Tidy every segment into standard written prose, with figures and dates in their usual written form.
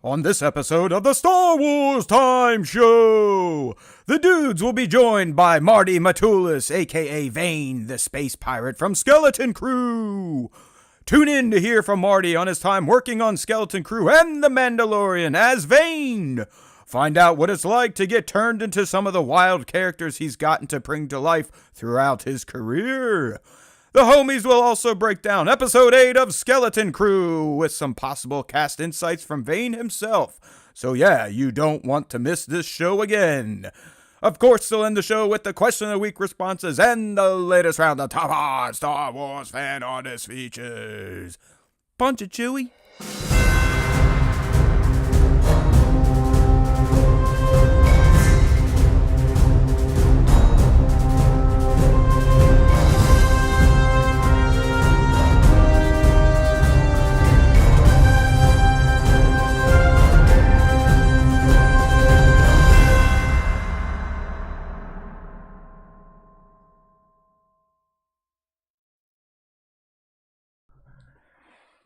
On this episode of the Star Wars Time Show, the dudes will be joined by Marti Matulis, aka Vane, the space pirate from Skeleton Crew. Tune in to hear from Marti on his time working on Skeleton Crew and the Mandalorian as Vane. Find out what it's like to get turned into some of the wild characters he's gotten to bring to life throughout his career. The homies will also break down Episode 8 of Skeleton Crew with some possible cast insights from Vane himself. So yeah, you don't want to miss this show again. Of course, they'll end the show with the Question of the Week responses and the latest round of top 5 Star Wars fan artist features. Punch it, Chewie.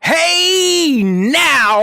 Hey now,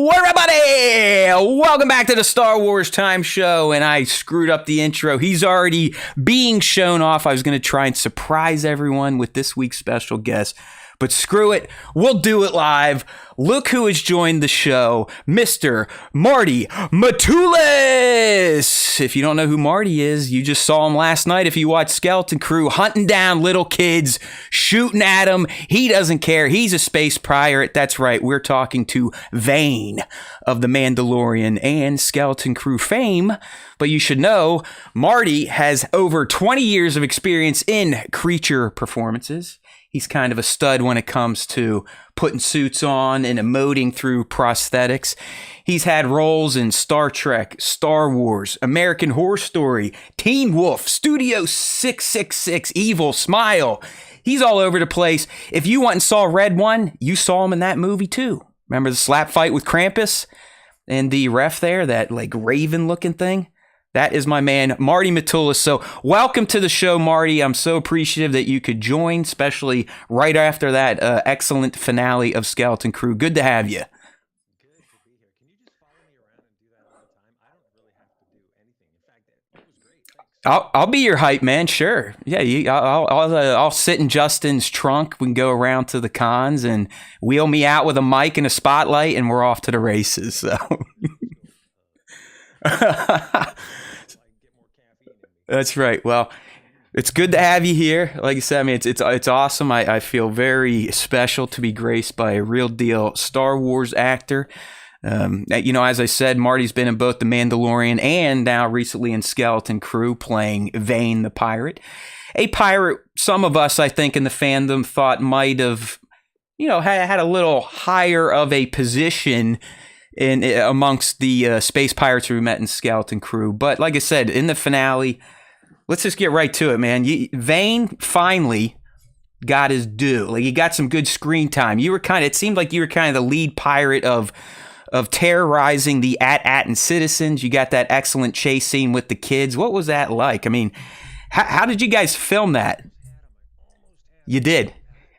everybody! Welcome back to the Star Wars Time Show, and I screwed up the intro. He's already being shown off. I was going to try and surprise everyone with this week's special guest, but screw it. We'll do it live. Look who has joined the show, Mr. Marti Matulis. If you don't know who Marti is, you just saw him last night. If you watched Skeleton Crew, hunting down little kids, shooting at them. He doesn't care. He's a space pirate. That's right. We're talking to Vane of the Mandalorian and Skeleton Crew fame. But you should know, Marti has over 20 years of experience in creature performances. He's kind of a stud when it comes to putting suits on and emoting through prosthetics. He's had roles in Star Trek, Star Wars, American Horror Story, Teen Wolf, Studio 666, Evil, Smile. He's all over the place. If you went and saw Red One, you saw him in that movie too. Remember the slap fight with Krampus and the ref there, that like raven looking thing? That is my man, Marti Matulis. So welcome to the show, Marti. I'm so appreciative that you could join, especially right after that excellent finale of Skeleton Crew. Good to have you. Good to be here. Can you just follow me around and do that all the time? I don't really have to do anything. In fact, it was great. Thanks. I'll be your hype man, sure. Yeah, I'll sit in Justin's trunk. We can go around to the cons and wheel me out with a mic and a spotlight, and we're off to the races. So. That's right. Well, it's good to have you here. Like I said, I mean, it's awesome. I feel very special to be graced by a real deal Star Wars actor. As I said, Marti's been in both The Mandalorian and now recently in Skeleton Crew playing Vane the pirate. A pirate some of us, I think, in the fandom thought might have, had a little higher of a position in amongst the space pirates we met in Skeleton Crew. But like I said, in the finale, let's just get right to it, man. Vane finally got his due. Like, he got some good screen time. It seemed like you were kind of the lead pirate of terrorizing the At-Atan citizens. You got that excellent chase scene with the kids. What was that like? I mean, how did you guys film that? You did.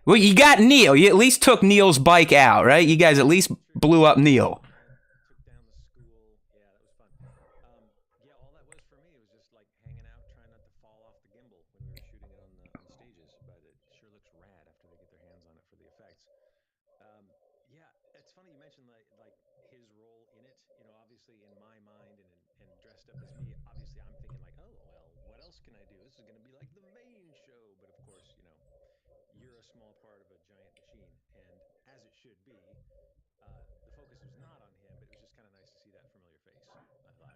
Well, you got Neil. You at least took Neil's bike out, right? You guys at least blew up Neil.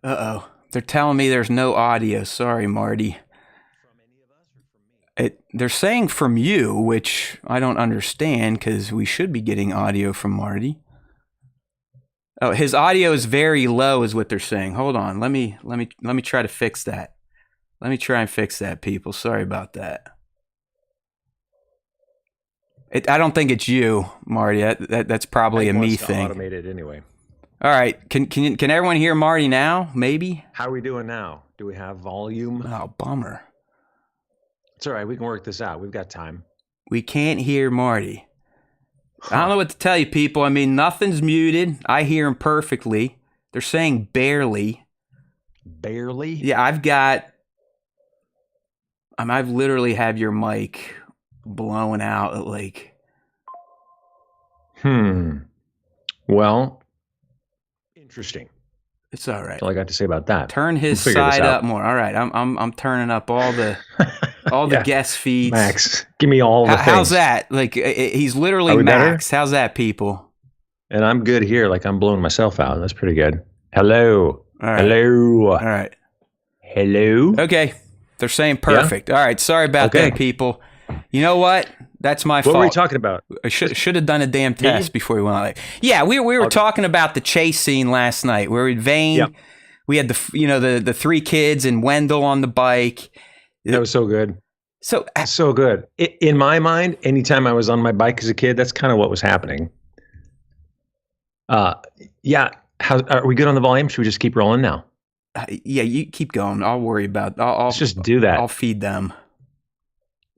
Uh-oh. They're telling me there's no audio. Sorry, Marti. They're saying from you, which I don't understand because we should be getting audio from Marti. Oh, his audio is very low is what they're saying. Hold on. Let me try to fix that. Let me try and fix that, people. Sorry about that. I don't think it's you, Marti. That's probably a me thing. Automate it anyway. All right. Can everyone hear Marti now? Maybe. How are we doing now? Do we have volume? Oh, bummer. It's all right. We can work this out. We've got time. We can't hear Marti. I don't know what to tell you, people. I mean, nothing's muted. I hear him perfectly. They're saying barely. Barely? Yeah, I've literally have your mic blowing out at like. Well, interesting. It's all right. That's all I got to say about that. Turn his side up more. All right, I'm turning up all the guest feeds. Max, give me all the things. How's that? Like he's literally Max. Better? How's that, people? And I'm good here. Like I'm blowing myself out. That's pretty good. Hello. All right. Hello. All right. Hello. Okay. They're saying perfect. Yeah? All right. Sorry about that, people. You know what? That's my fault. What were we talking about? I should have done a damn test before we went on. Yeah, we were talking about the chase scene last night where Vane, we had the three kids and Wendell on the bike. That was so good. So good. In my mind, anytime I was on my bike as a kid, that's kind of what was happening. Yeah. Are we good on the volume? Should we just keep rolling now? Yeah, you keep going. I'll worry about. Let's just do that. I'll feed them.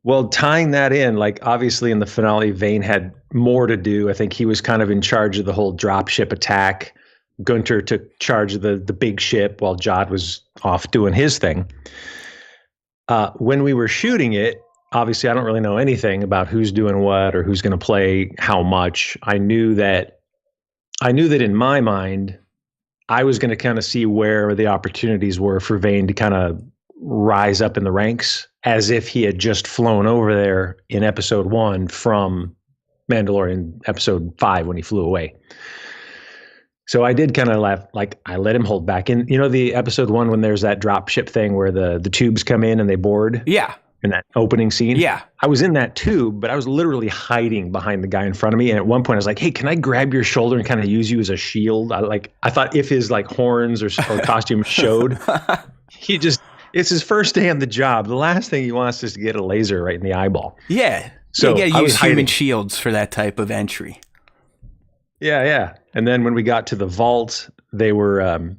Well, tying that in, like obviously in the finale, Vane had more to do. I think he was kind of in charge of the whole dropship attack. Gunter took charge of the big ship while Jod was off doing his thing. When we were shooting it, obviously I don't really know anything about who's doing what or who's going to play how much. I knew that in my mind, I was going to kind of see where the opportunities were for Vane to kind of rise up in the ranks as if he had just flown over there in episode 1 from Mandalorian episode 5 when he flew away. So I did kind of laugh, like I let him hold back. And the episode 1 when there's that drop ship thing where the tubes come in and they board? Yeah. In that opening scene? Yeah. I was in that tube, but I was literally hiding behind the guy in front of me. And at one point I was like, hey, can I grab your shoulder and kind of use you as a shield? I thought if his like horns or costume showed, it's his first day on the job. The last thing he wants is to get a laser right in the eyeball. Yeah. So you got to use human shields for that type of entry. Yeah. And then when we got to the vault, they were,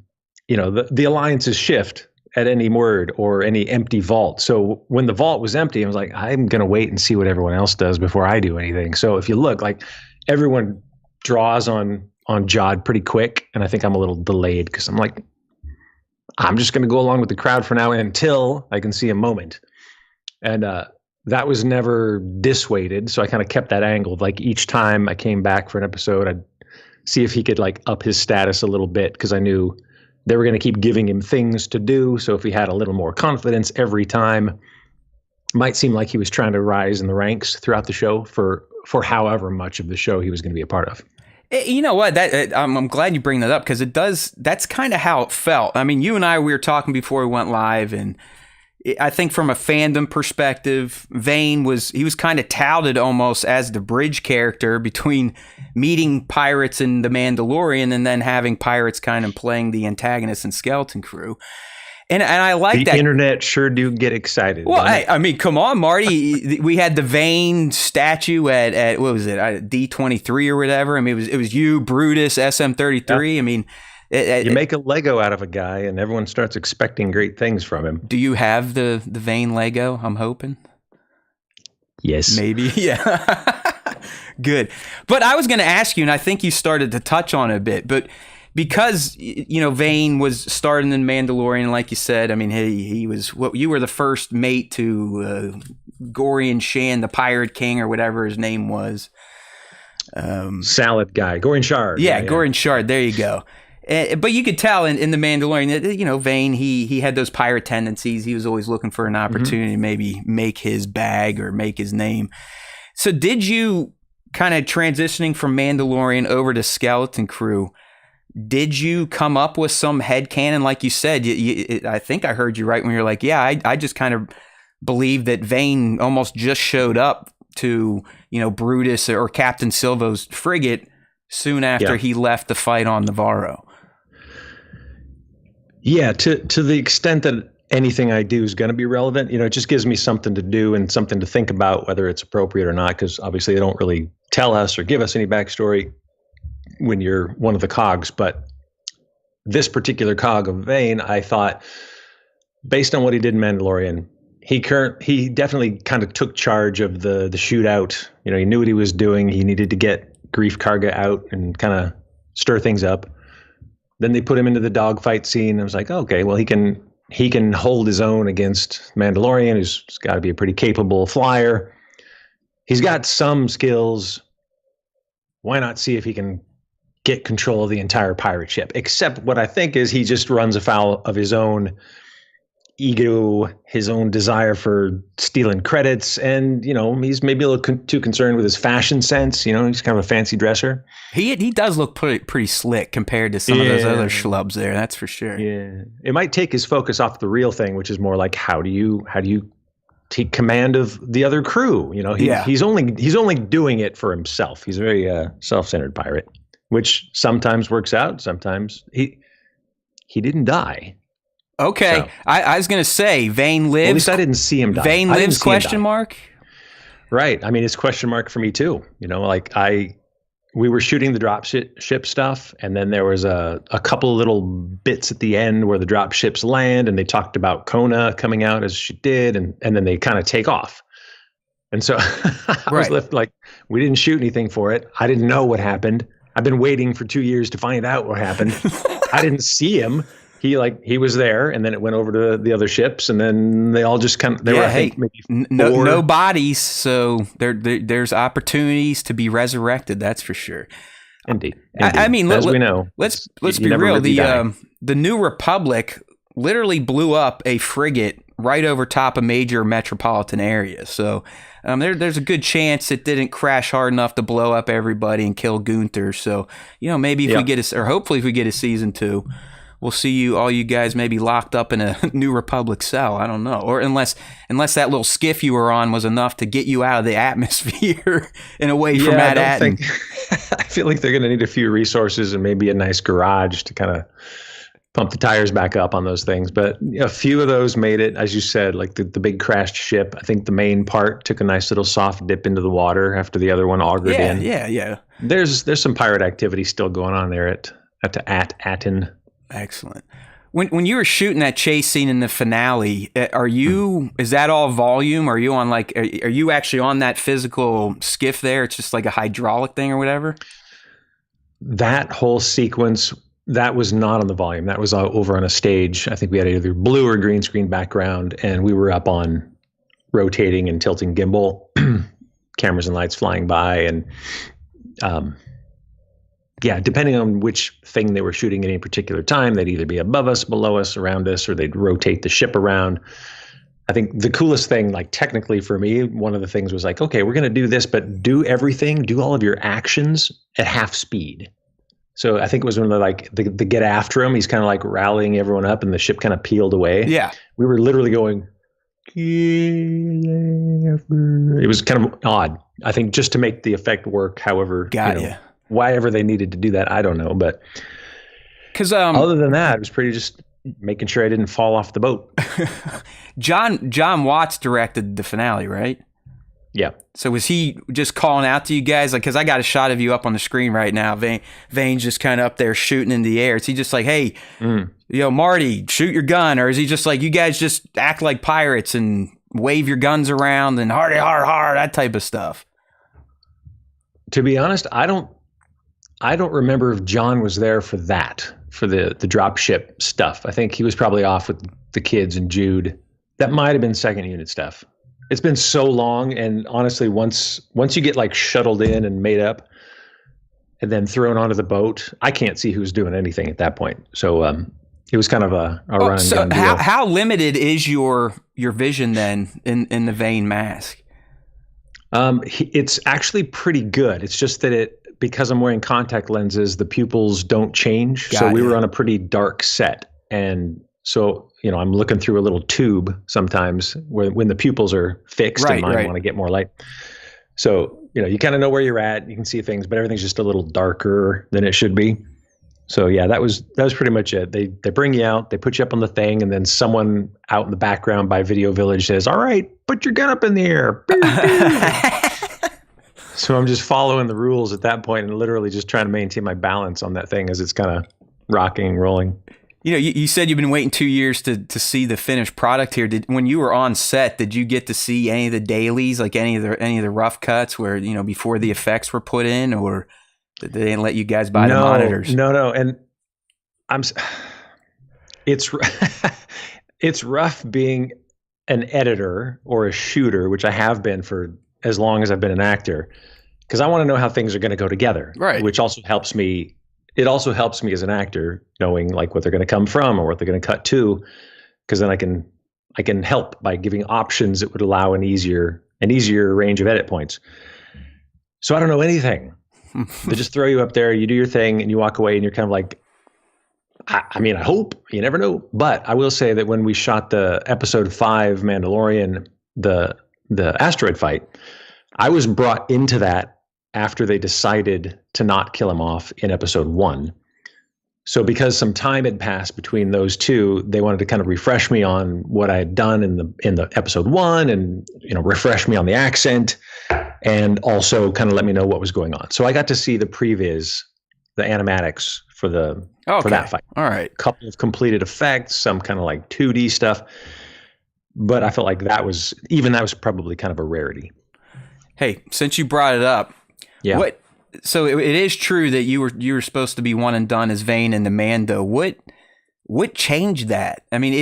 the alliances shift at any word or any empty vault. So when the vault was empty, I was like, I'm going to wait and see what everyone else does before I do anything. So if you look, like everyone draws on Jod pretty quick. And I think I'm a little delayed because I'm like, I'm just going to go along with the crowd for now until I can see a moment. And that was never dissuaded. So I kind of kept that angle. Like each time I came back for an episode, I'd see if he could like up his status a little bit because I knew they were going to keep giving him things to do. So if he had a little more confidence every time, might seem like he was trying to rise in the ranks throughout the show for however much of the show he was going to be a part of. You know what? I'm glad you bring that up because it does. That's kind of how it felt. I mean, you and I, we were talking before we went live, and I think from a fandom perspective, Vane was kind of touted almost as the bridge character between meeting pirates in The Mandalorian and then having pirates kind of playing the antagonist in Skeleton Crew. And I like that. The internet sure do get excited. Well, I mean, come on, Marty. We had the Vane statue at what was it, D23 or whatever. I mean, it was you, Brutus, SM33. Yeah. I mean, you make a Lego out of a guy, and everyone starts expecting great things from him. Do you have the Vane Lego? I'm hoping. Yes. Maybe. Yeah. Good. But I was going to ask you, and I think you started to touch on it a bit, but because Vane was starting in Mandalorian, like you said, I mean, he was you were the first mate to Gorian Shan, the Pirate King, or whatever his name was. Salad guy, Gorian Shard. Yeah, Gorian Shard. There you go. But you could tell in The Mandalorian that, Vane, he had those pirate tendencies. He was always looking for an opportunity to maybe make his bag or make his name. So did you kind of transitioning from Mandalorian over to Skeleton Crew, did you come up with some headcanon? Like you said, I think I heard you right when you're like, yeah, I just kind of believe that Vane almost just showed up to, Brutus or Captain Silvo's frigate soon after he left the fight on Navarro. Yeah, to the extent that anything I do is going to be relevant, it just gives me something to do and something to think about, whether it's appropriate or not, because obviously they don't really tell us or give us any backstory when you're one of the cogs. But this particular cog of Vane, I thought, based on what he did in Mandalorian, he definitely kind of took charge of the shootout. You know, he knew what he was doing. He needed to get Grief Karga out and kind of stir things up. Then they put him into the dogfight scene. I was like, okay, well, he can hold his own against Mandalorian, who's got to be a pretty capable flyer. He's got some skills. Why not see if he can get control of the entire pirate ship? Except what I think is he just runs afoul of his own ego, his own desire for stealing credits, and he's maybe a little too concerned with his fashion sense. He's kind of a fancy dresser. He does look pretty slick compared to some of those other schlubs there. That's for sure. Yeah, it might take his focus off the real thing, which is more like how do you take command of the other crew? He's only doing it for himself. He's a very self-centered pirate, which sometimes works out. Sometimes he didn't die. Okay, so. I was gonna say Vane lives. At least I didn't see him die. Vane lives? Question mark. Right. I mean, it's question mark for me too. We were shooting the drop ship stuff, and then there was a couple of little bits at the end where the drop ships land, and they talked about Kona coming out as she did, and then they kind of take off. And so I was left like, we didn't shoot anything for it. I didn't know what happened. I've been waiting for 2 years to find out what happened. I didn't see him. He was there, and then it went over to the other ships, and then they all just kind of were, I think, maybe no bodies, so there's opportunities to be resurrected. That's for sure. Indeed. I mean, as we know, let's be real. The New Republic literally blew up a frigate right over top of major metropolitan areas. So there's a good chance it didn't crash hard enough to blow up everybody and kill Gunther. So maybe if we get or hopefully if we get a season 2. We'll see all you guys maybe locked up in a New Republic cell. I don't know. Or unless that little skiff you were on was enough to get you out of the atmosphere and away from Mad Atten. I feel like they're going to need a few resources and maybe a nice garage to kind of pump the tires back up on those things. But a few of those made it, as you said, like the big crashed ship. I think the main part took a nice little soft dip into the water after the other one augured in. Yeah. There's some pirate activity still going on there at Atten. Excellent. When you were shooting that chase scene in the finale, is that all volume? Are you on are you actually on that physical skiff there? It's just like a hydraulic thing or whatever? That whole sequence, that was not on the volume. That was over on a stage. I think we had either blue or green screen background, and we were up on rotating and tilting gimbal, cameras and lights flying by, and depending on which thing they were shooting at any particular time, they'd either be above us, below us, around us, or they'd rotate the ship around. I think the coolest thing, like technically for me, one of the things was like, okay, we're going to do this, but do all of your actions at half speed. So I think it was when the get after him, he's kind of like rallying everyone up and the ship kind of peeled away. Yeah. We were literally going, it was kind of odd. I think just to make the effect work, however, why ever they needed to do that, I don't know. But because other than that, it was pretty just making sure I didn't fall off the boat. John Watts directed the finale, right? Yeah. So was he just calling out to you guys? Like, because I got a shot of you up on the screen right now. Vane's just kind of up there shooting in the air. Is he just like, hey, Marty, shoot your gun? Or is he just like, you guys just act like pirates and wave your guns around and hardy, har, that type of stuff? To be honest, I don't remember if John was there for that, for the drop ship stuff. I think he was probably off with the kids and Jude. That might have been second unit stuff. It's been so long, and honestly, once you get like shuttled in and made up and then thrown onto the boat, I can't see who's doing anything at that point. So it was kind of a run and gun deal. How limited is your vision then in the Vane mask? It's actually pretty good. It's just that because I'm wearing contact lenses, the pupils don't change. So we were on a pretty dark set. And so, I'm looking through a little tube sometimes when the pupils are fixed and mine want to get more light. So, you kind of know where you're at. You can see things, but everything's just a little darker than it should be. So yeah, that was pretty much it. They bring you out, they put you up on the thing, and then someone out in the background by Video Village says, "All right, put your gun up in the air." So I'm just following the rules at that point and literally just trying to maintain my balance on that thing as it's kind of rocking and rolling. You said you've been waiting 2 years to see the finished product here. When you were on set, did you get to see any of the dailies, like any of the rough cuts where, before the effects were put in, or they didn't let you guys buy the monitors? No. And it's it's rough being an editor or a shooter, which I have been for as long as I've been an actor, because I want to know how things are going to go together, right? Which also helps me. It also helps me as an actor knowing like what they're going to come from or what they're going to cut to, because then I can help by giving options that would allow an easier range of edit points. So I don't know anything. They just throw you up there, you do your thing, and you walk away, and you're kind of like, I mean, I hope, you never know. But I will say that when we shot the episode 5 Mandalorian, the asteroid fight, I was brought into that after they decided to not kill him off in episode 1. So because some time had passed between those two, they wanted to kind of refresh me on what I had done in the episode 1, and refresh me on the accent, and also kind of let me know what was going on. So I got to see the previs, the animatics for that fight. All right. A couple of completed effects, some kind of like 2D stuff. But I felt like that was probably kind of a rarity. Hey, since you brought it up, yeah. So it is true that you were supposed to be one and done as Vane in the Mando. What changed that? I mean,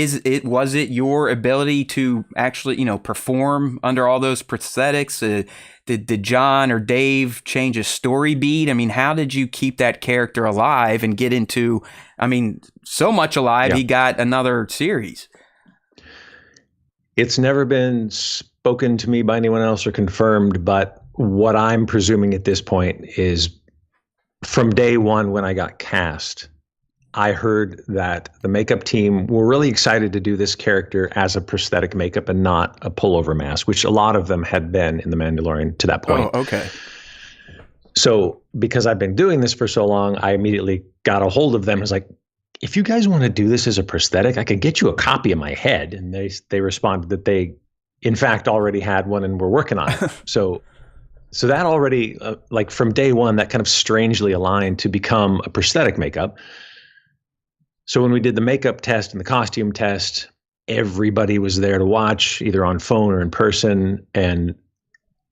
was it your ability to actually perform under all those prosthetics? Did John or Dave change a story beat? I mean, how did you keep that character alive and get into? I mean, so much alive, yeah. He got another series. It's never been spoken to me by anyone else or confirmed, but what I'm presuming at this point is from day one when I got cast, I heard that the makeup team were really excited to do this character as a prosthetic makeup and not a pullover mask, which a lot of them had been in The Mandalorian to that point. Oh, okay. So because I've been doing this for so long, I immediately got a hold of them. I was like, if you guys want to do this as a prosthetic, I could get you a copy of my head. And they responded that they, in fact, already had one and were working on it. So that already, like from day one, that kind of strangely aligned to become a prosthetic makeup. So when we did the makeup test and the costume test, everybody was there to watch, either on phone or in person, and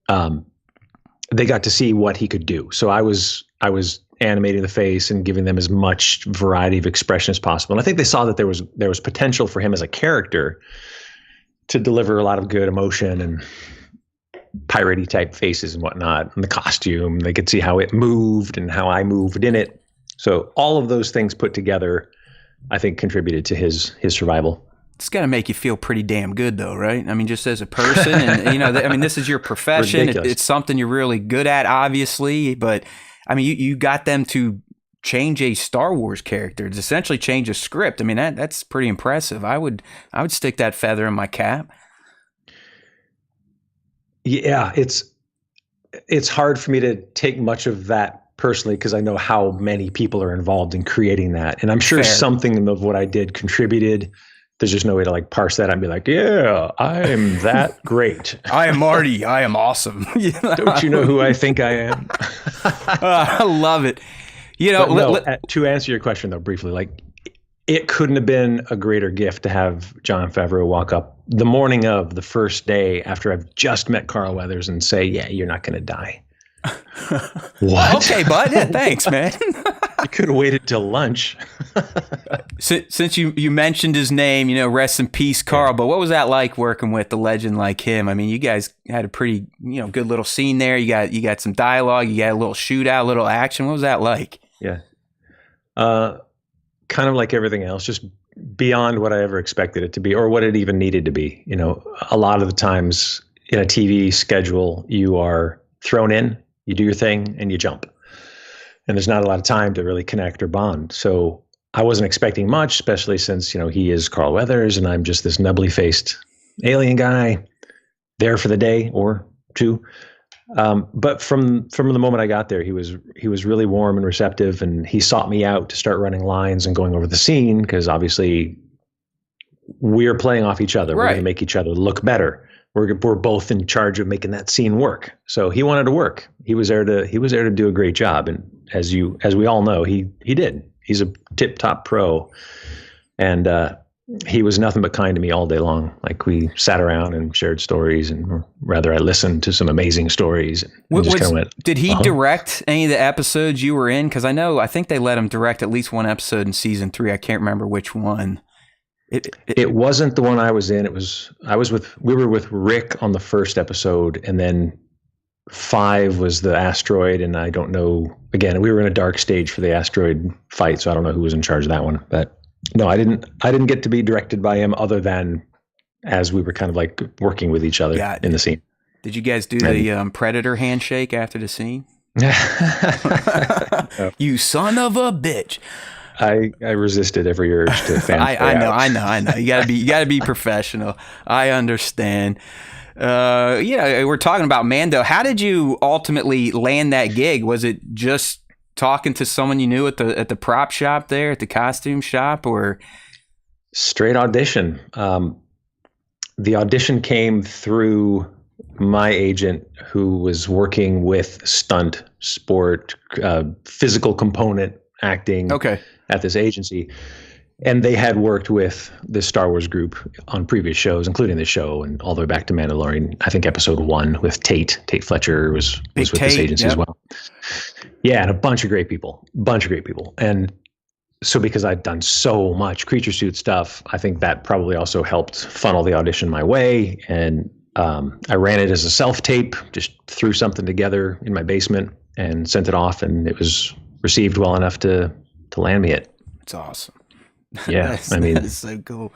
they got to see what he could do. So I was animating the face and giving them as much variety of expression as possible. And I think they saw that there was potential for him as a character to deliver a lot of good emotion and piratey type faces and whatnot. And the costume, they could see how it moved and how I moved in it. So all of those things put together, I think, contributed to his survival. It's got to make you feel pretty damn good, though, right? I mean, just as a person, and this is your profession. It's something you're really good at, obviously. But I mean, you got them to change a Star Wars character. It's essentially change a script. I mean, that's pretty impressive. I would stick that feather in my cap. Yeah, it's hard for me to take much of that personally because I know how many people are involved in creating that. And I'm sure something of what I did contributed. There's just no way to like parse that and be like, yeah, I'm that great. I am Marty. I am awesome. Don't you know who I think I am? I love it. To answer your question though, briefly, like it couldn't have been a greater gift to have Jon Favreau walk up the morning of the first day after I've just met Carl Weathers and say, yeah, you're not going to die. What? Okay, bud. Yeah, thanks, man. You could have waited till lunch. Since you mentioned his name, rest in peace, Carl. But what was that like working with a legend like him? I mean, you guys had a pretty, good little scene there. You got some dialogue. You got a little shootout, a little action. What was that like? Yeah. Kind of like everything else, just beyond what I ever expected it to be or what it even needed to be. A lot of the times in a TV schedule, you are thrown in, you do your thing, and you jump. And there's not a lot of time to really connect or bond. So I wasn't expecting much, especially since, he is Carl Weathers and I'm just this nubbly faced alien guy there for the day or two. But from the moment I got there, he was really warm and receptive, and he sought me out to start running lines and going over the scene because obviously we're playing off each other. Right. We're going to make each other look better. We're both in charge of making that scene work. So he wanted to work. He was there to do a great job, and as we all know, he did. He's a tip-top pro And he was nothing but kind to me all day long. Like we sat around and shared stories, and rather I listened to some amazing stories. And just kind of went, did he direct any of the episodes you were in? Because I think they let him direct at least one episode in season 3. I can't remember which one. It wasn't the one I was in. We were with Rick on the first episode, and then 5 was the asteroid, and I don't know. Again, we were in a dark stage for the asteroid fight, so I don't know who was in charge of that one. But no, I didn't get to be directed by him, other than as we were kind of like working with each other in the scene. Did you guys do the Predator handshake after the scene? You son of a bitch! I resisted every urge to fan. I know. You gotta be professional. I understand. We're talking about Mando. How did you ultimately land that gig? Was it just talking to someone you knew at the prop shop there, at the costume shop, or straight audition? The audition came through my agent, who was working with stunt, sport, physical component acting at this agency. And they had worked with the Star Wars group on previous shows, including this show, and all the way back to Mandalorian. I think episode 1 with Tate Fletcher was with this agency as well. Yeah, and a bunch of great people. And so because I'd done so much creature suit stuff, I think that probably also helped funnel the audition my way. And I ran it as a self-tape, just threw something together in my basement and sent it off, and it was received well enough to land me it. It's awesome. Yeah, that's so cool.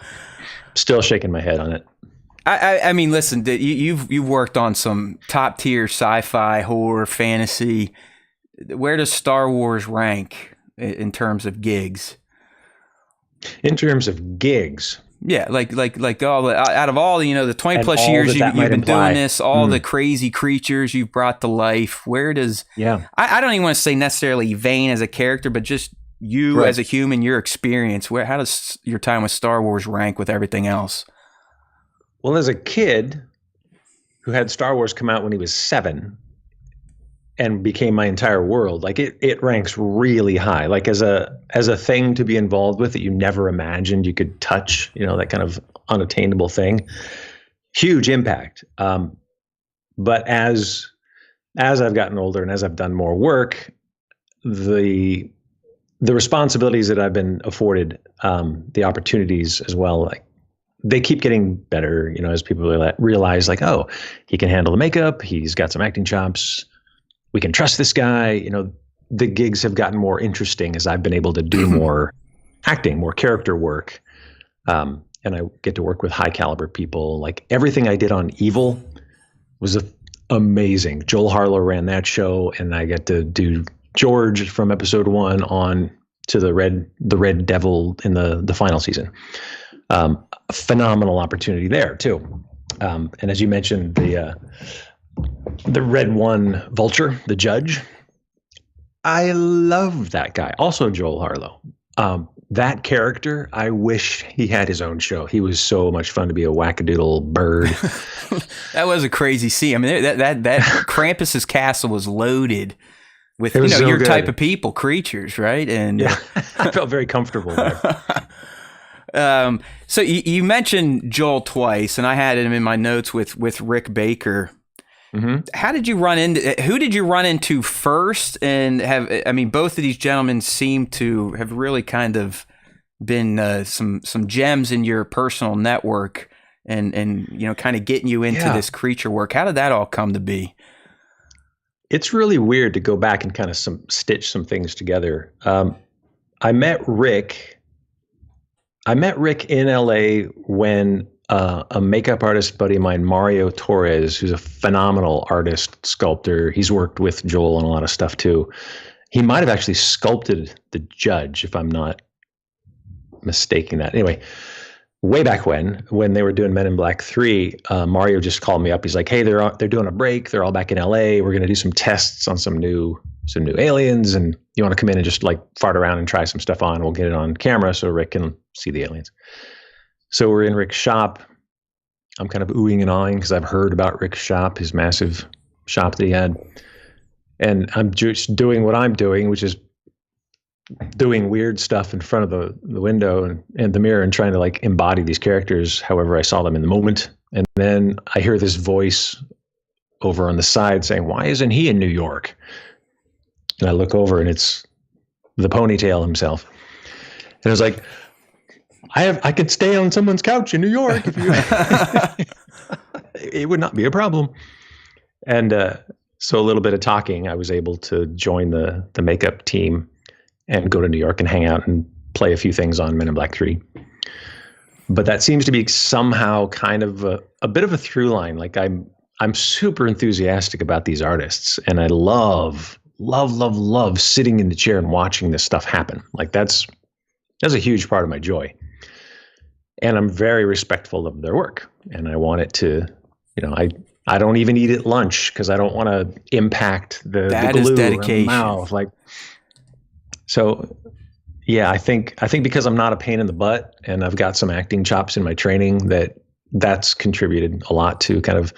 Still shaking my head on it. I mean, listen, you've worked on some top tier sci-fi, horror, fantasy. Where does Star Wars rank in terms of gigs? In terms of gigs, yeah, like all out of all the 20 plus years you've been doing this, all the crazy creatures you've brought to life. Where does I don't even want to say necessarily Vane as a character, but just you as a human, your experience. How does your time with Star Wars rank with everything else? Well, as a kid who had Star Wars come out when he was 7 and became my entire world, like it ranks really high. Like as a thing to be involved with that you never imagined you could touch, that kind of unattainable thing. Huge impact. But as I've gotten older and as I've done more work, the responsibilities that I've been afforded, the opportunities as well, like they keep getting better, as people realize like, oh, he can handle the makeup. He's got some acting chops. We can trust this guy. The gigs have gotten more interesting as I've been able to do more acting, more character work. And I get to work with high caliber people. Like everything I did on Evil was amazing. Joel Harlow ran that show, and I get to do George from episode 1 on to the Red Devil in the final season. A phenomenal opportunity there too. And as you mentioned, the Red One Vulture, the judge, I love that guy. Also Joel Harlow. That character, I wish he had his own show. He was so much fun to be a wackadoodle bird. That was a crazy scene. I mean, that Krampus's castle was loaded with your good type of people, creatures, right? And yeah, I felt very comfortable there. So you mentioned Joel twice, and I had him in my notes with Rick Baker. Mm-hmm. How did you who did you run into first? And both of these gentlemen seem to have really kind of been some gems in your personal network and kind of getting you into this creature work. How did that all come to be? It's really weird to go back and kind of stitch some things together. I met Rick in LA when a makeup artist buddy of mine, Mario Torres, who's a phenomenal artist, sculptor. He's worked with Joel on a lot of stuff too. He might have actually sculpted the judge, if I'm not mistaking that. Anyway, way back when they were doing Men in Black 3, Mario just called me up. He's like, hey, they're doing a break. They're all back in LA. We're going to do some tests on some new aliens, and you want to come in and just like fart around and try some stuff on. We'll get it on camera so Rick can see the aliens. So we're in Rick's shop. I'm kind of oohing and awing because I've heard about Rick's shop, his massive shop that he had. And I'm just doing what I'm doing, which is doing weird stuff in front of the window and the mirror and trying to like embody these characters however I saw them in the moment. And then I hear this voice over on the side saying, "Why isn't he in New York?" And I look over and it's the ponytail himself. And I was like, I could stay on someone's couch in New York if you it would not be a problem. And so a little bit of talking, I was able to join the makeup team and go to New York and hang out and play a few things on Men in Black 3. But that seems to be somehow kind of a bit of a through line. Like I'm super enthusiastic about these artists, and I love sitting in the chair and watching this stuff happen. Like that's a huge part of my joy. And I'm very respectful of their work. And I want it to, I don't even eat at lunch because I don't want to impact the glue in my mouth. Like, so yeah, I think because I'm not a pain in the butt and I've got some acting chops in my training, that's contributed a lot to kind of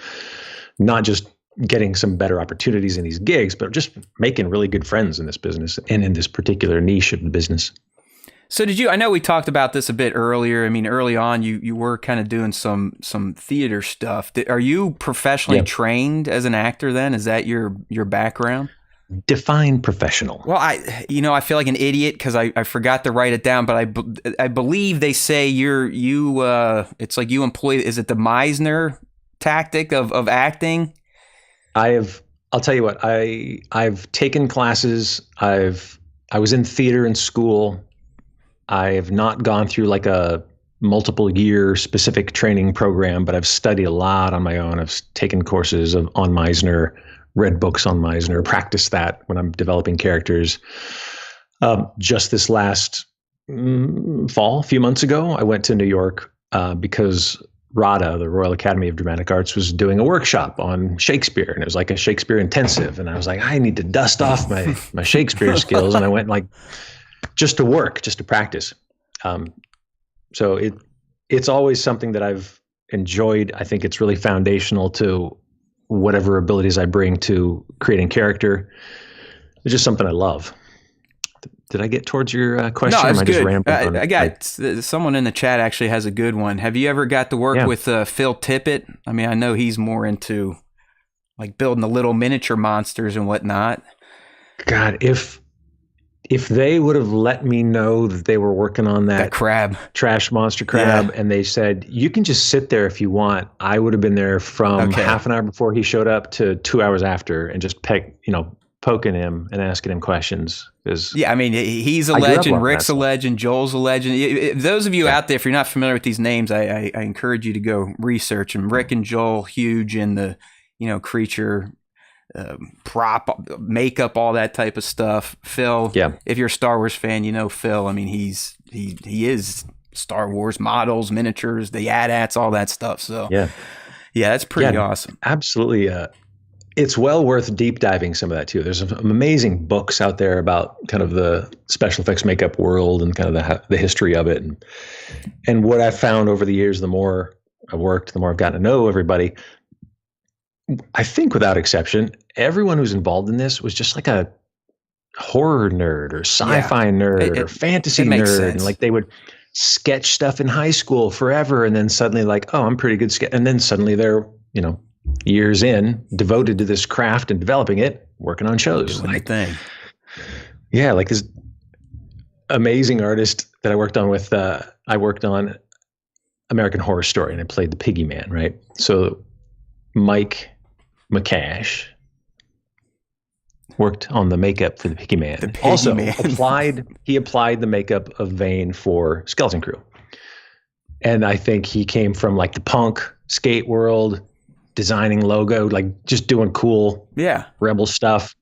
not just getting some better opportunities in these gigs, but just making really good friends in this business and in this particular niche of the business. So I know we talked about this a bit earlier. I mean, early on, you were kind of doing some theater stuff. Are you professionally trained as an actor then? Is that your background? Define professional. Well, I feel like an idiot because I forgot to write it down, but I believe they say it's like you employ, is it the Meisner tactic of acting? I'll tell you what, I've taken classes. I was in theater in school. I have not gone through like a multiple year specific training program, but I've studied a lot on my own. I've taken courses on Meisner, read books on Meisner, practiced that when I'm developing characters. Just this last fall, a few months ago, I went to New York because RADA, the Royal Academy of Dramatic Arts, was doing a workshop on Shakespeare, and it was like a Shakespeare intensive. And I was like, I need to dust off my Shakespeare skills. And I went like, just to practice. So it's always something that I've enjoyed. I think it's really foundational to whatever abilities I bring to creating character. It's just something I love. Did I get towards your question? No, it's good. I got someone in the chat actually has a good one. Have you ever got to work with Phil Tippett? I mean, I know he's more into like building the little miniature monsters and whatnot. God, if they would have let me know that they were working on that crab, trash monster crab, and they said, you can just sit there if you want, I would have been there from half an hour before he showed up to 2 hours after and just poking him and asking him questions. I mean, he's a legend. Rick's a legend. Joel's a legend. Those of you out there, if you're not familiar with these names, I encourage you to go research them. Rick and Joel, huge in the, creature prop, makeup, all that type of stuff. Phil, if you're a Star Wars fan, Phil. I mean, he is Star Wars models, miniatures, the AT-ATs, all that stuff. So yeah, that's pretty awesome. Absolutely. It's well worth deep diving some of that too. There's some amazing books out there about kind of the special effects makeup world and kind of the history of it. And what I've found over the years, the more I've worked, the more I've gotten to know everybody. I think without exception, everyone who's involved in this was just like a horror nerd or sci-fi nerd or fantasy nerd. Sense. And like they would sketch stuff in high school forever. And then suddenly like, oh, I'm pretty good. And then suddenly they're, years in, devoted to this craft and developing it, working on shows. Like thing. Yeah, like this amazing artist that I worked on with, I worked on American Horror Story and I played the Piggy Man, right? So Mike McCash worked on the makeup for the Piggy Man. The Piggy Man. applied the makeup of Vane for Skeleton Crew. And I think he came from like the punk skate world, designing logo, like just doing cool rebel stuff.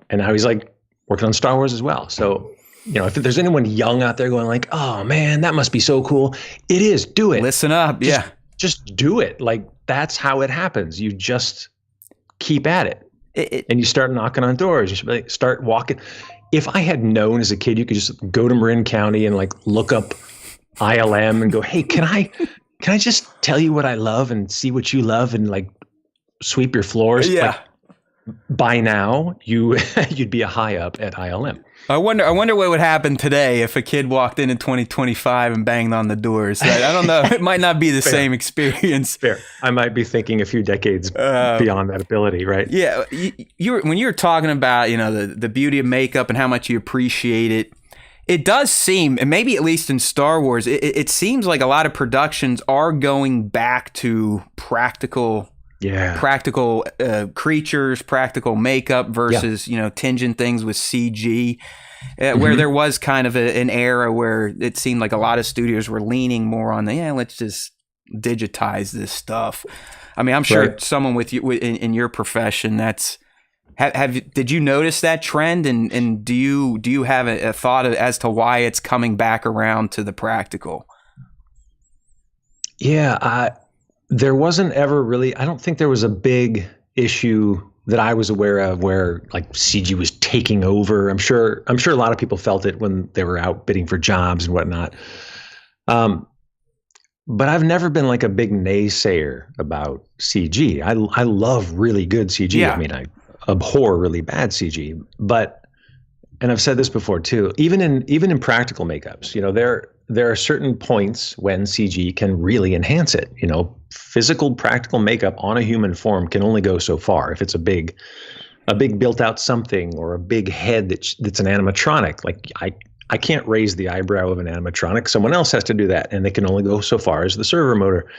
And now he's like working on Star Wars as well. So, if there's anyone young out there going like, oh man, that must be so cool. It is. Do it. Listen up. Just do it. Like that's how it happens. You just keep at it. And you start knocking on doors. You should start walking. If I had known as a kid, you could just go to Marin County and like look up ILM and go, hey, can I just tell you what I love and see what you love and like sweep your floors? Yeah. Like, by now you'd be a high up at ILM. I wonder what would happen today if a kid walked in 2025 and banged on the doors. I don't know. It might not be the same experience. Fair. I might be thinking a few decades beyond that ability, right? Yeah. When you were talking about, the beauty of makeup and how much you appreciate it, it does seem, and maybe at least in Star Wars, it seems like a lot of productions are going back to practical creatures, practical makeup versus, tinging things with CG, where there was kind of an era where it seemed like a lot of studios were leaning more on let's just digitize this stuff. I mean, I'm sure someone with you in your profession, did you notice that trend? And do you have a thought as to why it's coming back around to the practical? Yeah, there wasn't ever really, I don't think there was a big issue that I was aware of where like CG was taking over. I'm sure a lot of people felt it when they were out bidding for jobs and whatnot. But I've never been like a big naysayer about CG. I love really good CG. Yeah. I mean, I abhor really bad CG, and I've said this before too, even in practical makeups, there are certain points when CG can really enhance it. Physical practical makeup on a human form can only go so far. If it's a big built out something or a big head that's an animatronic, like I can't raise the eyebrow of an animatronic. Someone else has to do that, and they can only go so far as the servo motor.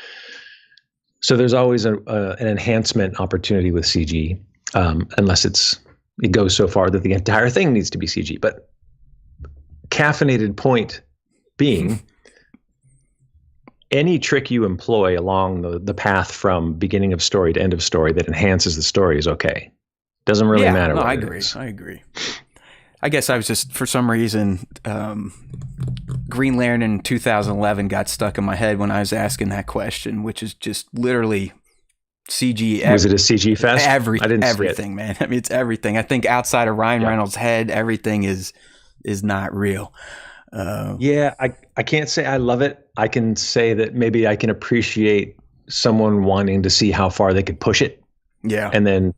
So there's always an enhancement opportunity with CG, unless it goes so far that the entire thing needs to be CG. But caffeinated point being, any trick you employ along the path from beginning of story to end of story that enhances the story is okay. Doesn't really matter. No, I agree. I guess I was just, for some reason, Green Lantern in 2011 got stuck in my head when I was asking that question, which is just literally CG. Was it a CG fest? Everything, man. I mean, it's everything. I think outside of Ryan Reynolds' head, everything is not real. I can't say I love it. I can say that maybe I can appreciate someone wanting to see how far they could push it. Yeah. And then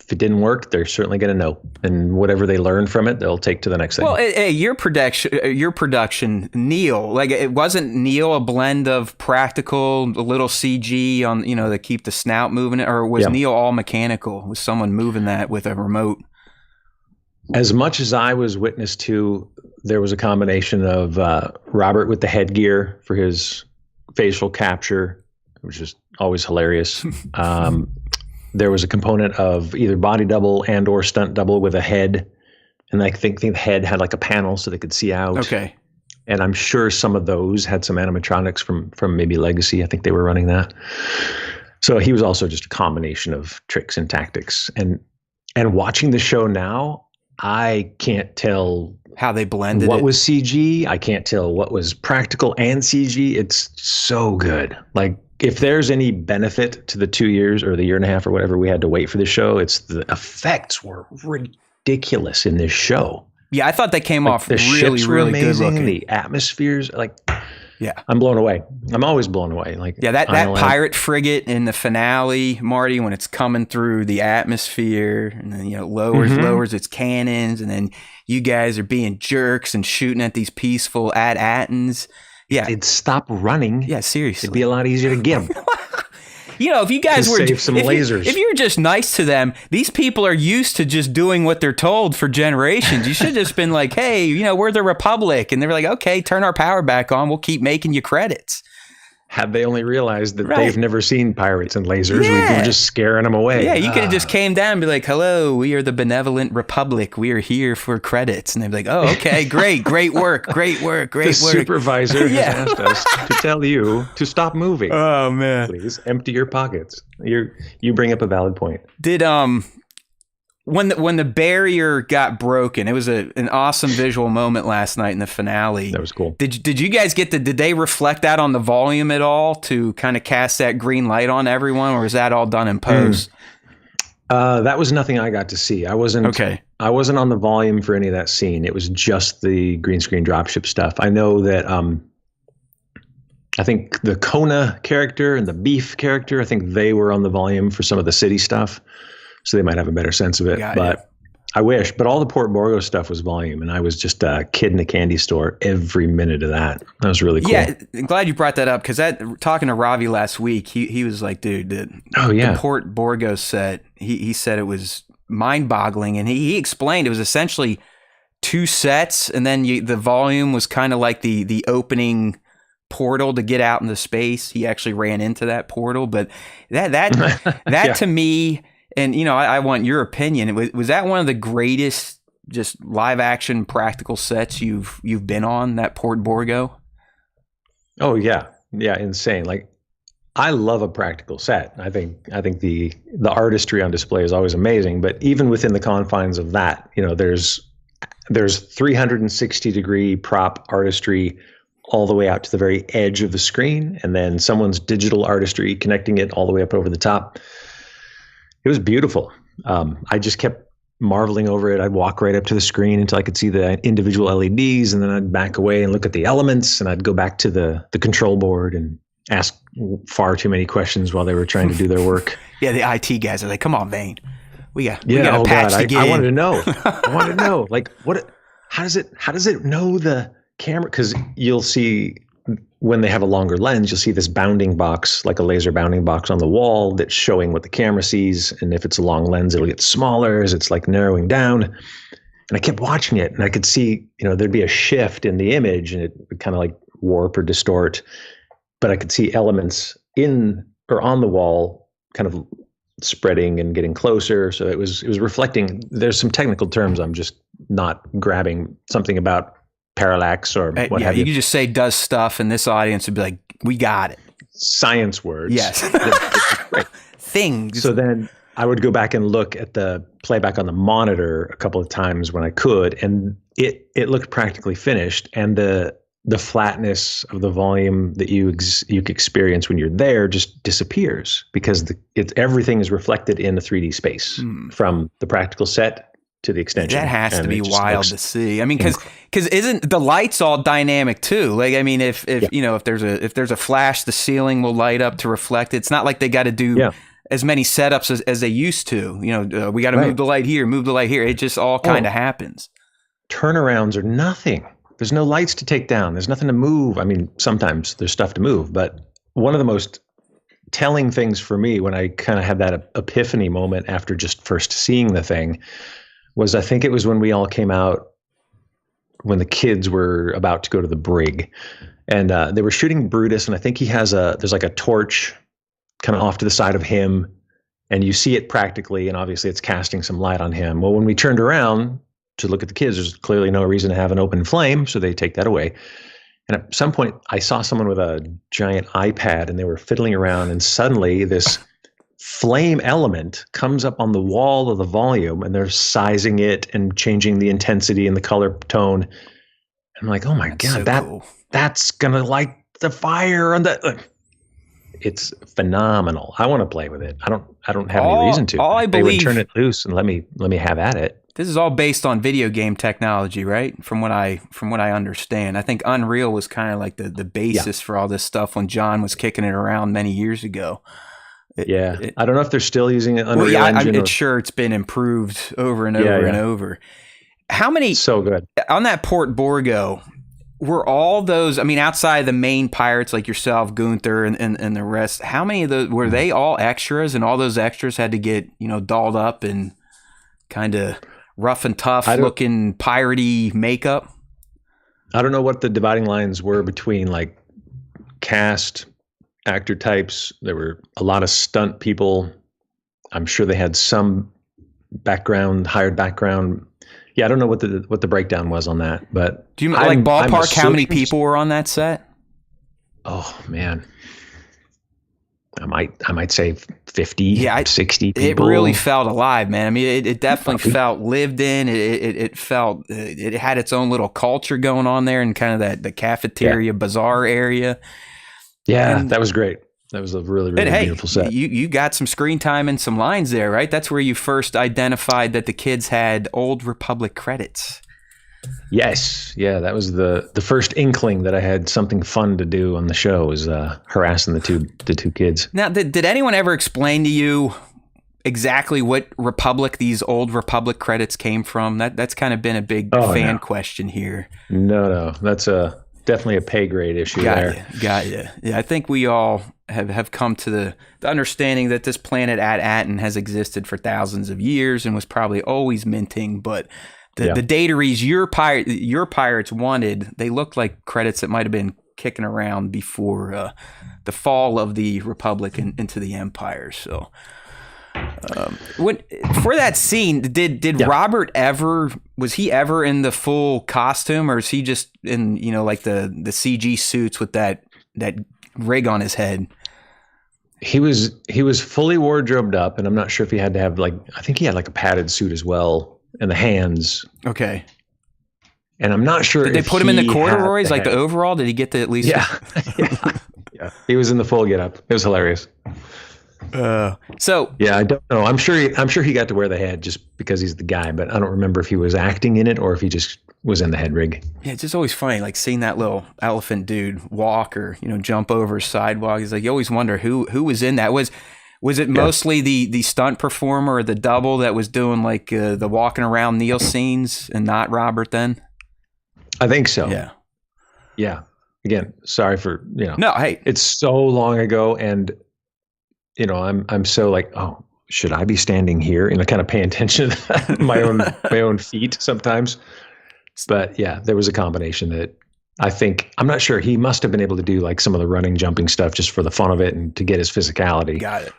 if it didn't work, they're certainly going to know. And whatever they learn from it, they'll take to the next thing. Well, hey, your production, Neil, like it wasn't Neil a blend of practical, a little CG on, to keep the snout moving, or was Neil all mechanical? Was someone moving that with a remote? As much as I was witness to, there was a combination of Robert with the headgear for his facial capture, which is always hilarious. There was a component of either body double and or stunt double with a head. And I think the head had like a panel so they could see out. Okay. And I'm sure some of those had some animatronics from maybe Legacy. I think they were running that. So he was also just a combination of tricks and tactics. And watching the show now, I can't tell how they blended what was CG. I can't tell what was practical and CG. It's so good. Like, if there's any benefit to the 2 years or the year and a half or whatever we had to wait for the show, it's the effects were ridiculous in this show. Yeah, I thought they came off really, really good looking. The atmospheres, I'm blown away. I'm always blown away. That pirate frigate in the finale, Marty, when it's coming through the atmosphere and then lowers its cannons, and then you guys are being jerks and shooting at these peaceful AT-ATs. Yeah, they'd stop running. Yeah, seriously, it'd be a lot easier to get them. If you guys were save some lasers, if you're just nice to them, these people are used to just doing what they're told for generations. You should have just been like, hey, we're the Republic, and they were like, okay, turn our power back on. We'll keep making you credits. Had they only realized that they've never seen pirates and lasers, we were just scaring them away. Yeah, you could have just came down and be like, hello, we are the benevolent Republic. We are here for credits. And they'd be like, oh, okay, great work. The supervisor has asked us to tell you to stop moving. Oh, man. Please empty your pockets. You bring up a valid point. Did when the barrier got broken, it was an awesome visual moment last night in the finale. That was cool. Did you guys did they reflect that on the volume at all to kind of cast that green light on everyone, or was that all done in post? That was nothing I got to see. I wasn't on the volume for any of that scene. It was just the green screen dropship stuff. I know that I think the Kona character and the Beef character, I think they were on the volume for some of the city stuff. so they might have a better sense of it. But I wish. But all the Port Borgo stuff was volume, and I was just a kid in a candy store every minute of that. That was really cool. Yeah, I'm glad you brought that up, because talking to Ravi last week, he was like, dude, the Port Borgo set, he said it was mind-boggling, and he explained it was essentially 2 sets, and then the volume was kind of like the opening portal to get out into space. He actually ran into that portal, but that to me, and I want your opinion. Was that one of the greatest just live action practical sets you've been on, that Port Borgo? Oh yeah, insane. Like, I love a practical set. I think the artistry on display is always amazing. But even within the confines of that, there's 360-degree prop artistry all the way out to the very edge of the screen, and then someone's digital artistry connecting it all the way up over the top. It was beautiful. I just kept marveling over it. I'd walk right up to the screen until I could see the individual LEDs, and then I'd back away and look at the elements, and I'd go back to the control board and ask far too many questions while they were trying to do their work. Yeah, the IT guys are like, "Come on, Vane, we got a patch to get I in." wanted to know. I wanted to know, like, how does it know the camera? Because you'll see when they have a longer lens, you'll see this bounding box, like a laser bounding box on the wall that's showing what the camera sees. And if it's a long lens, it'll get smaller as it's like narrowing down. And I kept watching it, and I could see, there'd be a shift in the image, and it would kind of like warp or distort. But I could see elements in or on the wall kind of spreading and getting closer. So it was reflecting. There's some technical terms I'm just not grabbing, something about parallax or what have you. You could just say does stuff, and this audience would be like, we got it. Science words. Yes. Right. Things. So then I would go back and look at the playback on the monitor a couple of times when I could, and it looked practically finished. And the flatness of the volume that you experience when you're there just disappears, because everything is reflected in a 3D space from the practical set to the extension. That has to be wild to see. I mean, because isn't the lights all dynamic too? Like, I mean, if there's a flash, the ceiling will light up to reflect it. It's not like they got to do as many setups as they used to. We got to move the light here, move the light here. It just all kind of happens. Turnarounds are nothing. There's no lights to take down. There's nothing to move. I mean, sometimes there's stuff to move, but one of the most telling things for me when I kind of had that epiphany moment after just first seeing the thing was, I think it was when we all came out, when the kids were about to go to the brig, and they were shooting Brutus, and I think there's like a torch kind of off to the side of him, and you see it practically, and obviously it's casting some light on him. Well, when we turned around to look at the kids, there's clearly no reason to have an open flame, so they take that away. And at some point, I saw someone with a giant iPad, and they were fiddling around, and suddenly this flame element comes up on the wall of the volume, and they're sizing it and changing the intensity and the color tone. I'm like, oh my God, cool. That's gonna light the fire on the. It's phenomenal. I want to play with it. I don't have any reason to. They would turn it loose and let me have at it. This is all based on video game technology, right? From what I understand, I think Unreal was kind of like the basis for all this stuff when John was kicking it around many years ago. I don't know if they're still using it. Unreal Engine. I'm sure it's been improved over and over and over. How many? So good. On that Port Borgo, were all those? I mean, outside the main pirates like yourself, Gunther, and the rest, how many of those were they all extras? And all those extras had to get dolled up and kind of rough and tough looking piratey makeup? I don't know what the dividing lines were between like cast actor types. There were a lot of stunt people. I'm sure they had some hired background. Yeah, I don't know what the breakdown was on that, but do you like ballpark how many people were on that set? Oh man, I might say 50, 60 people. It really felt alive, man. I mean, it definitely felt lived in. It felt it had its own little culture going on there, and kind of the cafeteria bazaar area. Yeah, and that was great. That was a really, really beautiful set. You got some screen time and some lines there, right? That's where you first identified that the kids had Old Republic credits. Yes. Yeah, that was the first inkling that I had something fun to do on the show, was harassing the two kids. Now, did anyone ever explain to you exactly what Republic, these old Republic credits came from? That's kind of been a big fan question here. No, that's definitely a pay grade issue there. Got you. Yeah, I think we all have come to the understanding that this planet At-Aten has existed for thousands of years and was probably always minting, but the dataries your pirates wanted, they looked like credits that might have been kicking around before the fall of the Republic into the Empire. So for that scene, did Robert was he ever in the full costume, or is he just in, like the CG suits with that rig on his head? He was fully wardrobed up, and I'm not sure if he had to have I think he had like a padded suit as well, and the hands. Okay. And I'm not sure. Did they put him in the corduroys, like the overall? Did he get to at least? Yeah. Yeah. He was in the full getup. It was hilarious. So yeah, I don't know. I'm sure he got to wear the head just because he's the guy, but I don't remember if he was acting in it or if he just was in the head rig. Yeah, it's just always funny, like seeing that little elephant dude walk or jump over a sidewalk. It's like you always wonder who was in that. Was it mostly the stunt performer or the double that was doing like the walking around Neil scenes and not Robert then? I think so. Yeah. Yeah. Again, sorry for No, hey, it's so long ago, and I'm so like, oh, should I be standing here? Kind of paying attention to my own feet sometimes. But yeah, there was a combination that I'm not sure, he must have been able to do like some of the running, jumping stuff just for the fun of it and to get his physicality. Got it.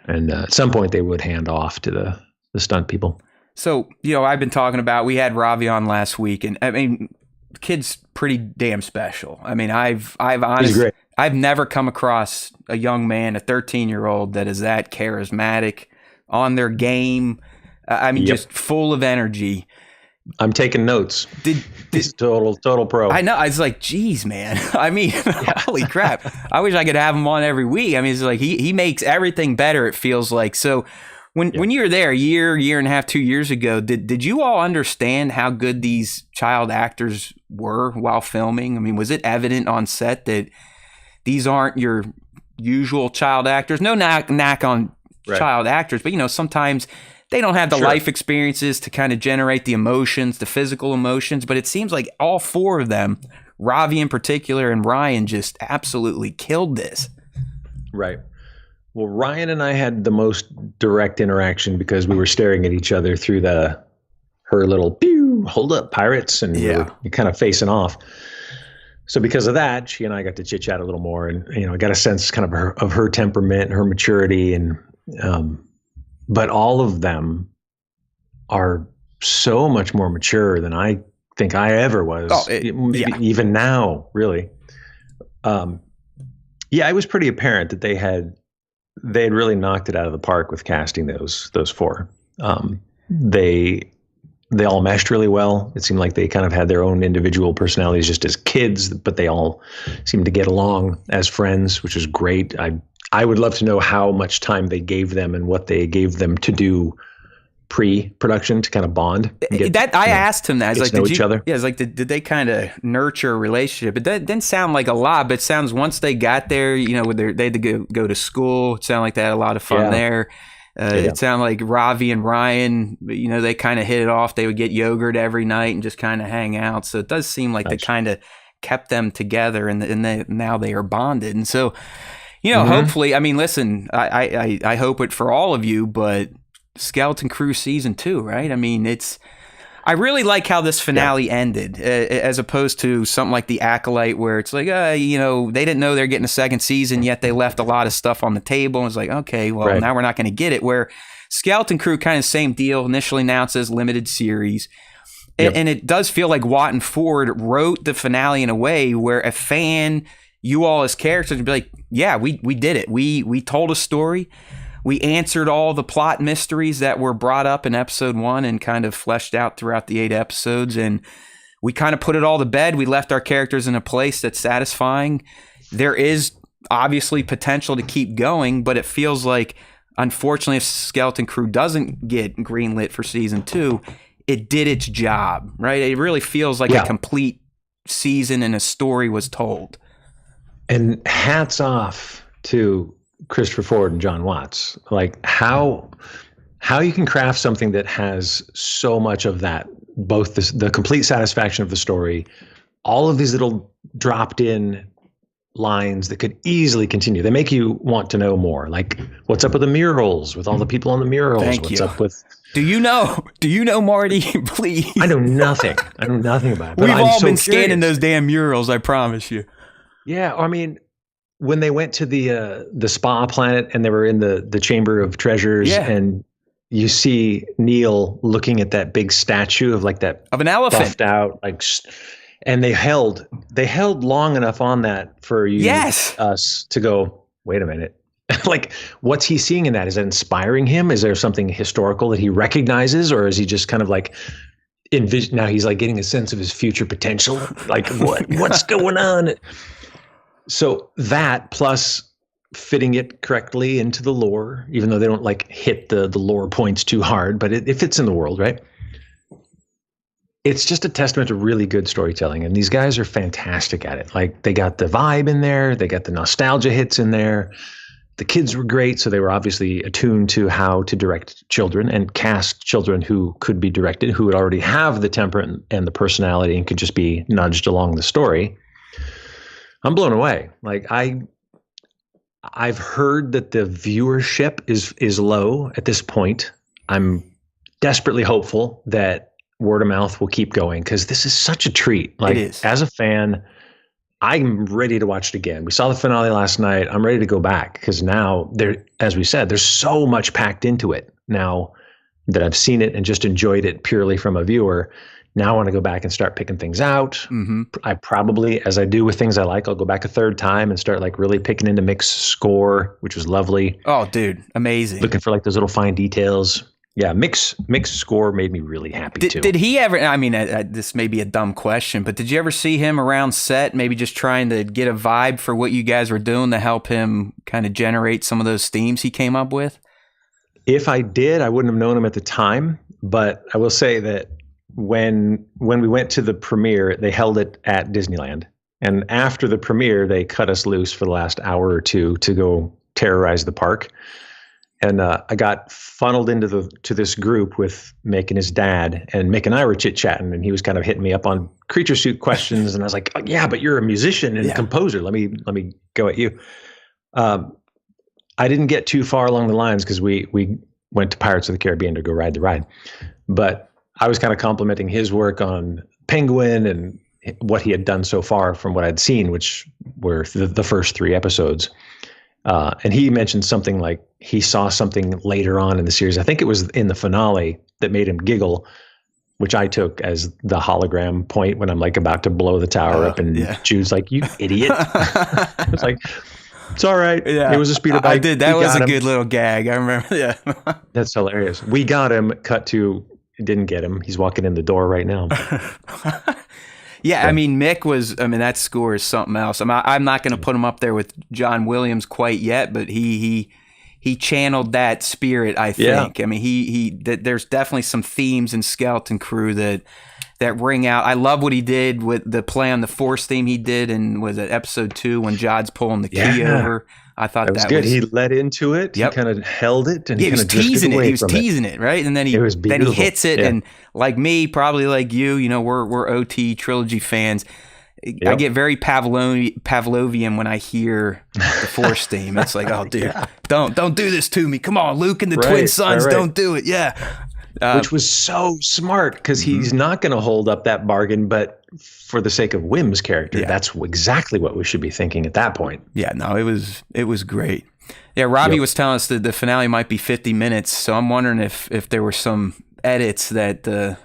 And at some point they would hand off to the stunt people. So, I've been talking about, we had Ravi on last week, and I mean, the kid's pretty damn special. I mean, I've honestly, I've never come across a young man, a 13-year-old that is that charismatic, on their game. I mean, just full of energy. I'm taking notes. He's total pro. I know. I was like, geez, man. I mean, holy crap. I wish I could have him on every week. I mean, it's like he makes everything better, it feels like. So when you were there a year and a half, 2 years ago, did you all understand how good these child actors were while filming? I mean, was it evident on set that these aren't your usual child actors? No knock on child actors, but sometimes they don't have the life experiences to kind of generate the emotions, the physical emotions. But it seems like all four of them, Ravi in particular and Ryan, just absolutely killed this. Right. Well, Ryan and I had the most direct interaction because we were staring at each other through her little pew, hold up, pirates, and we were kind of facing off. So because of that, she and I got to chit chat a little more, and I got a sense kind of her temperament, her maturity, and but all of them are so much more mature than I think I ever was. Even now, really. It was pretty apparent that they had really knocked it out of the park with casting those four. They all meshed really well. It seemed like they kind of had their own individual personalities just as kids, but they all seemed to get along as friends, which is great. I would love to know how much time they gave them and what they gave them to do pre-production to kind of bond. I asked him that. I was like, know each other. Yeah, it's like, did they kind of nurture a relationship? It didn't sound like a lot, but it sounds once they got there, they had to go to school. It sounded like they had a lot of fun there. It sounded like Ravi and Ryan, they kind of hit it off. They would get yogurt every night and just kind of hang out. So it does seem like they kind of kept them together, and now they are bonded. And so, hopefully, I mean, listen, I hope it for all of you, but Skeleton Crew season 2, right? I mean, I really like how this finale ended, as opposed to something like The Acolyte, where it's like, they didn't know they're getting a second season, yet they left a lot of stuff on the table. And it's like, okay, well, now we're not going to get it. Where Skeleton Crew, kind of same deal, initially announced as limited series. And it does feel like Watt and Ford wrote the finale in a way where a fan, you all as characters, would be like, yeah, we did it. We told a story. We answered all the plot mysteries that were brought up in episode 1 and kind of fleshed out throughout the 8 episodes. And we kind of put it all to bed. We left our characters in a place that's satisfying. There is obviously potential to keep going, but it feels like, unfortunately, if Skeleton Crew doesn't get greenlit for season 2, it did its job, right? It really feels like a complete season and a story was told. And hats off to Christopher Ford and John Watts. Like how you can craft something that has so much of that, both the complete satisfaction of the story, all of these little dropped in lines that could easily continue. They make you want to know more. Like, what's up with the murals, with all the people on the murals? What's up with... Do you know, Marty? Please. I know nothing. I know nothing about it. But We've all been so scanning those damn murals, I promise you. Yeah, I mean, when they went to the spa planet and they were in the Chamber of Treasures, and you see Neil looking at that big statue of like that of an elephant buffed out, like, and they held long enough on that for you, us to go, wait a minute. Like, what's he seeing in that? Is that inspiring him? Is there something historical that he recognizes, or is he just kind of like envision? Now he's like getting a sense of his future potential. Like, what's going on? So that, plus fitting it correctly into the lore, even though they don't like hit the lore points too hard, but it fits in the world, right? It's just a testament to really good storytelling, and these guys are fantastic at it. Like, they got the vibe in there, they got the nostalgia hits in there. The kids were great, so they were obviously attuned to how to direct children and cast children who could be directed, who would already have the temperament and the personality and could just be nudged along the story. I'm blown away. Like, I've heard that the viewership is low at this point. I'm desperately hopeful that word of mouth will keep going, because this is such a treat. Like, as a fan, I'm ready to watch it again. We saw the finale last night. I'm ready to go back, because now as we said, there's so much packed into it now that I've seen it and just enjoyed it purely from a viewer. Now I want to go back and start picking things out. Mm-hmm. I probably, as I do with things I like, I'll go back a third time and start like really picking into Mick's score, which was lovely. Oh, dude, amazing. Looking for like those little fine details. Yeah, Mick's score made me really happy too. Did he ever, I mean, this may be a dumb question, but did you ever see him around set, maybe just trying to get a vibe for what you guys were doing to help him kind of generate some of those themes he came up with? If I did, I wouldn't have known him at the time, but I will say that when we went to the premiere, they held it at Disneyland. And after the premiere, they cut us loose for the last hour or two to go terrorize the park. And I got funneled to this group with Mick and his dad, and Mick and I were chit-chatting, and he was kind of hitting me up on Creature Suit questions, and I was like, oh, yeah, but you're a musician and composer. Let me go at you. I didn't get too far along the lines because we went to Pirates of the Caribbean to go ride the ride. But I was kind of complimenting his work on Penguin and what he had done so far from what I'd seen, which were the first 3 episodes. And he mentioned something like he saw something later on in the series. I think it was in the finale that made him giggle, which I took as the hologram point when I'm like about to blow the tower up. And Jude's like, you idiot. I was like, it's all right. Yeah. It was a speeder bike. I did. That was a good little gag. I remember. Yeah. That's hilarious. We got him. Cut to, didn't get him. He's walking in the door right now. Yeah, I mean, Mick was, that score is something else. I'm not going to put him up there with John Williams quite yet, but he channeled that spirit, I think. Yeah. I mean, there's definitely some themes in Skeleton Crew that ring out. I love what he did with the play on the Force theme he did in, was it episode 2 when Jod's pulling the key over? I thought that was good. He led into it. Yep. He kind of held it, and he was teasing it. He was teasing it, right? And then he hits it, and like me, probably like you, we're OT trilogy fans. Yep. I get very Pavlovian when I hear the Force theme. It's like, oh, dude, don't do this to me. Come on, Luke and the twin sons, don't do it. Yeah. Which was so smart, because he's not going to hold up that bargain, but for the sake of Wim's character, that's exactly what we should be thinking at that point. Yeah, no, it was great. Yeah, Robbie was telling us that the finale might be 50 minutes, so I'm wondering if there were some edits that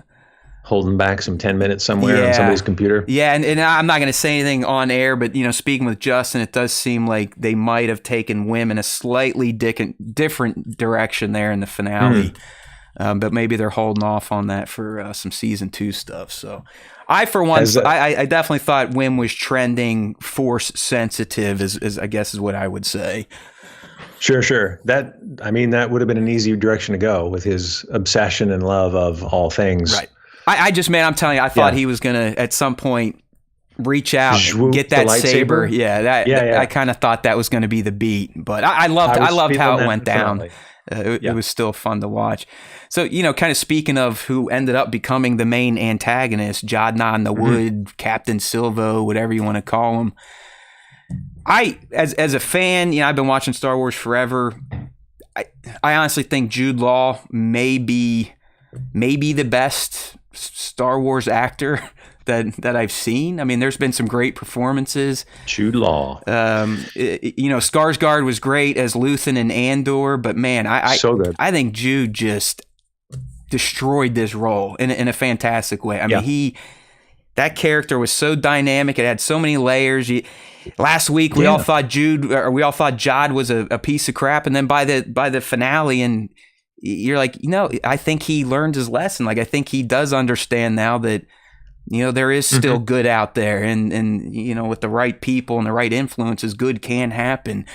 holding back some 10 minutes somewhere on somebody's computer. Yeah, and I'm not going to say anything on air, but speaking with Justin, it does seem like they might have taken Wim in a slightly different direction there in the finale. But maybe they're holding off on that for some season 2 stuff. So I, for one, I definitely thought Wim was trending Force sensitive, is I guess is what I would say. Sure. That would have been an easy direction to go with his obsession and love of all things. Right. I'm telling you, I thought he was going to, at some point, reach out, Zhwoop, get that the saber. lightsaber? Yeah, I kind of thought that was going to be the beat, but I loved how it went down. It was still fun to watch. So, kind of speaking of who ended up becoming the main antagonist, Jadna in the Wood, Captain Silvo, whatever you want to call him. As a fan, I've been watching Star Wars forever. I honestly think Jude Law may be the best Star Wars actor that I've seen. I mean, there's been some great performances. Jude Law. Skarsgård was great as Luthen and Andor, but man, so good. I think Jude just destroyed this role in a fantastic way. I mean, that character was so dynamic. It had so many layers. Last week we all thought Jod was a piece of crap, and then by the finale, and you're like, I think he learned his lesson. Like, I think he does understand now that there is still good out there, and with the right people and the right influences, good can happen.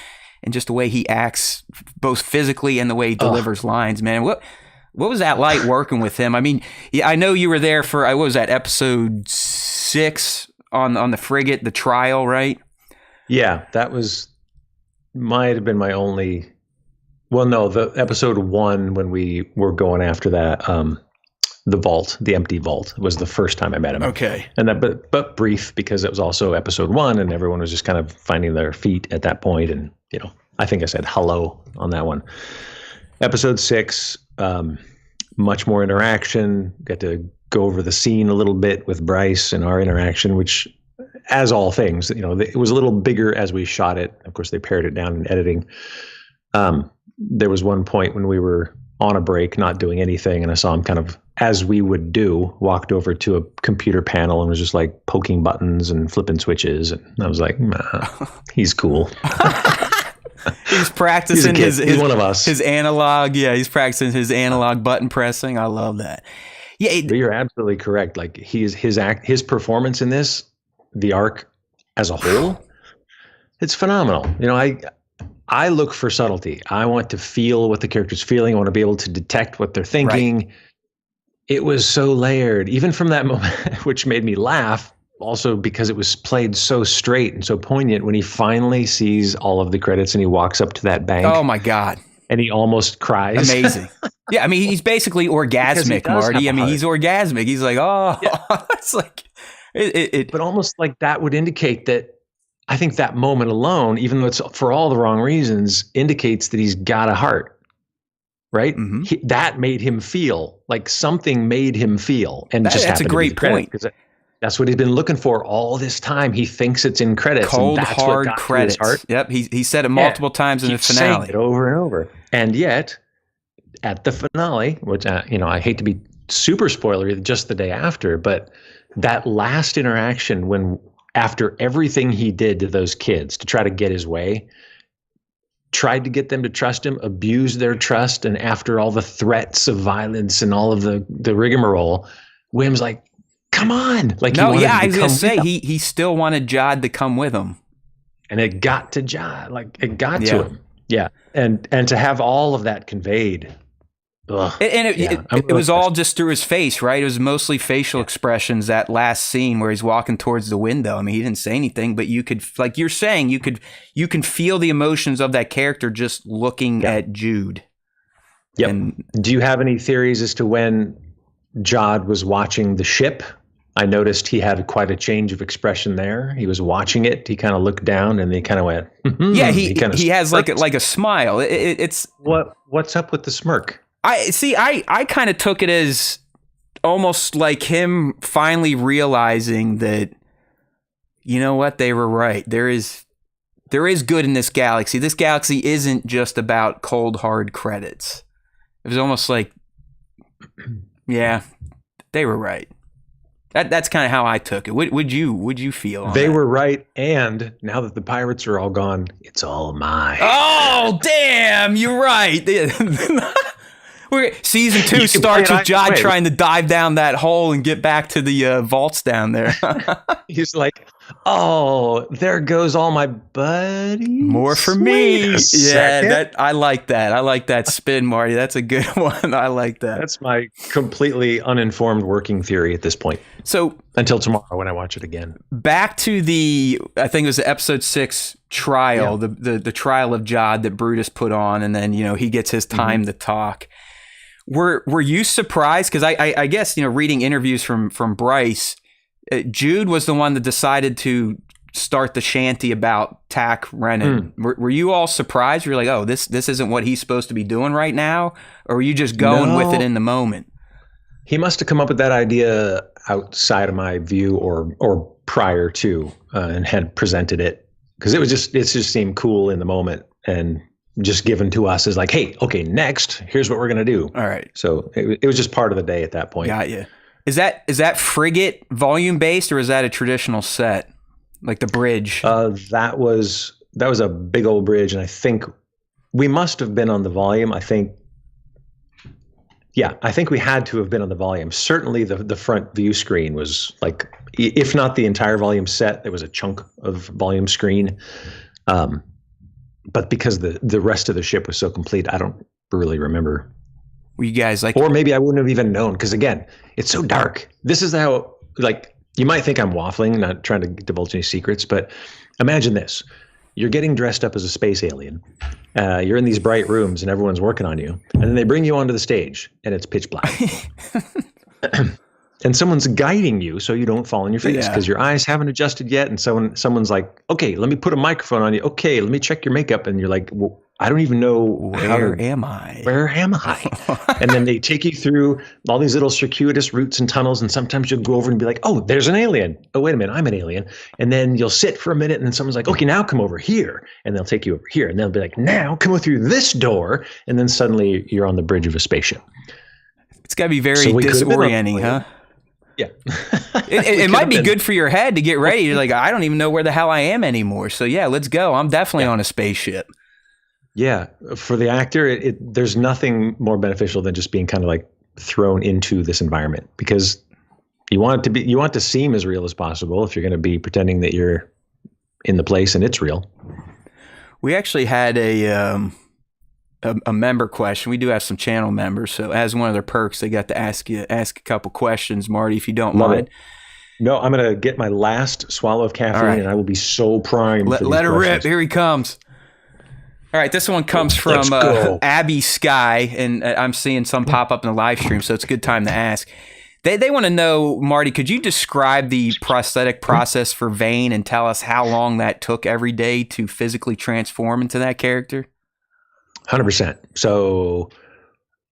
And just the way he acts, both physically and the way he delivers lines, man. What was that like working with him? I mean, I know you were there for, what was that, episode 6 on the frigate, the trial, right? Yeah, that might have been my only. Well, no, the episode 1 when we were going after that, the vault, the empty vault, was the first time I met him. Okay, and that, but brief, because it was also episode 1, and everyone was just kind of finding their feet at that point, and I think I said hello on that one. Episode 6, much more interaction. Got to go over the scene a little bit with Bryce and our interaction, which, as all things, it was a little bigger as we shot it. Of course, they pared it down in editing. There was one point when we were on a break, not doing anything, and I saw him kind of, as we would do, walked over to a computer panel and was just like poking buttons and flipping switches. And I was like, nah, he's cool. He's practicing he's one of us. His analog. Yeah, he's practicing his analog button pressing. I love that. Yeah, but you're absolutely correct. Like, his performance in this, the arc as a whole, it's phenomenal. I look for subtlety. I want to feel what the character's feeling. I want to be able to detect what they're thinking. Right. It was so layered, even from that moment, which made me laugh. Also, because it was played so straight and so poignant when he finally sees all of the credits and he walks up to that bank. Oh my God. And he almost cries. Amazing. Yeah. I mean, he's basically orgasmic, Marty. I mean, he's orgasmic. He's like, oh, yeah. It's like it. But almost like that would indicate that, I think that moment alone, even though it's for all the wrong reasons, indicates that he's got a heart, right? Mm-hmm. That made him feel like something made him feel. And that's a great point. Because that's what he's been looking for all this time. He thinks it's in credits. Cold, and that's hard what got credits. To his heart. Yep. He said it multiple times in the finale. Saying it over and over. And yet, at the finale, which, I hate to be super spoilery just the day after, but that last interaction when, after everything he did to those kids to try to get his way, tried to get them to trust him, abused their trust, and after all the threats of violence and all of the rigmarole, William's like, come on. Like, no, yeah, I was going to say, he still wanted Jod to come with him. And it got to Jod. Like, it got to him. Yeah. And to have all of that conveyed. Ugh. And it was all just through his face, right? It was mostly facial expressions, that last scene where he's walking towards the window. I mean, he didn't say anything, but you could, like you're saying, you can feel the emotions of that character just looking at Jude. Yep. And do you have any theories as to when Jod was watching the ship? I noticed he had quite a change of expression there. He was watching it. He kind of looked down and he kind of went, yeah, he has like a smile. It's what's up with the smirk? I kind of took it as almost like him finally realizing that, you know what, they were right. There is good in this galaxy. This galaxy isn't just about cold, hard credits. It was almost like, yeah, they were right. That's kind of how I took it. Would you feel? They were right, and now that the pirates are all gone, it's all mine. Oh, damn! You're right. Season 2 You can starts play it with Jod either way. trying to dive down that hole and get back to the vaults down there. He's like, oh, there goes all my buddies. More for Wait me. a Yeah, second. I like that. I like that spin, Marty. That's a good one. I like that. That's my completely uninformed working theory at this point. So Until tomorrow when I watch it again. back to I think it was the episode 6 trial, the trial of Jod that Brutus put on, and then he gets his time to talk. Were you surprised? Because I guess reading interviews from Bryce, Jude was the one that decided to start the shanty about Tack Renan. Were you all surprised? You're like, oh, this isn't what he's supposed to be doing right now, or were you just going with it in the moment? He must have come up with that idea outside of my view or prior to, and had presented it, because it just seemed cool in the moment and just given to us as like, hey, okay, next, here's what we're gonna do. All right. So it was just part of the day at that point. Got you. Is that frigate volume based, or is that a traditional set, like the bridge? That was a big old bridge, and I think we must have been on the volume. I think we had to have been on the volume. Certainly the front view screen was like, if not the entire volume set, there was a chunk of volume screen. But because the rest of the ship was so complete, I don't really remember. Were you guys like, or maybe I wouldn't have even known, because again, it's so dark. This is how, like, you might think I'm waffling, not trying to divulge any secrets, but imagine this. You're getting dressed up as a space alien. You're in these bright rooms and everyone's working on you. And then they bring you onto the stage and it's pitch black. And someone's guiding you so you don't fall on your face, because your eyes haven't adjusted yet. And someone's like, okay, let me put a microphone on you. Okay, let me check your makeup. And you're like, well, I don't even know where am I? Where am I? And then they take you through all these little circuitous routes and tunnels. And sometimes you'll go over and be like, oh, there's an alien. Oh, wait a minute, I'm an alien. And then you'll sit for a minute and then someone's like, okay, now come over here. And they'll take you over here. And they'll be like, now come through this door. And then suddenly you're on the bridge of a spaceship. It's got to be very disorienting, huh? Yeah. It might be good for your head to get ready. You're like, I don't even know where the hell I am anymore. So yeah, let's go. I'm definitely on a spaceship. Yeah. For the actor, there's nothing more beneficial than just being kind of like thrown into this environment, because you want to seem as real as possible if you're going to be pretending that you're in the place and it's real. We actually had a member question. We do have some channel members, so as one of their perks, they got to ask a couple questions, Marty, if you don't mind. No, I'm going to get my last swallow of caffeine, and I will be so primed. Let her rip. Here he comes. All right, this one comes from Abby Sky, and I'm seeing some pop up in the live stream, so it's a good time to ask. They want to know, Marty, could you describe the prosthetic process for Vane and tell us how long that took every day to physically transform into that character? 100%. So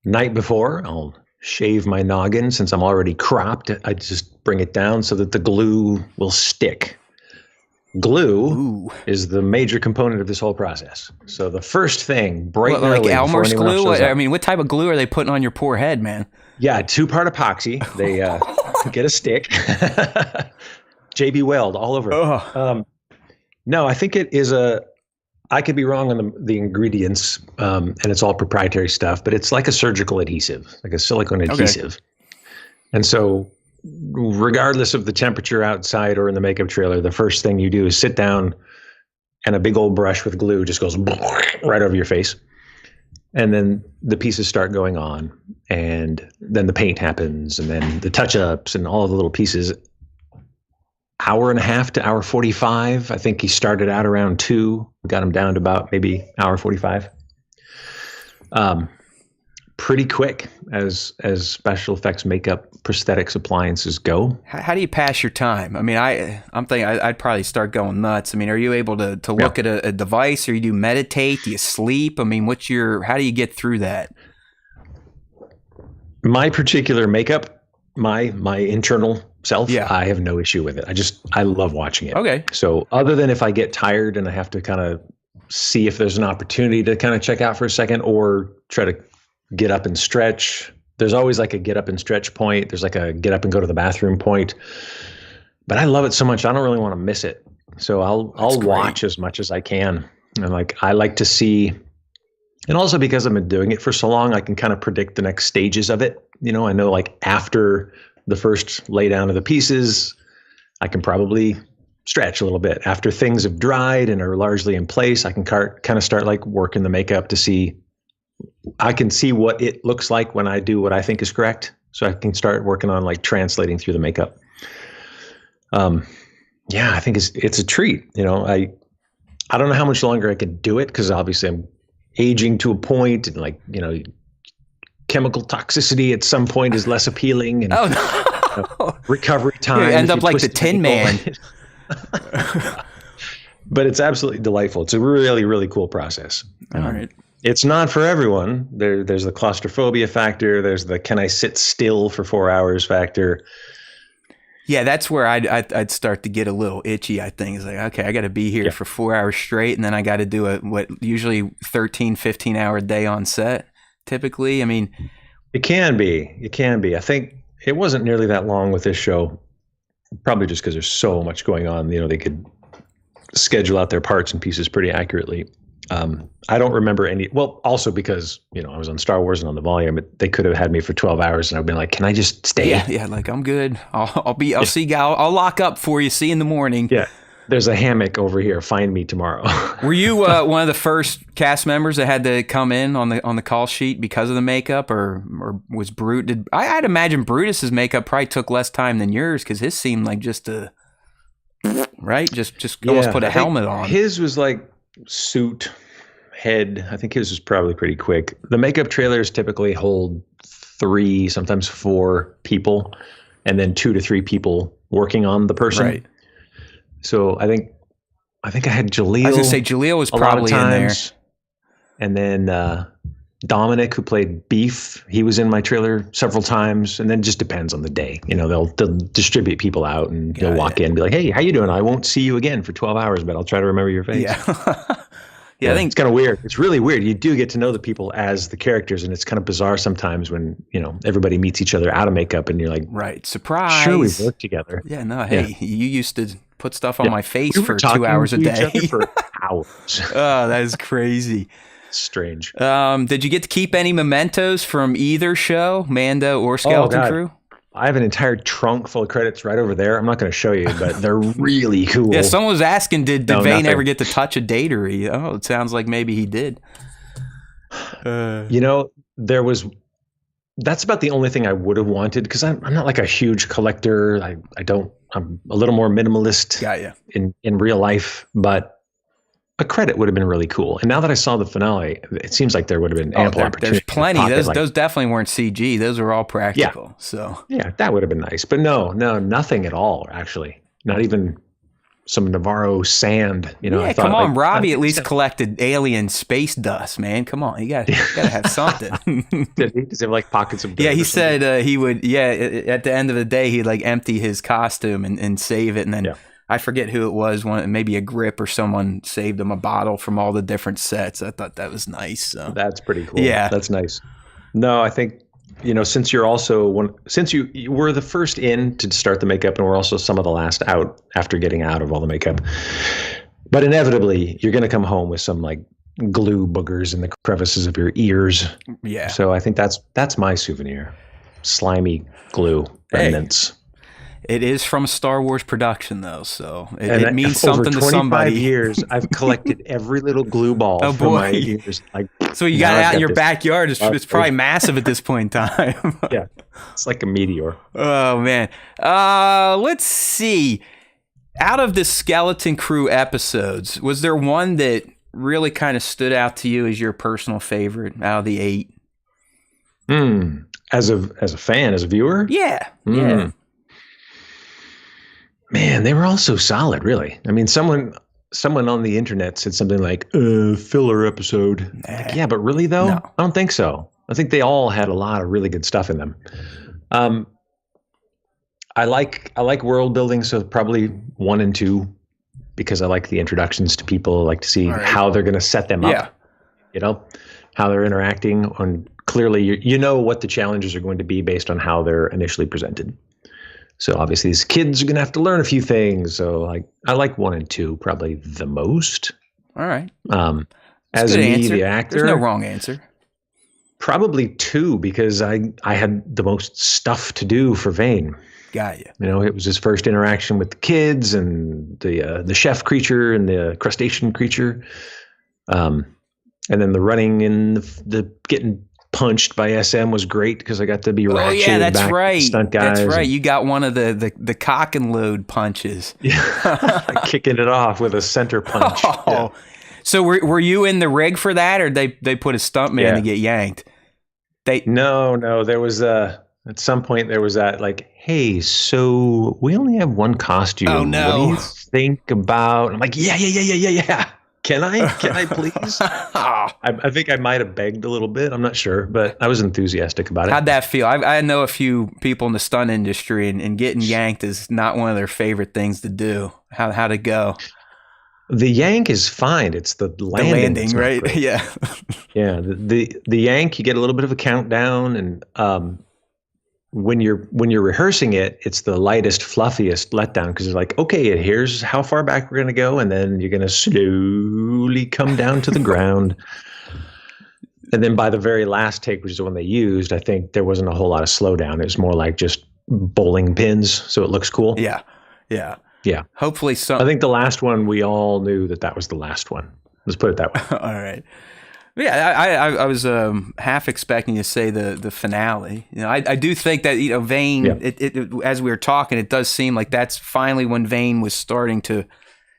night before, I'll shave my noggin. Since I'm already cropped, I just bring it down so that the glue will stick. Glue is the major component of this whole process. So the first thing, bright and early, like Elmer's glue? I mean, what type of glue are they putting on your poor head, man? Yeah, 2-part epoxy. They get a stick. JB Weld all over. No, I think it is I could be wrong on the ingredients, and it's all proprietary stuff, but it's like a surgical adhesive, like a silicone adhesive. And so regardless of the temperature outside or in the makeup trailer, the first thing you do is sit down, and a big old brush with glue just goes right over your face. And then the pieces start going on, and then the paint happens, and then the touch-ups and all of the little pieces. Hour and a half to hour 45. I think he started out around 2. We got him down to about maybe hour 45. Pretty quick as special effects, makeup, prosthetics, appliances go. How do you pass your time? I mean, I'm thinking I'd probably start going nuts. I mean, are you able to look at a device, or you do meditate? Do you sleep? I mean, how do you get through that? My particular makeup, my internal self, I have no issue with it. I love watching it. Okay. So other than if I get tired and I have to kind of see if there's an opportunity to kind of check out for a second or try to get up and stretch. There's always like a get up and stretch point. There's like a get up and go to the bathroom point. But I love it so much, I don't really want to miss it. So I'll watch as much as I can. And I like to see And also because I've been doing it for so long, I can kind of predict the next stages of it. I know like after the first lay down of the pieces, I can probably stretch a little bit. After things have dried and are largely in place, I can kind of start like working the makeup to see. I can see what it looks like when I do what I think is correct. So I can start working on like translating through the makeup. Yeah, I think it's a treat. I don't know how much longer I can do it because obviously I'm aging to a point, and like, chemical toxicity at some point is less appealing, and recovery time. You end up like the Tin Man. But it's absolutely delightful. It's a really, really cool process. All right. It's not for everyone. There's the claustrophobia factor. There's the can I sit still for 4 hours factor. Yeah, that's where I'd start to get a little itchy, I think. It's like, okay, I got to be here for 4 hours straight, and then I got to do usually 13, 15-hour day on set, typically. I mean, it can be. I think it wasn't nearly that long with this show, probably just because there's so much going on. They could schedule out their parts and pieces pretty accurately. I don't remember any. Well, also because I was on Star Wars and on the volume, they could have had me for 12 hours, and I've been like, "Can I just stay?" Yeah, like I'm good. I'll see you. I'll lock up for you. See you in the morning. Yeah, there's a hammock over here. Find me tomorrow. Were you one of the first cast members that had to come in on the call sheet because of the makeup, or was I'd imagine Brutus's makeup probably took less time than yours because his seemed like just right, just almost put a helmet on. His was like suit. Head. I think his was probably pretty quick. The makeup trailers typically hold 3, sometimes 4 people, and then 2 to 3 people working on the person. Right. So I think I had Jaleel. I was gonna say Jaleel was probably in there. And then Dominic, who played Beef, he was in my trailer several times. And then it just depends on the day. They'll distribute people out, and they'll walk in and be like, "Hey, how you doing? I won't see you again for 12 hours, but I'll try to remember your face." Yeah. Yeah, I think it's kind of weird. It's really weird. You do get to know the people as the characters, and it's kind of bizarre sometimes when everybody meets each other out of makeup, and you're like, right, surprise. Sure, we've worked together. Yeah, no, hey, you used to put stuff on my face for 2 hours a day. For hours. Oh, that is crazy. Strange. Did you get to keep any mementos from either show, Mando or Skeleton Crew? I have an entire trunk full of credits right over there. I'm not going to show you, but they're really cool. Yeah, someone was asking, did Vane ever get to touch a datery? Oh, it sounds like maybe he did. That's about the only thing I would have wanted, because I'm not like a huge collector. I'm a little more minimalist in real life, but a credit would have been really cool. And now that I saw the finale, it seems like there would have been ample opportunity. There's plenty. Those definitely weren't CG. Those were all practical. Yeah. So yeah, that would have been nice. But no, nothing at all, actually. Not even some Navarro sand. Yeah, come on. Robbie at least collected alien space dust, man. Come on. You got to have something. Does he have like pockets of dirt? Yeah, he said he would, at the end of the day, he'd like empty his costume and save it. And then I forget who it was, maybe a grip or someone saved him a bottle from all the different sets. I thought that was nice. So. That's pretty cool. Yeah. That's nice. No, I think, since you're also since you were the first in to start the makeup, and we're also some of the last out after getting out of all the makeup, but inevitably you're going to come home with some like glue boogers in the crevices of your ears. Yeah. So I think that's my souvenir. Slimy glue remnants. Hey. It is from a Star Wars production, though, so it means something to somebody. For 25 years, I've collected every little glue ball from my ears. So you got it out in your backyard. It's probably massive at this point in time. Yeah, it's like a meteor. Oh, man. Let's see. Out of the Skeleton Crew episodes, was there one that really kind of stood out to you as your personal favorite out of the 8? As a fan, as a viewer? Yeah, yeah. Man, they were all so solid, really. I mean, someone on the internet said something like, filler episode. Like, yeah, but really, though? No. I don't think so. I think they all had a lot of really good stuff in them. I like world building, so probably 1 and 2, because I like the introductions to people. I like to see how they're going to set them up, how they're interacting. And clearly, you know what the challenges are going to be based on how they're initially presented. So obviously these kids are going to have to learn a few things. So I like 1 and 2 probably the most. All right. That's As a good me, answer. the actor, There's no wrong answer. probably 2 because I had the most stuff to do for Vane. Got you. You know, it was his first interaction with the kids and the chef creature and the crustacean creature, and then the running and the getting punched by SM was great because I got to be ratcheted. Oh yeah, that's back right. Stunt guys. That's right. You got one of the cock and load punches. Yeah, kicking it off with a center punch. Oh. Yeah. So were you in the rig for that, or they put a stuntman to get yanked? No. There was at some point there was that like, hey, so we only have one costume. Oh no. What do you think about? I'm like, yeah. Can I please? I think I might have begged a little bit. I'm not sure, but I was enthusiastic about it. How'd that feel? I know a few people in the stunt industry, and getting yanked is not one of their favorite things to do. How'd it go? The yank is fine. It's the landing, that's right? great. Yeah. Yeah. The yank, you get a little bit of a countdown, and when you're rehearsing it, it's the lightest, fluffiest letdown because you're like, okay, here's how far back we're gonna go, and then you're gonna slowly come down to the ground. And then by the very last take, which is the one they used, I think there wasn't a whole lot of slowdown. It was more like just bowling pins, so it looks cool. Yeah. Hopefully, I think the last one we all knew that was the last one. Let's put it that way. All right. Yeah, I was half expecting to say the finale. You know, I do think that Vane. Yeah. It as we were talking, it does seem like that's finally when Vane was starting to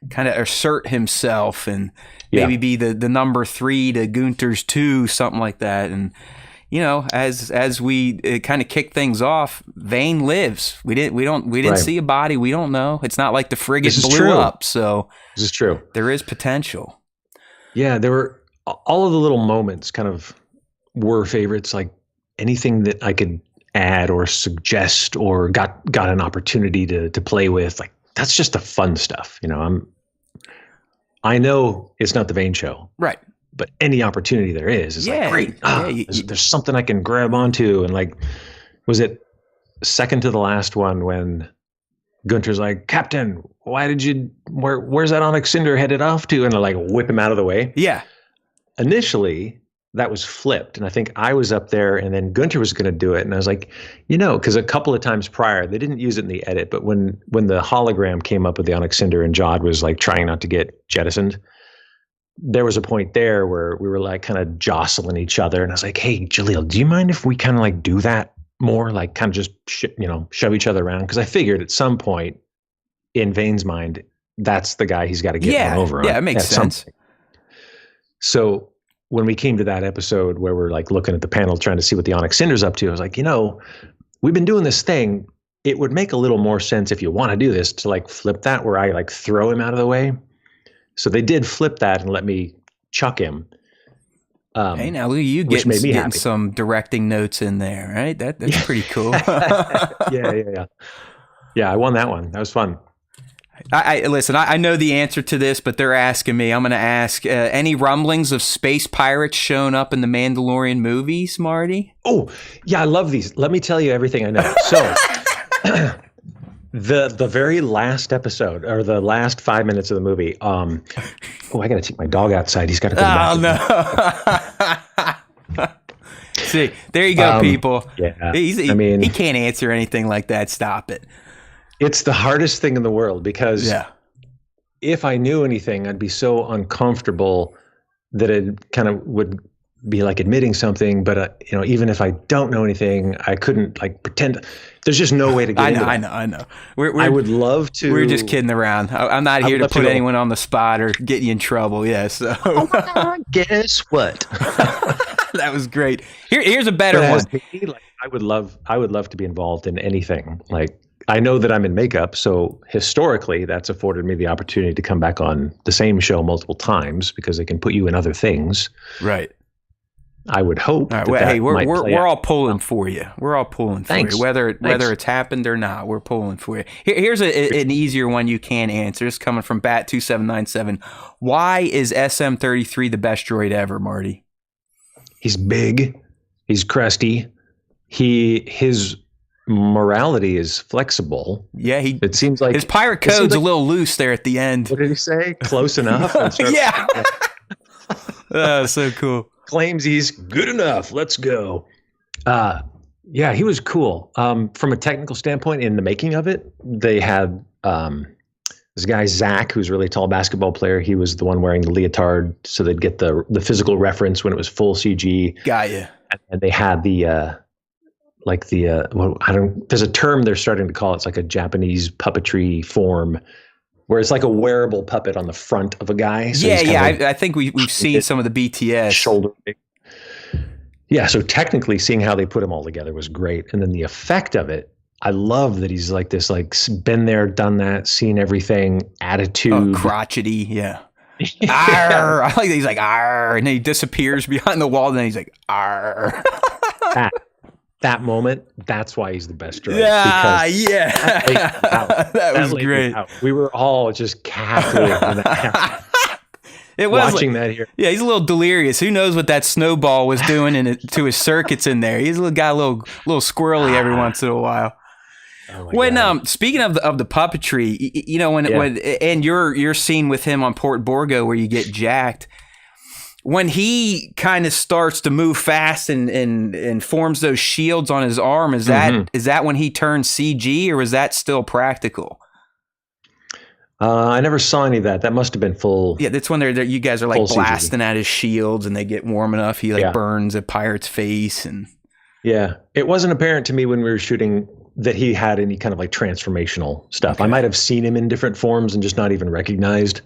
kind of assert himself and maybe be the number 3 to Gunther's 2, something like that. And as we kind of kick things off, Vane lives. We didn't see a body. We don't know. It's not like the frigate blew up. So this is true. There is potential. Yeah, there were all of the little moments kind of were favorites. Like anything that I could add or suggest or got an opportunity to play with, like that's just the fun stuff. I know it's not the Vane show, right? But any opportunity there is like great. There's something I can grab onto, and like, was it second to the last one when Gunther's like, Captain, where's that Onyx Cinder headed off to? And they're like, whip him out of the way. Yeah. Initially, that was flipped. And I think I was up there and then Gunther was going to do it. And I was like, because a couple of times prior, they didn't use it in the edit, but when the hologram came up with the Onyx Cinder and Jod was like trying not to get jettisoned, there was a point there where we were like kind of jostling each other. And I was like, hey, Jaleel, do you mind if we kind of like do that more? Like kind of just, shove each other around? Because I figured at some point in Vane's mind, that's the guy he's got to get one over on. Yeah, it makes sense. Something. So when we came to that episode where we're like looking at the panel, trying to see what the Onyx Cinder's up to, I was like, we've been doing this thing. It would make a little more sense if you want to do this to like flip that where I like throw him out of the way. So they did flip that and let me chuck him. Hey, now Lou, you getting some directing notes in there, right? That's pretty cool. Yeah. I won that one. That was fun. Listen, I know the answer to this, but they're asking me. I'm going to ask, any rumblings of space pirates showing up in the Mandalorian movies, Marty? Oh, yeah, I love these. Let me tell you everything I know. So the very last episode or the last 5 minutes of the movie, I got to take my dog outside. He's got to go to no. See, there you go, people. Yeah. He can't answer anything like that. Stop it. It's the hardest thing in the world because if I knew anything, I'd be so uncomfortable that it kind of would be like admitting something. But, even if I don't know anything, I couldn't like pretend. There's just no way to get into it. I know. I would love to. We're just kidding around. I'm not here to put anyone on the spot or get you in trouble. Yeah, so. Guess what? That was great. Here's a better one. I would love to be involved in anything. Like, I know that I'm in makeup, so historically that's afforded me the opportunity to come back on the same show multiple times because they can put you in other things. Right. I would hope. All right, hey, we're all pulling for you. We're all pulling for you, whether it's happened or not. We're pulling for you. Here's an easier one you can answer. It's coming from Bat2797. Why is SM33 the best droid ever, Marty? He's big. He's crusty. His morality is flexible. Yeah, it seems like his pirate code's a little loose there at the end. What did he say? Close enough. Yeah. Oh, so cool. Claims he's good enough. Let's go. Yeah, he was cool. From a technical standpoint, in the making of it, they had this guy Zach, who's a really tall basketball player. He was the one wearing the leotard, so they'd get the physical reference when it was full CG. Got you. And they had the well, there's a term they're starting to call it. It's like a Japanese puppetry form, where it's like a wearable puppet on the front of a guy. So I think we've seen some of the BTS shoulder. Yeah, so technically seeing how they put them all together was great. And then the effect of it, I love that he's like this, like been there, done that, seen everything, attitude. Crotchety, yeah. Arr. I like that he's like, arr, and then he disappears behind the wall, and then he's like, arr. that moment, that's why he's the best droid. Yeah, that was great. We were all just cackling when that happened. It was watching that here. Yeah, he's a little delirious. Who knows what that snowball was doing to his circuits in there? He's got a little squirrely every once in a while. Oh When speaking of the puppetry, you know when and your scene with him on Port Borgo where you get jacked, when he kind of starts to move fast and forms those shields on his arm, is that when he turns CG, or was that still practical? I never saw any of that. That must have been full. Yeah, that's when you guys are like blasting CG. at his shields and they get warm enough. He burns a pirate's face and. Yeah, it wasn't apparent to me when we were shooting that he had any kind of like transformational stuff. Okay. I might have seen him in different forms and just not even recognized.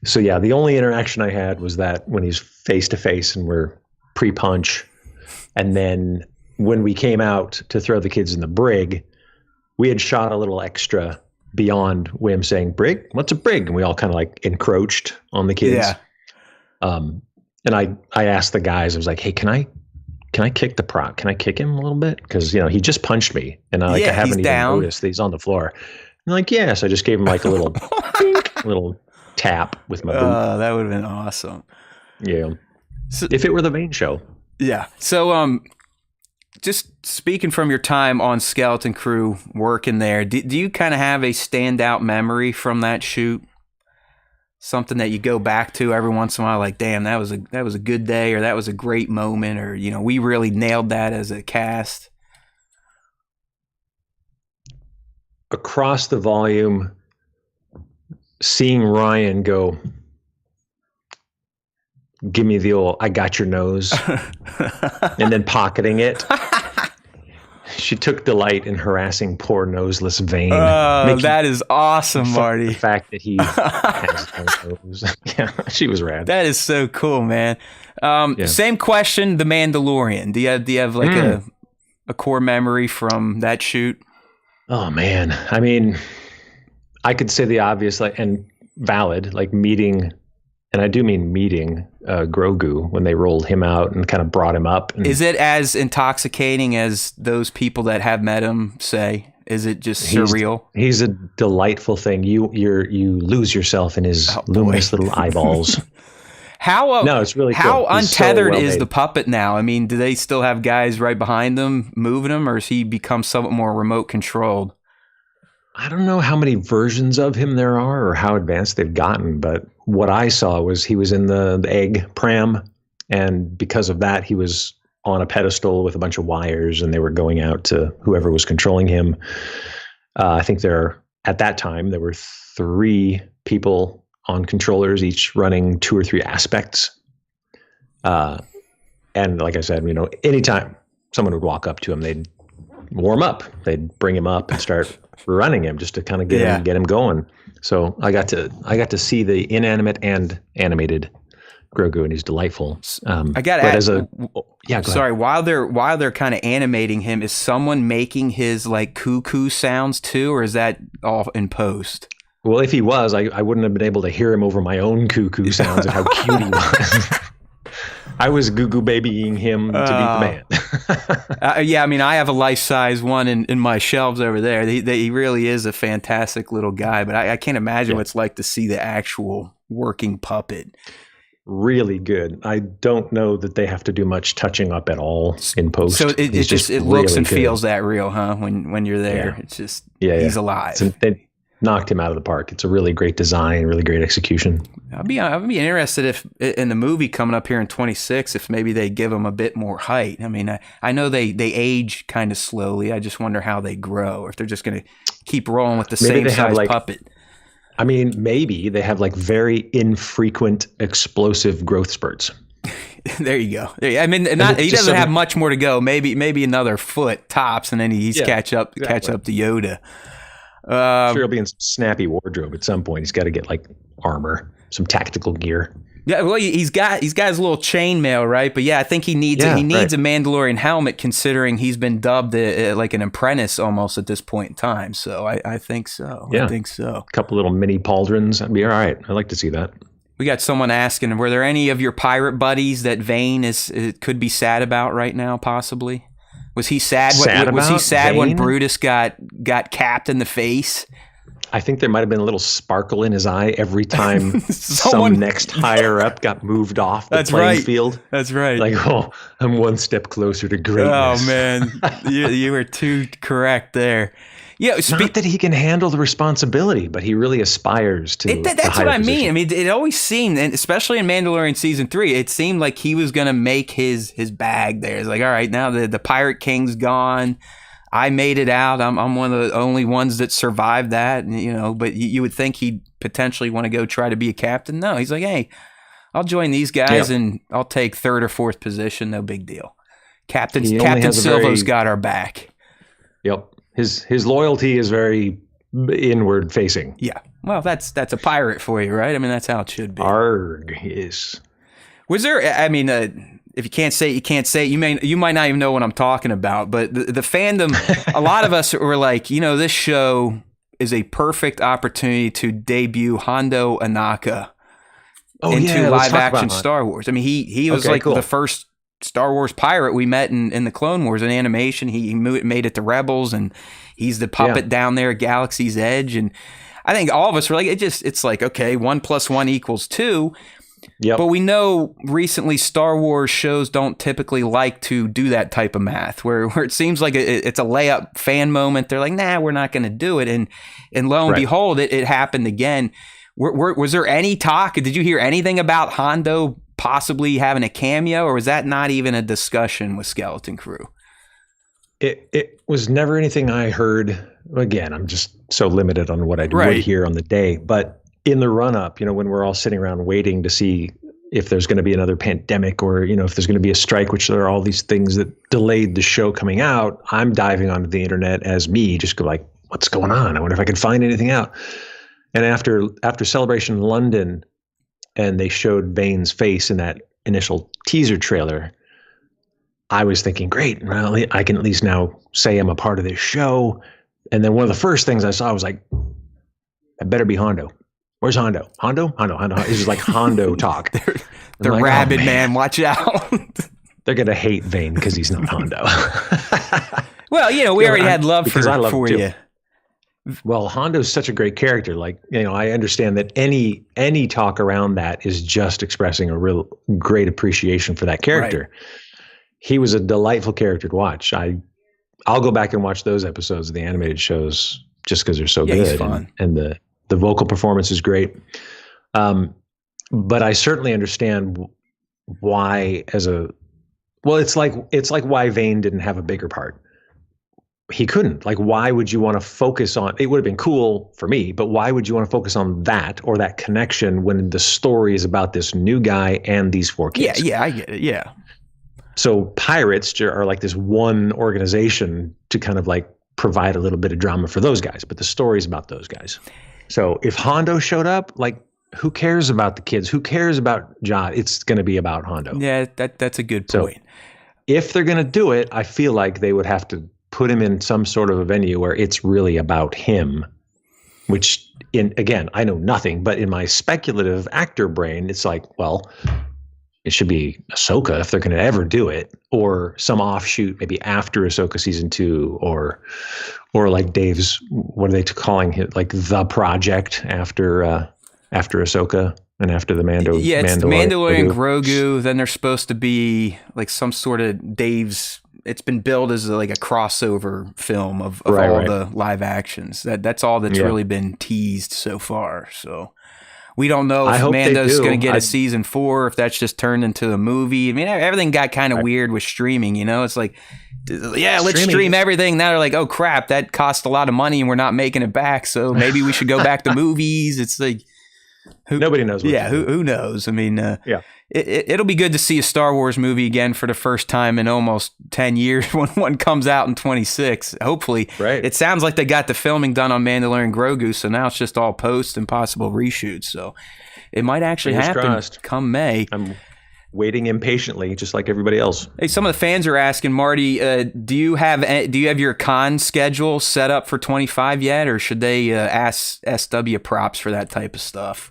So yeah, the only interaction I had was that when he's face to face and we're pre-punch, and then when we came out to throw the kids in the brig, we had shot a little extra beyond Wim saying "brig, what's a brig?" and we all kind of like encroached on the kids. Yeah. And I asked the guys, I was like, "Hey, can I kick the prop? Can I kick him a little bit? Because he just punched me, and I haven't even noticed that he's on the floor." And like, yes, I just gave him like a little little tap with my boot. That would have been awesome. Yeah. So, if it were the Vane show. Yeah. So just speaking from your time on Skeleton Crew working there, do you kind of have a standout memory from that shoot? Something that you go back to every once in a while, like, damn, that was a good day, or that was a great moment, or we really nailed that as a cast. Across the volume, seeing Ryan go, "Give me the old, I got your nose," and then pocketing it. She took delight in harassing poor noseless Vane. That is awesome, Marty. The fact that he has no nose. Yeah, she was rad. That is so cool, man. Same question, The Mandalorian. Do you have like a core memory from that shoot? Oh man, I mean, I could say the obvious, like, and valid, like meeting, and I do mean meeting Grogu when they rolled him out and kind of brought him up. And is it as intoxicating as those people that have met him say? Is it just surreal? He's a delightful thing. You lose yourself in his luminous little eyeballs. No, it's really how cool. Untethered so is the puppet now? I mean, do they still have guys right behind them moving him, or has he become somewhat more remote controlled? I don't know how many versions of him there are or how advanced they've gotten, but what I saw was he was in the egg pram, and because of that, he was on a pedestal with a bunch of wires, and they were going out to whoever was controlling him. I think at that time, there were 3 people on controllers, each running 2 or 3 aspects. And like I said, anytime someone would walk up to him, they'd warm up. They'd bring him up and start running him just to kind of get him going. So I got to see the inanimate and animated Grogu, and he's delightful. I got to ask. Sorry, while they're kind of animating him, is someone making his like cuckoo sounds too, or is that all in post? Well, if he was, I wouldn't have been able to hear him over my own cuckoo sounds and how cute he was. I was goo-goo babying him to be the man. Yeah, I mean, I have a life-size one in my shelves over there. He really is a fantastic little guy, but I can't imagine what it's like to see the actual working puppet. Really good. I don't know that they have to do much touching up at all in post. So it looks and feels that real, huh? When you're there, it's just he's alive. knocked him out of the park. It's a really great design, really great execution. I'd be interested if in the movie coming up here in 26, if maybe they give him a bit more height. I mean, I know they age kind of slowly. I just wonder how they grow, or if they're just going to keep rolling with the same size puppet. I mean, maybe they have like very infrequent explosive growth spurts. There you go. I mean, he doesn't have much more to go. Maybe another foot tops, and then he's catch up to Yoda. Sure, he'll be in some snappy wardrobe at some point. He's got to get like armor, some tactical gear. Yeah, well, he's got his little chainmail, right? But yeah, I think he needs a Mandalorian helmet, considering he's been dubbed like an apprentice almost at this point in time. So I think so. Yeah. I think so. A couple little mini pauldrons, that'd be all right. I'd like to see that. We got someone asking, were there any of your pirate buddies that Vane could be sad about right now? Possibly. Was he sad? Was he sad when Brutus got capped in the face? I think there might have been a little sparkle in his eye every time some next higher up got moved off the playing field. That's right. Like, oh, I'm one step closer to greatness. Oh man, you were too correct there. Yeah, not that he can handle the responsibility, but he really aspires to. That's what I mean. I mean, it always seemed, and especially in Mandalorian season 3, it seemed like he was going to make his bag there. It's like, all right, now the Pirate King's gone. I made it out. I'm one of the only ones that survived that, but you would think he'd potentially want to go try to be a captain. No, he's like, hey, I'll join these guys and I'll take 3rd or 4th position. No big deal. Captain Silva's got our back. Yep. His loyalty is very inward facing. Yeah. Well, that's a pirate for you, right? I mean, that's how it should be. Arg, yes. Was there, I mean, if you can't say it, you can't say it. You might not even know what I'm talking about, but the fandom, a lot of us were like, this show is a perfect opportunity to debut Hondo Ohnaka into live action Star Wars. I mean, he was the first Star Wars pirate we met in the Clone Wars in animation. He made it to Rebels, and he's the puppet down there at Galaxy's Edge. And I think all of us were like, it's like, okay, 1 + 1 = 2. Yep. But we know recently Star Wars shows don't typically like to do that type of math, where it seems like it's a layup fan moment. They're like, nah, we're not going to do it. And lo and behold, it happened again. Was there any talk? Did you hear anything about Hondo possibly having a cameo, or was that not even a discussion with Skeleton Crew? It was never anything I heard. Again, I'm just so limited on what I would hear on the day, but in the run up, when we're all sitting around waiting to see if there's going to be another pandemic, or if there's going to be a strike, which there are all these things that delayed the show coming out, I'm diving onto the internet as me, just go like, what's going on? I wonder if I can find anything out. And after Celebration London, and they showed Vane's face in that initial teaser trailer, I was thinking, great, well, I can at least now say I'm a part of this show. And then one of the first things I saw was like, that better be Hondo. Where's Hondo? Hondo? It's just like Hondo talk. the like, rabid man, watch out. They're going to hate Vane because he's not Hondo. Well, we already had love for you. Well, Hondo's such a great character. Like, I understand that any talk around that is just expressing a real great appreciation for that character. Right. He was a delightful character to watch. I'll go back and watch those episodes of the animated shows just because they're so good. He's fun. And the vocal performance is great. But I certainly understand why it's like why Vane didn't have a bigger part. He couldn't. Like, why would you want to focus on, it would have been cool for me, but why would you want to focus on that or that connection when the story is about this new guy and these 4 kids? Yeah, I get it. Yeah. So pirates are like this one organization to kind of like provide a little bit of drama for those guys, but the story is about those guys. So if Hondo showed up, like, who cares about the kids? Who cares about John? It's going to be about Hondo. Yeah, that's a good point. So if they're going to do it, I feel like they would have to put him in some sort of a venue where it's really about him, which again, I know nothing, but in my speculative actor brain, it's like, well, it should be Ahsoka if they're going to ever do it, or some offshoot maybe after Ahsoka season 2, or like Dave's, what are they calling it? Like the project after Ahsoka and after the Mando. Yeah, it's Mandalorian Grogu. Then there's supposed to be like some sort of Dave's it's been billed as like a crossover film of Right, all right. the live actions. That's all that's Yeah. really been teased so far. So we don't know I if hope they Mando's do. going to get a season 4, if that's just turned into a movie. I mean, everything got kind of weird with streaming, you know? It's like, yeah, let's Streaming- stream everything. Now they're like, oh crap, that cost a lot of money and we're not making it back. So maybe we should go back to movies. It's like, Nobody knows what yeah, to do. who knows? I mean, Yeah. it'll be good to see a Star Wars movie again for the first time in almost 10 years when one comes out in 26. Hopefully. Right. It sounds like they got the filming done on Mandalorian Grogu, so now it's just all post and possible reshoots. So it might actually Fingers happen crossed. come May. I'm waiting impatiently, just like everybody else. Hey, some of the fans are asking, Marty, do you have your con schedule set up for 25 yet, or should they ask SW props for that type of stuff?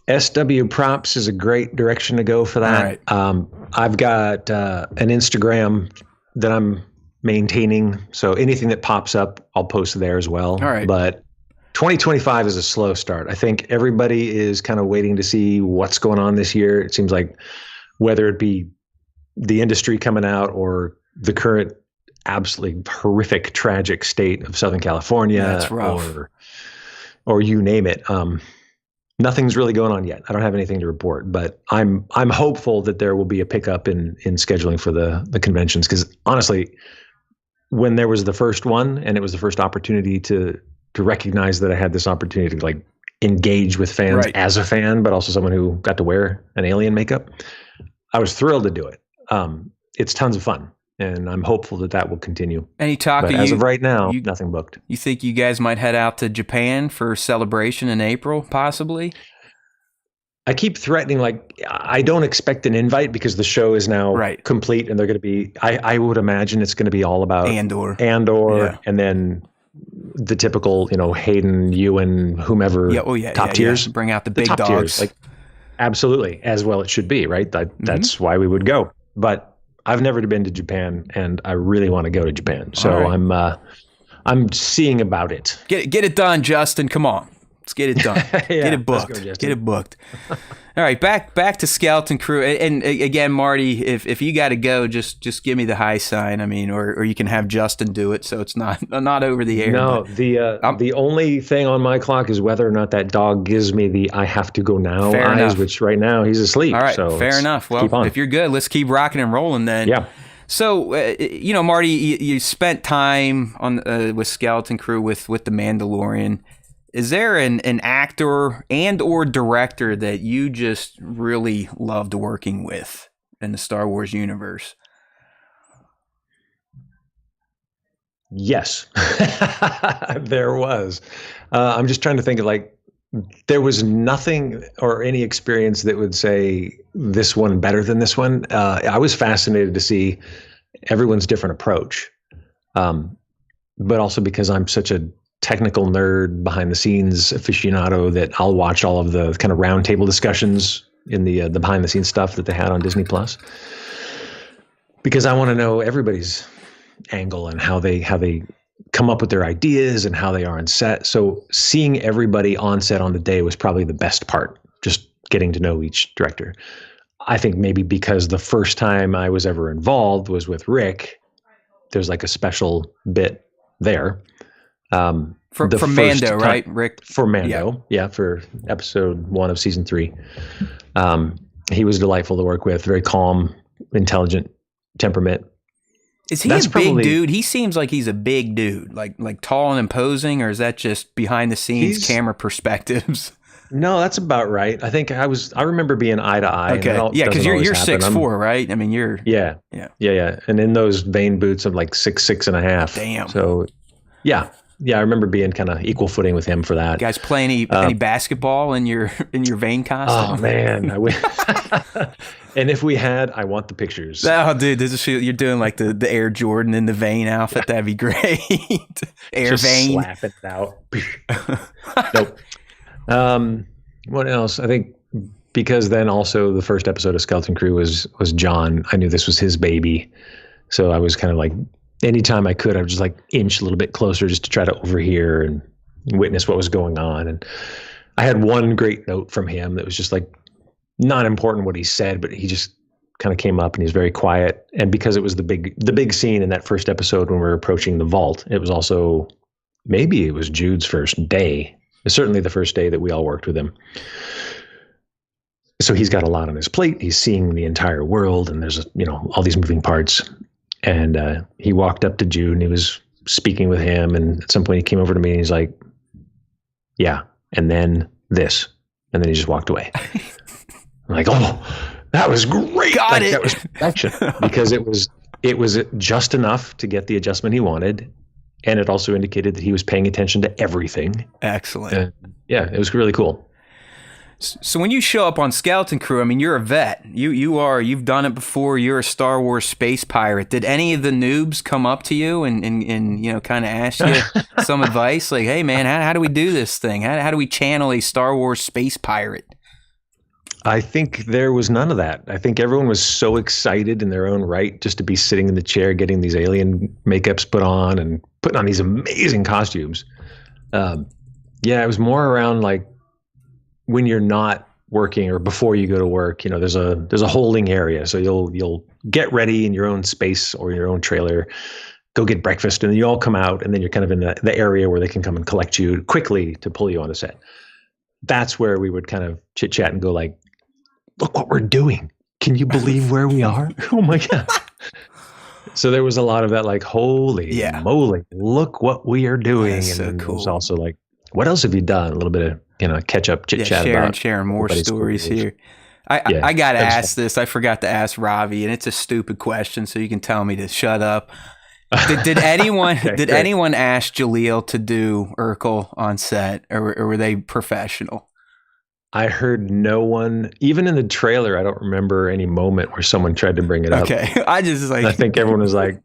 SW props is a great direction to go for that. All right. I've got an Instagram that I'm maintaining, so anything that pops up, I'll post there as well. All right. But 2025 is a slow start. I think everybody is kind of waiting to see what's going on this year. It seems like whether it be the industry coming out or the current absolutely horrific, tragic state of Southern California, That's rough. or you name it. Nothing's really going on yet. I don't have anything to report, but I'm hopeful that there will be a pickup in scheduling for the conventions. Because honestly, when there was the first one and it was the first opportunity to recognize that I had this opportunity to like engage with fans Right. as a fan, but also someone who got to wear an alien makeup, I was thrilled to do it. It's tons of fun, and I'm hopeful that will continue. Any talk But of as you? of right now, you- nothing booked. You think you guys might head out to Japan for Celebration in April, possibly? I keep threatening, like, I don't expect an invite because the show is now Right. complete, and they're going to be, I would imagine it's going to be all about Andor. Andor, Yeah. and then the typical, Hayden, Ewan, whomever, top tiers. Bring out the The big top dogs. tiers, like, absolutely, as well it should be, right? That's why we would go. But I've never been to Japan, and I really want to go to Japan. So All right. I'm seeing about it. Get it done, Justin. Come on. Let's get it done. Yeah, Get it let's booked. go, Justin. Get it booked. All right, back to Skeleton Crew. And again, Marty, if you got to go, just give me the high sign. I mean, or you can have Justin do it, so it's not over the air. No, but the only thing on my clock is whether or not that dog gives me the "I have to go now" Fair eyes, enough. which right now he's asleep. all right, so fair let's enough. keep Well, on. if you're good, let's keep rocking and rolling then. Yeah. So, Marty, you spent time on with Skeleton Crew with the Mandalorian. Is there an actor and or director that you just really loved working with in the Star Wars universe? Yes, there was. I'm just trying to think of there was nothing or any experience that would say this one better than this one. I was fascinated to see everyone's different approach, but also because I'm such a technical nerd, behind the scenes aficionado, that I'll watch all of the kind of roundtable discussions in the behind the scenes stuff that they had on Disney Plus, because I want to know everybody's angle and how they come up with their ideas and how they are on set. So seeing everybody on set on the day was probably the best part, just getting to know each director. I think maybe because the first time I was ever involved was with Rick, there's like a special bit there. From first Mando, time- right, Rick? For Mando, yeah, for episode 1 of season 3. He was delightful to work with, very calm, intelligent temperament. Is he That's a big probably- dude? He seems like he's a big dude, like tall and imposing, or is that just behind the scenes He's- camera perspectives? No, that's about right. I think I remember being eye to eye. Okay, yeah, because you're 6'4", right? I mean, you're Yeah. And in those Vane boots, I'm like 6'6.5". Damn. So, yeah, I remember being kind of equal footing with him for that. guys play any basketball in your Vane costume? Oh man, I wish. And if we had, I want the pictures. Oh, dude, this is you're doing like the Air Jordan in the Vane outfit. That'd be great. Air Just Vane. slapping it out. Nope. What else? I think because then also the first episode of Skeleton Crew was John. I knew this was his baby, so I was kind of like, anytime I could, I would just like inch a little bit closer just to try to overhear and witness what was going on. And I had one great note from him that was just like not important what he said, but he just kind of came up and he's very quiet. And because it was the big scene in that first episode when we were approaching the vault, it was also, maybe it was Jude's first day. It's certainly the first day that we all worked with him. So he's got a lot on his plate. He's seeing the entire world and there's, all these moving parts. And he walked up to Jude and he was speaking with him. And at some point he came over to me and he's like, yeah, and then this. And then he just walked away. I'm like, oh, that was great. Got it. That was perfection because it was just enough to get the adjustment he wanted. And it also indicated that he was paying attention to everything. Excellent. And yeah, it was really cool. So when you show up on Skeleton Crew, I mean, you're a vet. You've done it before. You're a Star Wars space pirate. Did any of the noobs come up to you and kind of ask you some advice? Like, hey, man, how do we do this thing? How do we channel a Star Wars space pirate? I think there was none of that. I think everyone was so excited in their own right just to be sitting in the chair, getting these alien makeups put on and putting on these amazing costumes. It was more around like, when you're not working or before you go to work, there's a holding area. So you'll get ready in your own space or your own trailer, go get breakfast, and then you all come out, and then you're kind of in the area where they can come and collect you quickly to pull you on a set. That's where we would kind of chit chat and go like, look what we're doing. Can you believe where we are? Oh my God. So there was a lot of that, like, holy moly, look what we are doing. That's and so then cool. It was also like, what else have you done? A little bit of, catch up, chit chat about sharing more stories here. I got to ask this. I forgot to ask Ravi, and it's a stupid question, so you can tell me to shut up. Did anyone anyone ask Jaleel to do Urkel on set, or were they professional? I heard no one, even in the trailer. I don't remember any moment where someone tried to bring it up. Okay, I think everyone was like,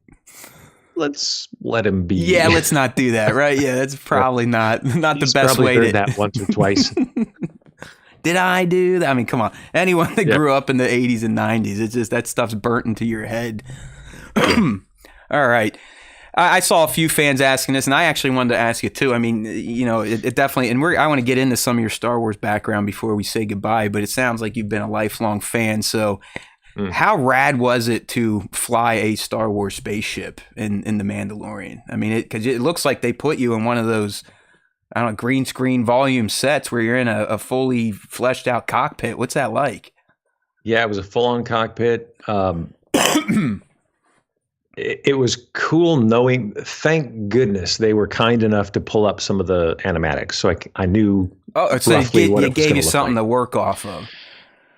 let's let him be. Yeah, let's not do that, right? Yeah, that's probably not the best way heard to that once or twice. Did I do that? I mean, come on. Anyone that grew up in the 80s and 90s, it's just that stuff's burnt into your head. All right. I saw a few fans asking this, and I actually wanted to ask you too. I mean, it definitely, and I want to get into some of your Star Wars background before we say goodbye, but it sounds like you've been a lifelong fan. So how rad was it to fly a Star Wars spaceship in The Mandalorian? I mean, because it looks like they put you in one of those, I don't know, green screen volume sets where you're in a fully fleshed out cockpit. What's that like? Yeah, it was a full on cockpit. It was cool knowing, thank goodness they were kind enough to pull up some of the animatics. So I knew roughly what it gave you look something like. to work off of.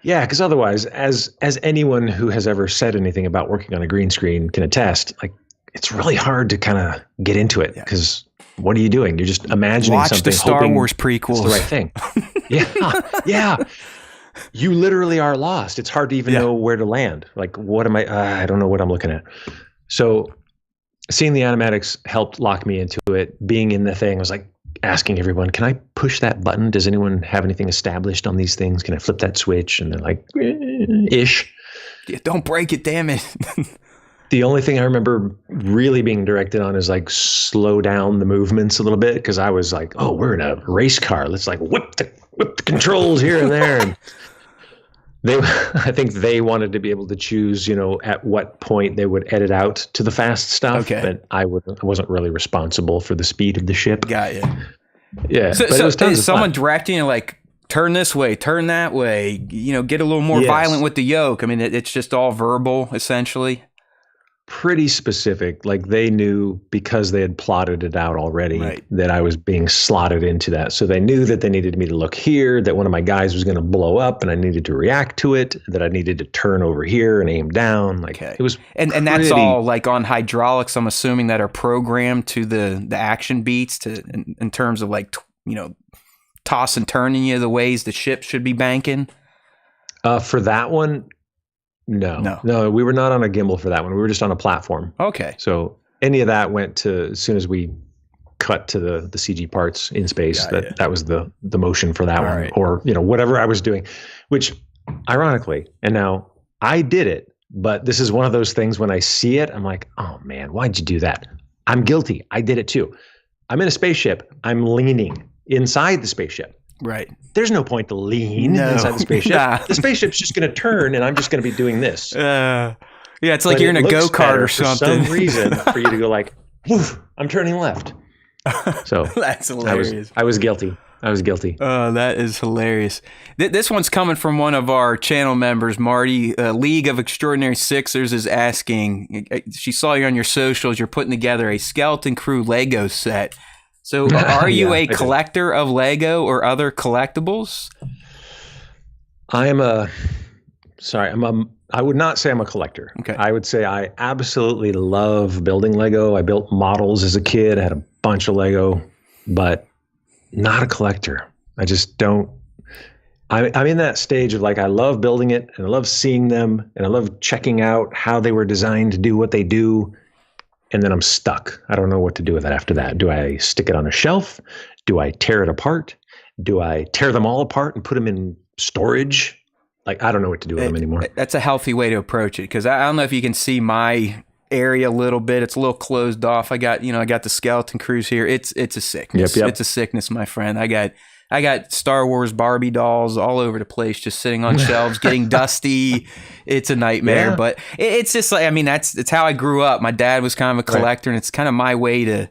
Yeah, because otherwise, as anyone who has ever said anything about working on a green screen can attest, like, it's really hard to kind of get into it because what are you doing? You're just imagining Watch something. Watch the Star Wars prequels. It's the right thing. Yeah. You literally are lost. It's hard to even know where to land. Like, what am I don't know what I'm looking at. So seeing the animatics helped lock me into it. Being in the thing, I was like asking everyone, can I push that button? Does anyone have anything established on these things? Can I flip that switch? And they're like, ish. Yeah, don't break it, damn it. The only thing I remember really being directed on is like slow down the movements a little bit, because I was like, oh, we're in a race car. Let's like whip the controls here and there. And I think they wanted to be able to choose, at what point they would edit out to the fast stuff. Okay. But I wasn't really responsible for the speed of the ship. Got you. Yeah. So it was tons is of someone fun. directing you like, turn this way, turn that way, get a little more violent with the yoke? I mean, it's just all verbal, essentially. Pretty specific. Like, they knew, because they had plotted it out already, that I was being slotted into that. So they knew that they needed me to look here, that one of my guys was going to blow up and I needed to react to it, that I needed to turn over here and aim down. Like, it was and that's all like on hydraulics, I'm assuming, that are programmed to the action beats in terms of like, toss and turning you the ways the ship should be banking. For that one, No, we were not on a gimbal for that one. We were just on a platform. Okay. So any of that went to, as soon as we cut to the CG parts in space, that was the motion for that one. Right. Or, whatever I was doing, which ironically, and now I did it, but this is one of those things when I see it, I'm like, oh man, why'd you do that? I'm guilty. I did it too. I'm in a spaceship. I'm leaning inside the spaceship. Right. There's no point to lean No. inside the spaceship. Nah. The spaceship's just going to turn, and I'm just going to be doing this. Yeah, it's like But you're in it a looks go-kart better or something. For some reason, for you to go like, woof, I'm turning left. So That's hilarious. I was guilty. Oh, that is hilarious. This one's coming from one of our channel members, Marty. League of Extraordinary Sixers is asking, she saw you on your socials, you're putting together a Skeleton Crew Lego set. So are you a collector of Lego or other collectibles? I would not say I'm a collector. Okay. I would say I absolutely love building Lego. I built models as a kid. I had a bunch of Lego, but not a collector. I just don't. I'm in that stage of like, I love building it and I love seeing them and I love checking out how they were designed to do what they do. And then I'm stuck. I don't know what to do with it after that. Do I stick it on a shelf? Do I tear it apart? Do I tear them all apart and put them in storage? Like, I don't know what to do with them anymore. That's a healthy way to approach it, because I don't know if you can see my area a little bit. It's a little closed off. I got the Skeleton Crews here. It's a sickness. Yep. It's a sickness, my friend. I got Star Wars Barbie dolls all over the place, just sitting on shelves, getting dusty. It's a nightmare, but it's just like, I mean, it's how I grew up. My dad was kind of a collector, and it's kind of my way to,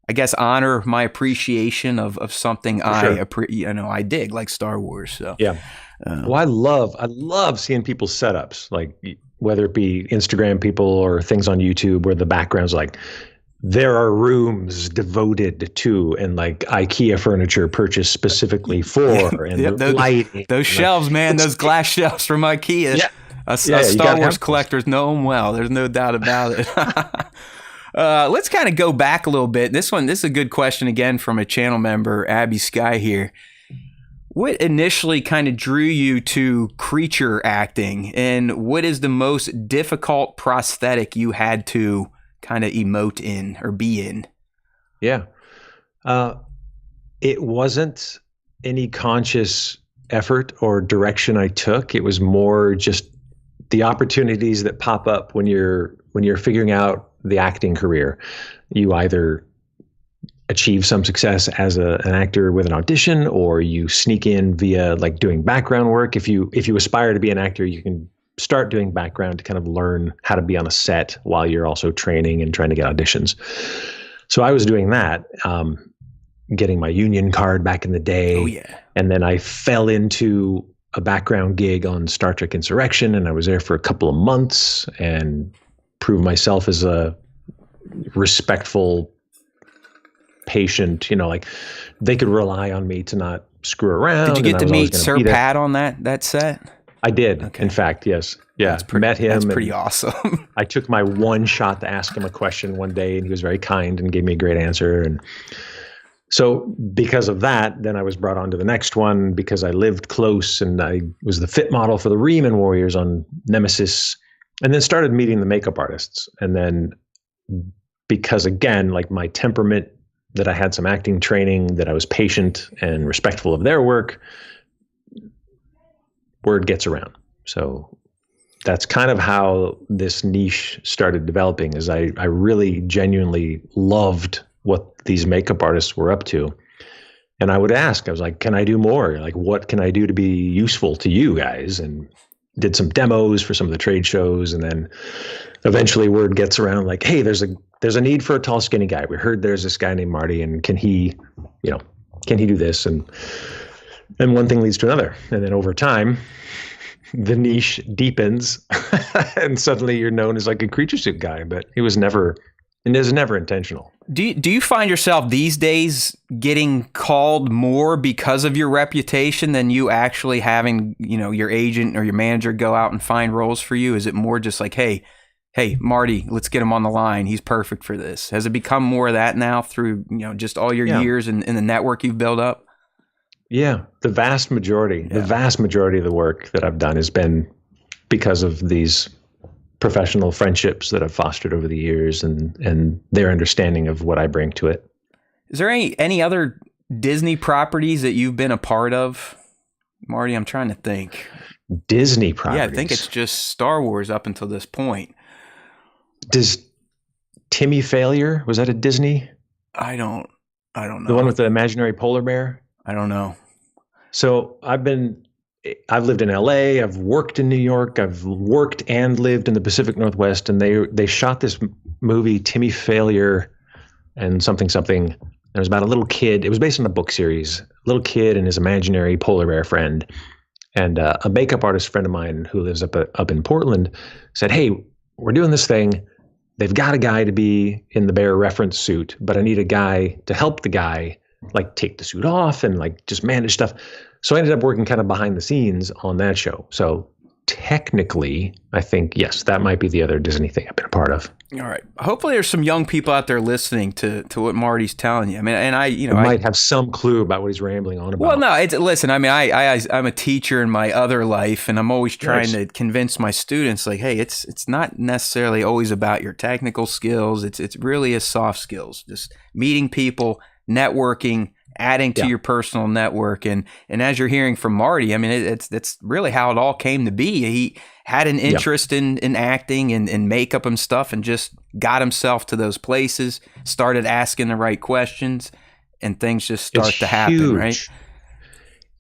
I guess, honor my appreciation of something I dig, like Star Wars. So yeah. Well, I love seeing people's setups, like whether it be Instagram people or things on YouTube where the background's like, there are rooms devoted to, and like IKEA furniture purchased specifically for, and lighting. Those shelves, man, those glass shelves from IKEA. Yeah. Us Star Wars collectors know them well. There's no doubt about it. Let's kind of go back a little bit. This is a good question again from a channel member, Abby Sky here. What initially kind of drew you to creature acting, and what is the most difficult prosthetic you had to kind of emote in or be in? Yeah. It wasn't any conscious effort or direction I took. It was more just the opportunities that pop up when you're figuring out the acting career. You either achieve some success as an actor with an audition, or you sneak in via like doing background work. If you aspire to be an actor, you can start doing background to kind of learn how to be on a set while you're also training and trying to get auditions. So I was doing that, getting my union card back in the day. Oh, yeah. And then I fell into a background gig on Star Trek Insurrection, and I was there for a couple of months and proved myself as a respectful patient, like they could rely on me to not screw around. Did you get to meet Sir Pat on that set? I did. Okay. In fact, yes. Yeah. Met him. That's pretty awesome. I took my one shot to ask him a question one day, and he was very kind and gave me a great answer. And so because of that, then I was brought on to the next one because I lived close and I was the fit model for the Reman Warriors on Nemesis, and then started meeting the makeup artists. And then because again, like my temperament, that I had some acting training, that I was patient and respectful of their work, word gets around. So that's kind of how this niche started developing, is I really genuinely loved what these makeup artists were up to. And I would ask, I was like, can I do more? Like, what can I do to be useful to you guys? And did some demos for some of the trade shows. And then eventually word gets around like, hey, there's a need for a tall, skinny guy. We heard there's this guy named Marty, and can he do this? And one thing leads to another. And then over time, the niche deepens and suddenly you're known as like a creature suit guy, but it was never intentional. Do you find yourself these days getting called more because of your reputation than you actually having, your agent or your manager go out and find roles for you? Is it more just like, hey, Marty, let's get him on the line. He's perfect for this. Has it become more of that now through, just all your years in the network you've built up? Yeah, the vast majority of the work that I've done has been because of these professional friendships that I've fostered over the years and their understanding of what I bring to it. Is there any other Disney properties that you've been a part of, Marty? I'm trying to think. Disney properties? Yeah, I think it's just Star Wars up until this point. Does Timmy Failure, was that a Disney? I don't know. The one with the imaginary polar bear? I don't know. So I've lived in LA, I've worked in New York, I've worked and lived in the Pacific Northwest, and they shot this movie, Timmy Failure and something. And it was about a little kid. It was based on a book series, little kid and his imaginary polar bear friend. And a makeup artist friend of mine who lives up in Portland said, "Hey, we're doing this thing. They've got a guy to be in the bear reference suit, but I need a guy to help the guy like take the suit off and like just manage stuff." So I ended up working kind of behind the scenes on that show. So technically, I think, yes, that might be the other Disney thing I've been a part of. All right. Hopefully there's some young people out there listening to what Marty's telling you. I mean, and I might have some clue about what he's rambling on about. Well, no, listen, I mean, I'm a teacher in my other life, and I'm always trying to convince my students, like, hey, it's not necessarily always about your technical skills. It's really a soft skills, just meeting people, networking, adding to your personal network. And as you're hearing from Marti, I mean, that's really how it all came to be. He had an interest in acting and makeup and stuff, and just got himself to those places, started asking the right questions, and things just start to happen, right?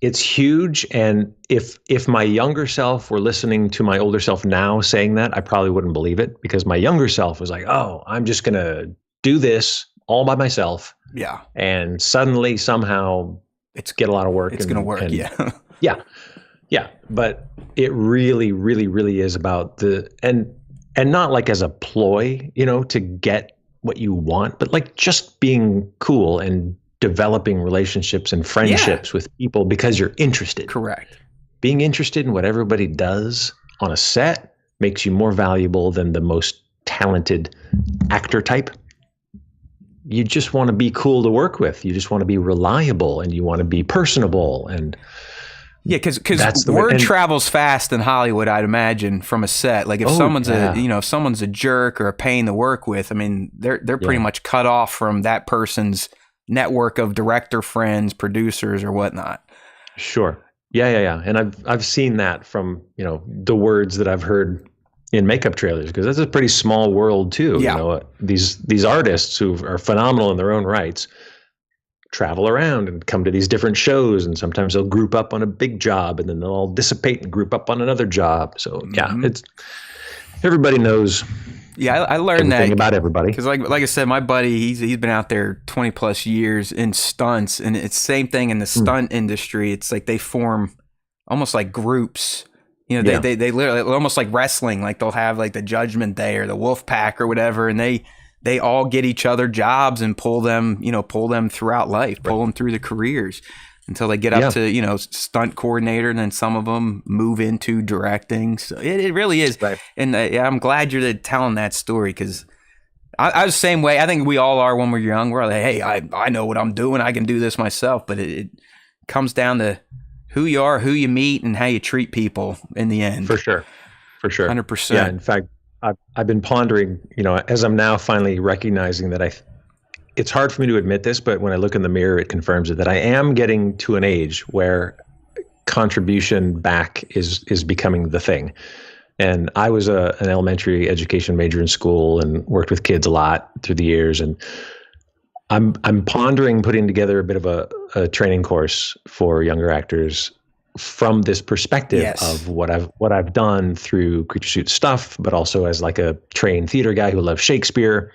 It's huge. And if my younger self were listening to my older self now saying that, I probably wouldn't believe it, because my younger self was like, oh, I'm just going to do this all by myself. Yeah. And suddenly, somehow, get a lot of work. It's going to work. Yeah. But it really, really, really is about and not like as a ploy, to get what you want, but like just being cool and developing relationships and friendships with people because you're interested. Correct. Being interested in what everybody does on a set makes you more valuable than the most talented actor type. You just want to be cool to work with. You just want to be reliable, and you want to be personable. And because word travels fast in Hollywood, I'd imagine, from a set. Like if someone's a jerk or a pain to work with, I mean, they're pretty much cut off from that person's network of director friends, producers, or whatnot. Sure. Yeah. And I've seen that from, the words that I've heard in makeup trailers, because that's a pretty small world too. Yeah. These artists who are phenomenal in their own rights travel around and come to these different shows, and sometimes they'll group up on a big job, and then they'll all dissipate and group up on another job. So it's everybody knows. Yeah, I learned that about everybody, because like I said, my buddy, he's been out there 20 plus years in stunts, and it's the same thing in the stunt industry. It's like they form almost like groups. They literally almost like wrestling. Like they'll have like the Judgment Day or the Wolf Pack or whatever, and they all get each other jobs and pull them throughout life, pull them through the careers until they get up to, stunt coordinator, and then some of them move into directing. So it really is. Right. And I'm glad you're telling that story, because I was the same way. I think we all are when we're young. We're like, hey, I know what I'm doing. I can do this myself. But it comes down to who you are, who you meet, and how you treat people in the end. For sure. 100%. Yeah, in fact, I've been pondering, as I'm now finally recognizing that it's hard for me to admit this, but when I look in the mirror, it confirms it, that I am getting to an age where contribution back is becoming the thing. And I was an elementary education major in school and worked with kids a lot through the years. And I'm pondering putting together a bit of a training course for younger actors from this perspective of what I've done through Creature Suit stuff, but also as like a trained theater guy who loves Shakespeare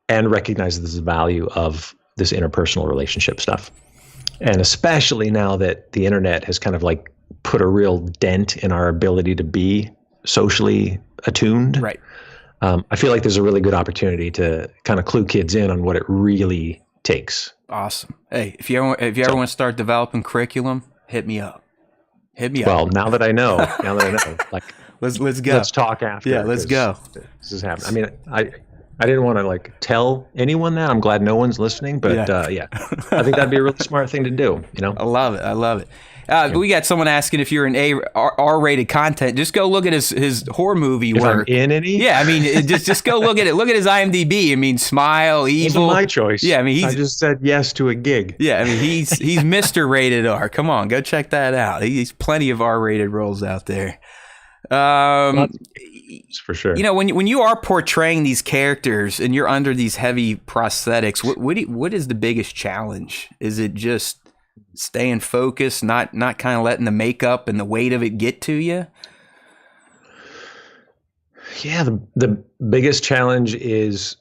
and recognizes the value of this interpersonal relationship stuff. And especially now that the internet has kind of like put a real dent in our ability to be socially attuned. Right. I feel like there's a really good opportunity to kind of clue kids in on what it really takes. Awesome. Hey, if you ever want to start developing curriculum, hit me up. Well, now that I know, like let's go. Let's talk after. Yeah, let's go. This is happening. I mean, I didn't want to like tell anyone that. I'm glad no one's listening, but I think that'd be a really smart thing to do. I love it. We got someone asking if you're in R-rated content. Just go look at his horror movie work. I'm in any? Yeah, I mean, just go look at it. Look at his IMDb. I mean, Smile, Evil. Wasn't my choice. Yeah, I mean, I just said yes to a gig. Yeah, I mean, he's Mr. Rated R. Come on, go check that out. He's plenty of R-rated roles out there. For sure. When you are portraying these characters and you're under these heavy prosthetics, what is the biggest challenge? Is it just staying focused, not kind of letting the makeup and the weight of it get to you? Yeah, the biggest challenge is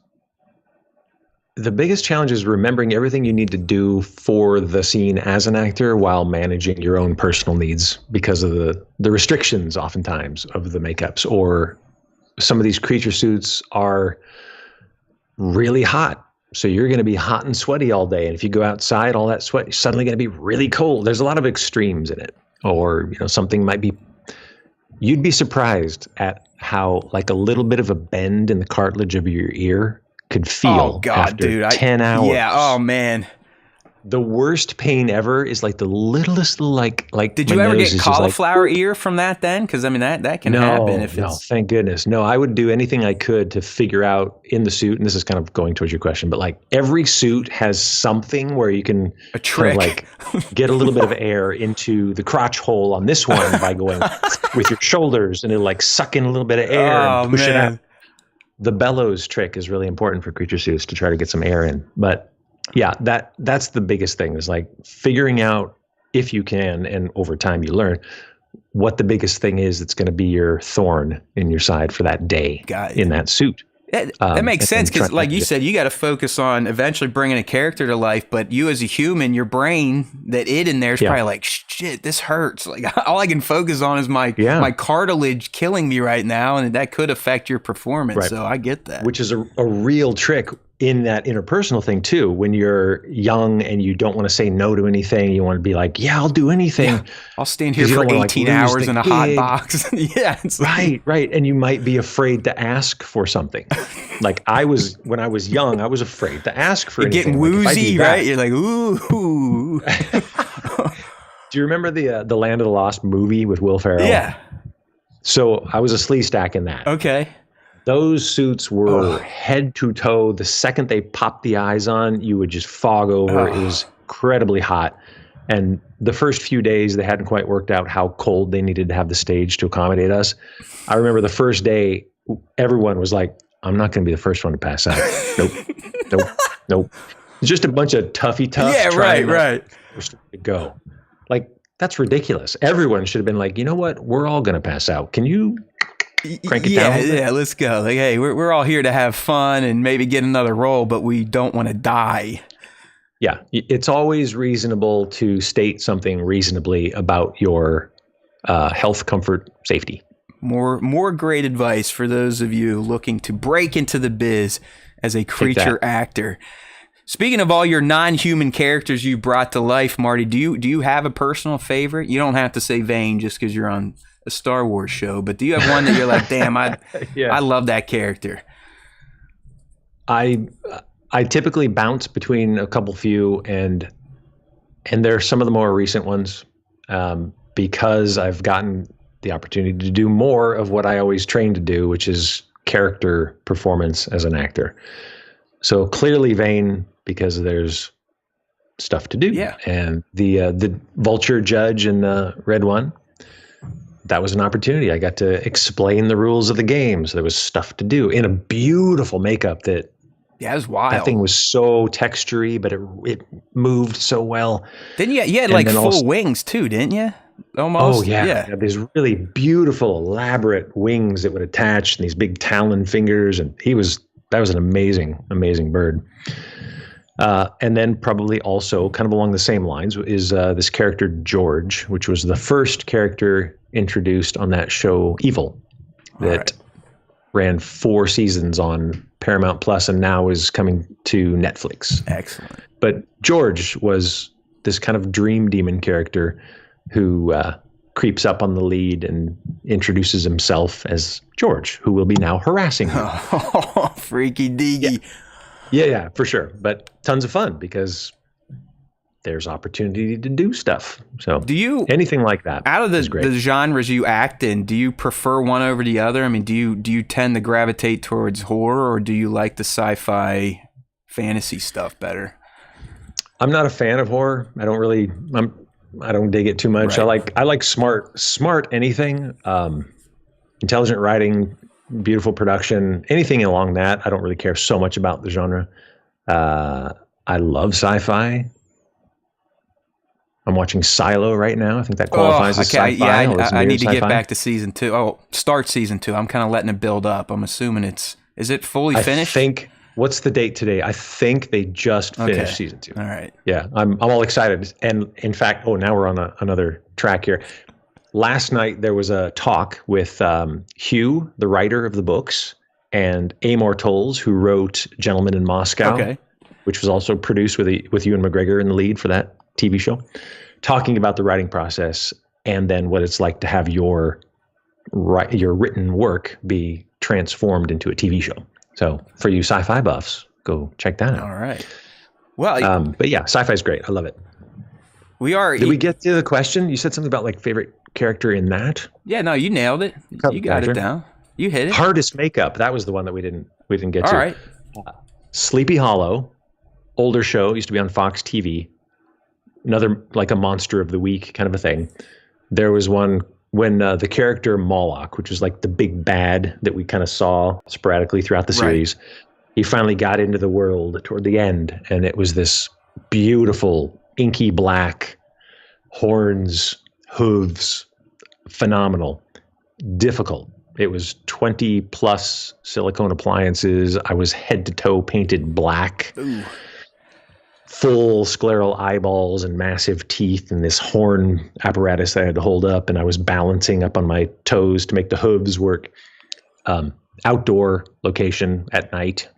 remembering everything you need to do for the scene as an actor while managing your own personal needs because of the restrictions oftentimes of the makeups, or some of these creature suits are really hot. So you're going to be hot and sweaty all day. And if you go outside, all that sweat is suddenly going to be really cold. There's a lot of extremes in it. Or, something might be, you'd be surprised at how like a little bit of a bend in the cartilage of your ear could feel after 10 hours. Yeah. Oh man. The worst pain ever is like the littlest like. Did you ever get cauliflower ear from that then? Because I mean that can happen if it's. No, thank goodness. No, I would do anything I could to figure out in the suit, and this is kind of going towards your question, but like every suit has something where you can a trick. Kind of like get a little bit of air into the crotch hole on this one by going with your shoulders, and it'll like suck in a little bit of air and push it out. The bellows trick is really important for creature suits to try to get some air in, but. Yeah, that's the biggest thing is like figuring out, if you can, and over time you learn, what the biggest thing is that's going to be your thorn in your side for that day in that suit. That makes sense because, like you said, you got to focus on eventually bringing a character to life. But you, as a human, your brain, that in there is probably like, shit, this hurts. Like all I can focus on is my cartilage killing me right now, and that could affect your performance. Right. So I get that, which is a real trick in that interpersonal thing too. When you're young and you don't want to say no to anything, you want to be like, yeah, I'll do anything. Yeah, I'll stand here for 18 hours in a hot box. Yeah, right. And you might be afraid to ask for something. Like when I was young, I was afraid to ask for anything. Getting woozy, right? You're like, ooh. Do you remember the Land of the Lost movie with Will Ferrell? Yeah. So I was a slee stack in that. Okay. Those suits were head to toe. The second they popped the eyes on, you would just fog over. It was incredibly hot. And the first few days, they hadn't quite worked out how cold they needed to have the stage to accommodate us. I remember the first day, everyone was like, I'm not going to be the first one to pass out. Nope. It's just a bunch of toughy tough. Yeah, right. To go. Like, that's ridiculous. Everyone should have been like, you know what? We're all going to pass out. Can you crank it down? Yeah, let's go. Like, hey, we're all here to have fun and maybe get another role, but we don't want to die. Yeah, it's always reasonable to state something reasonably about your health, comfort, safety. More great advice for those of you looking to break into the biz as a creature actor. Speaking of all your non-human characters you brought to life, Marty, do you have a personal favorite? You don't have to say Vane just because you're on a Star Wars show, but do you have one that you're like, damn, I love that character? I typically bounce between a couple few, and they're some of the more recent ones because I've gotten the opportunity to do more of what I always trained to do, which is character performance as an actor. So clearly Vane, because there's stuff to do. Yeah. And the Vulture Judge in Red One, that was an opportunity. I got to explain the rules of the game. So there was stuff to do in a beautiful makeup that. Yeah, it was wild. That thing was so textury, but it moved so well. Didn't you? You had like full wings too, didn't you? Almost. Oh yeah. These really beautiful, elaborate wings that would attach, and these big talon fingers, and that was an amazing bird. And then probably also kind of along the same lines is this character George, which was the first character introduced on that show Evil, that ran 4 seasons on Paramount Plus and now is coming to Netflix. Excellent. But George was this kind of dream demon character who creeps up on the lead and introduces himself as George, who will be now harassing him. Oh, freaky deaky. Yeah, for sure. But tons of fun because there's opportunity to do stuff. So anything like that? Out of the genres you act in, do you prefer one over the other? I mean, do you tend to gravitate towards horror, or do you like the sci-fi fantasy stuff better? I'm not a fan of horror. I don't dig it too much. Right. I like smart anything, intelligent writing, beautiful production, anything along that. I don't really care so much about the genre. I love sci-fi. I'm watching Silo right now. I think that qualifies as sci-fi. Yeah, I need to get sci-fi. back to season 2. Oh, start season 2. I'm kind of letting it build up. I'm assuming is it fully finished? I think, what's the date today? I think they just finished season 2. All right. Yeah, I'm all excited. And in fact, now we're on another track here. Last night there was a talk with Hugh, the writer of the books, and Amor Tolls, who wrote Gentleman in Moscow, which was also produced with Ewan McGregor in the lead for that TV show, talking about the writing process and then what it's like to have your written work be transformed into a TV show. So for you sci-fi buffs, go check that out. All right. Well, but yeah, sci-fi is great. I love it. Did we get to the question? You said something about like favorite character in that. Yeah, no, you nailed it. You got it down. You hit it. Hardest makeup. That was the one that we didn't get to. All right. Sleepy Hollow, older show, used to be on Fox TV. Another like a monster of the week kind of a thing. There was one when the character Moloch, which was like the big bad that we kind of saw sporadically throughout the series, he finally got into the world toward the end, and it was this beautiful inky black horns, hooves, phenomenal, difficult. It was 20 plus silicone appliances. I was head to toe painted black. Ooh. Full scleral eyeballs and massive teeth and this horn apparatus that I had to hold up, and I was balancing up on my toes to make the hooves work. Outdoor location at night.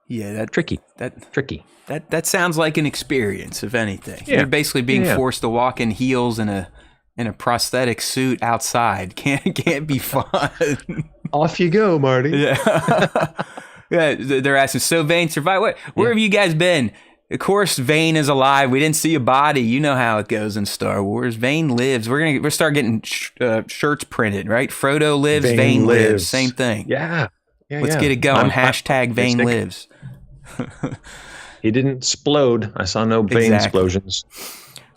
Yeah, tricky. That sounds like an experience, if anything. Yeah. You're basically being forced to walk in heels in a prosthetic suit outside. Can't be fun. Off you go, Marty. Yeah. Yeah, they're asking, so Vane survived. Where have you guys been? Of course, Vane is alive. We didn't see a body. You know how it goes in Star Wars. Vane lives. We'll start getting shirts printed, right? Frodo lives, Vane lives. Same thing. Yeah. Let's get it going. Hashtag Vane lives. He didn't explode. I saw no Vane explosions.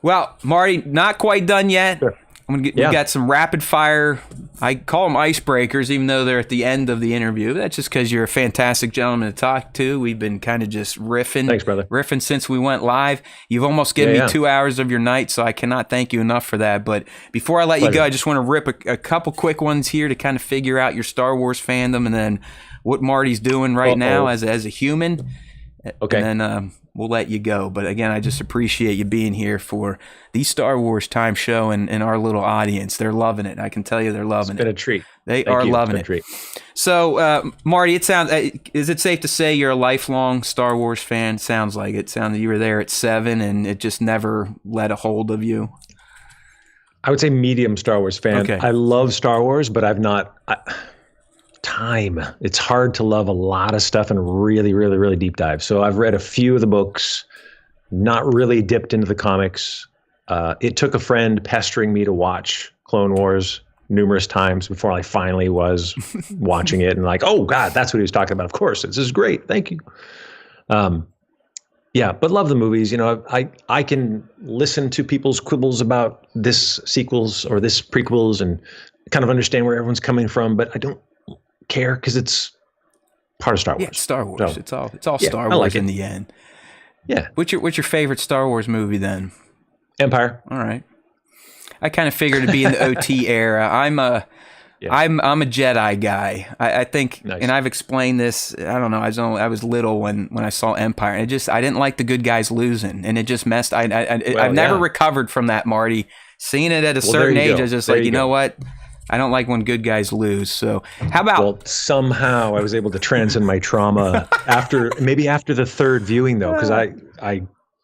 Well, Marty, not quite done yet. Sure. We got some rapid fire. I call them icebreakers, even though they're at the end of the interview. That's just because you're a fantastic gentleman to talk to. We've been kind of just riffing. Thanks, brother. Riffing since we went live. You've almost given me 2 hours of your night, so I cannot thank you enough for that. But before I let you go, I just want to rip a couple quick ones here to kind of figure out your Star Wars fandom and then what Marty's doing right now as a human. Okay. And then we'll let you go. But again, I just appreciate you being here for the Star Wars Time Show and our little audience. They're loving it. I can tell you they're loving it. It's been a treat. They are loving it. Treat. So, Marty, is it safe to say you're a lifelong Star Wars fan? Sounds like it. Sounded you were there at 7 and it just never let a hold of you. I would say medium Star Wars fan. Okay. I love Star Wars, but I've not... time. It's hard to love a lot of stuff and really, really, really deep dive. So I've read a few of the books, not really dipped into the comics. It took a friend pestering me to watch Clone Wars numerous times before I finally was watching it and like, oh God, that's what he was talking about. Of course, this is great. Thank you. Yeah, but love the movies. You know, I can listen to people's quibbles about this sequels or this prequels and kind of understand where everyone's coming from, but I don't care because it's part of Star Wars. Yeah, Star Wars. So, it's all Star Wars in the end. Yeah. What's your favorite Star Wars movie then? Empire. All right. I kind of figured it'd be in the OT era. I'm a Jedi guy. I think, nice. And I've explained this. I don't know. I was little when I saw Empire. And I didn't like the good guys losing, and it just messed. I've never recovered from that, Marty. Seeing it at a certain age, I was just like, you know what? I don't like when good guys lose. So how about? Well, somehow I was able to transcend my trauma after the third viewing though, because I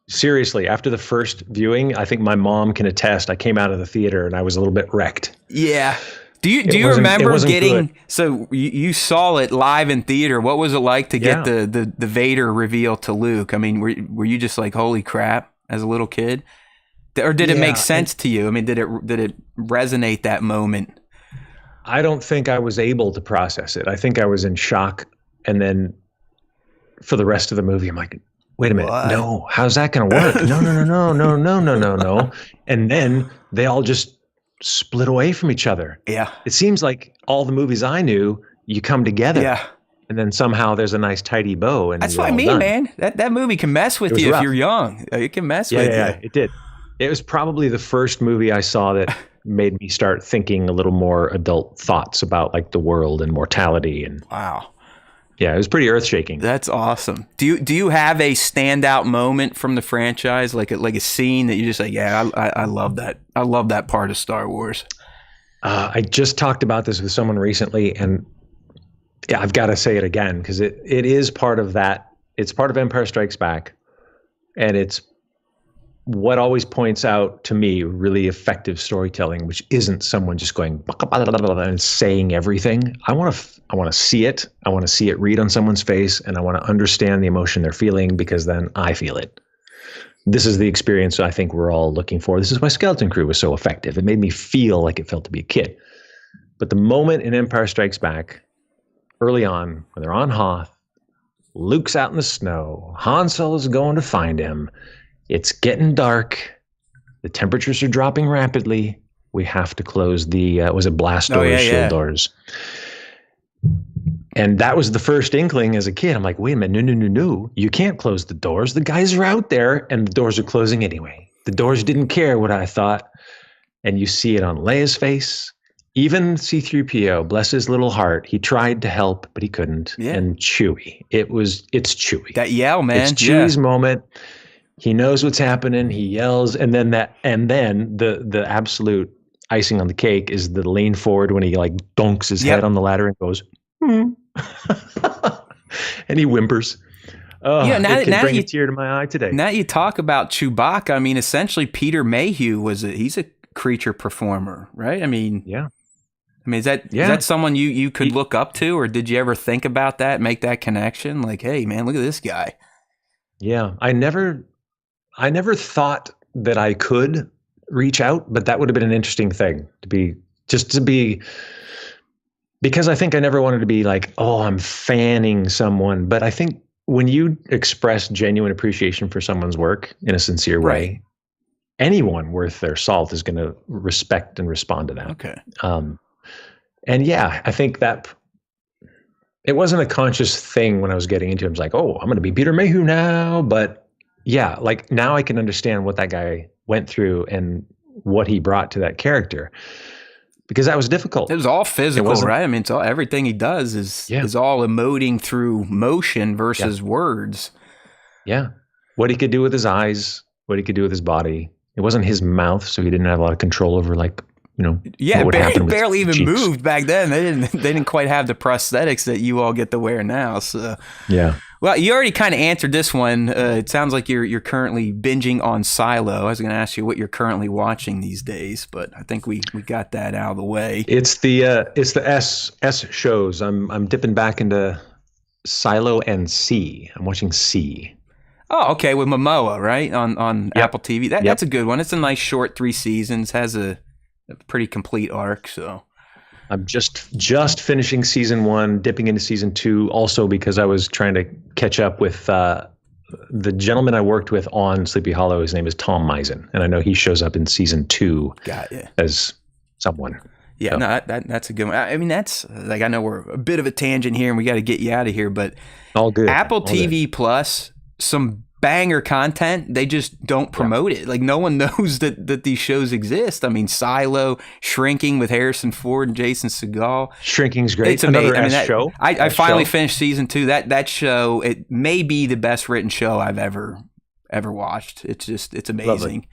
seriously, after the first viewing, I think my mom can attest. I came out of the theater and I was a little bit wrecked. Yeah. Do you remember getting? Good. So you saw it live in theater. What was it like to get the Vader reveal to Luke? I mean, were you just like, holy crap, as a little kid, or did it make sense to you? I mean, did it resonate that moment? I don't think I was able to process it. I think I was in shock, and then for the rest of the movie, I'm like, wait a minute, no, how's that going to work? No. And then they all just split away from each other. Yeah. It seems like all the movies I knew, you come together. Yeah. And then somehow there's a nice tidy bow. And that's what I mean, man. That movie can mess with you if you're young. It can mess with you. Yeah, it did. It was probably the first movie I saw that made me start thinking a little more adult thoughts about like the world and mortality. And Wow. yeah, it was pretty earth shaking. That's awesome. Do you have a standout moment from the franchise, like a scene that you just like, yeah, I love that. I love that part of Star Wars. I just talked about this with someone recently, and yeah, I've got to say it again because it is part of that. It's part of Empire Strikes Back, and it's what always points out to me really effective storytelling, which isn't someone just going and saying everything. I want to see it. I want to see it read on someone's face, and I want to understand the emotion they're feeling because then I feel it. This is the experience I think we're all looking for. This is why Skeleton Crew was so effective. It made me feel like it felt to be a kid. But the moment in Empire Strikes Back, early on, when they're on Hoth, Luke's out in the snow, Han Solo's going to find him. It's getting dark. The temperatures are dropping rapidly. We have to close the blast doors, shield doors. And that was the first inkling as a kid. I'm like, wait a minute, no. You can't close the doors. The guys are out there and the doors are closing anyway. The doors didn't care what I thought. And you see it on Leia's face. Even C-3PO, bless his little heart, he tried to help, but he couldn't. Yeah. And Chewie, it's Chewie. That yell, man. It's Chewie's moment. He knows what's happening. He yells, and then the absolute icing on the cake is the lean forward when he like dunks his head on the ladder and goes, and he whimpers. Oh, it can bring a tear to my eye today. Now you talk about Chewbacca. I mean, essentially, Peter Mayhew he's a creature performer, right? I mean, yeah. I mean, is that someone you could look up to, or did you ever think about that, make that connection? Like, hey, man, look at this guy. Yeah, I never thought that I could reach out, but that would have been an interesting thing to be, because I think I never wanted to be like, oh, I'm fanning someone. But I think when you express genuine appreciation for someone's work in a sincere way, anyone worth their salt is going to respect and respond to that. Okay. And yeah, I think that it wasn't a conscious thing when I was getting into it. I was like, oh, I'm going to be Peter Mayhew now. But yeah, like now I can understand what that guy went through and what he brought to that character, because that was difficult. It was all physical, right? I mean, it's all, everything he does is all emoting through motion versus words. Yeah. What he could do with his eyes, what he could do with his body. It wasn't his mouth, so he didn't have a lot of control over, like, you know, he barely even moved back then. They didn't quite have the prosthetics that you all get to wear now. So yeah. Well, you already kind of answered this one. It sounds like you're currently binging on Silo. I was going to ask you what you're currently watching these days, but I think we got that out of the way. It's the S shows. I'm dipping back into Silo and C. I'm watching C. Oh, okay, with Momoa, right, on Apple TV. That's a good one. It's a nice short 3 seasons. Has a pretty complete arc. So I'm just finishing season 1, dipping into season 2, also because I was trying to catch up with the gentleman I worked with on Sleepy Hollow. His name is Tom Misen, and I know he shows up in season 2 as someone. Yeah, so. No, that's a good one. I mean, that's like, I know we're a bit of a tangent here, and we got to get you out of here, but all good. Apple TV Plus, some banger content, they just don't promote it. Like, no one knows that these shows exist. I mean, Silo, Shrinking with Harrison Ford and Jason Segel. Shrinking's great. It's amazing. Another show. I finally finished season 2. That show, it may be the best written show I've ever watched. It's amazing.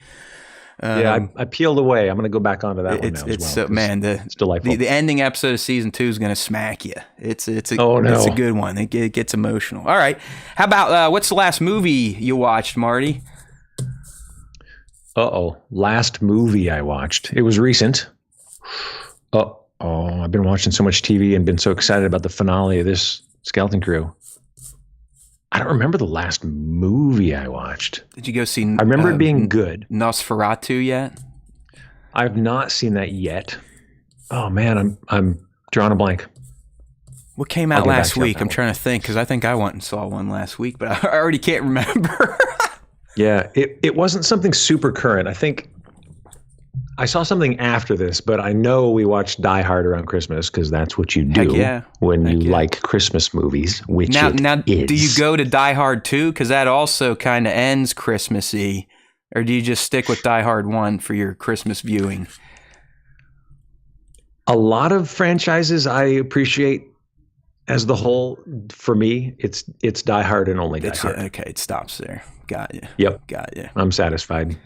I peeled away. I'm going to go back onto that one now as well. It's delightful. The ending episode of season 2 is going to smack you. It's a good one. It gets emotional. All right. How about what's the last movie you watched, Marty? Last movie I watched. It was recent. I've been watching so much TV and been so excited about the finale of this Skeleton Crew. I don't remember the last movie I watched. Did you go see? I remember it being good. Nosferatu yet? I've not seen that yet. Oh man, I'm drawing a blank. What came out last week? I'm trying to think, because I think I went and saw one last week, but I already can't remember. Yeah, it wasn't something super current. I think I saw something after this, but I know we watched Die Hard around Christmas because that's what you do when you like Christmas movies. Which now, do you go to Die Hard 2? Because that also kind of ends Christmassy Or do you just stick with Die Hard 1 for your Christmas viewing? A lot of franchises I appreciate as the whole. For me, it's Die Hard and only Die Hard. Okay, it stops there. Got you. Yep. Got you. I'm satisfied.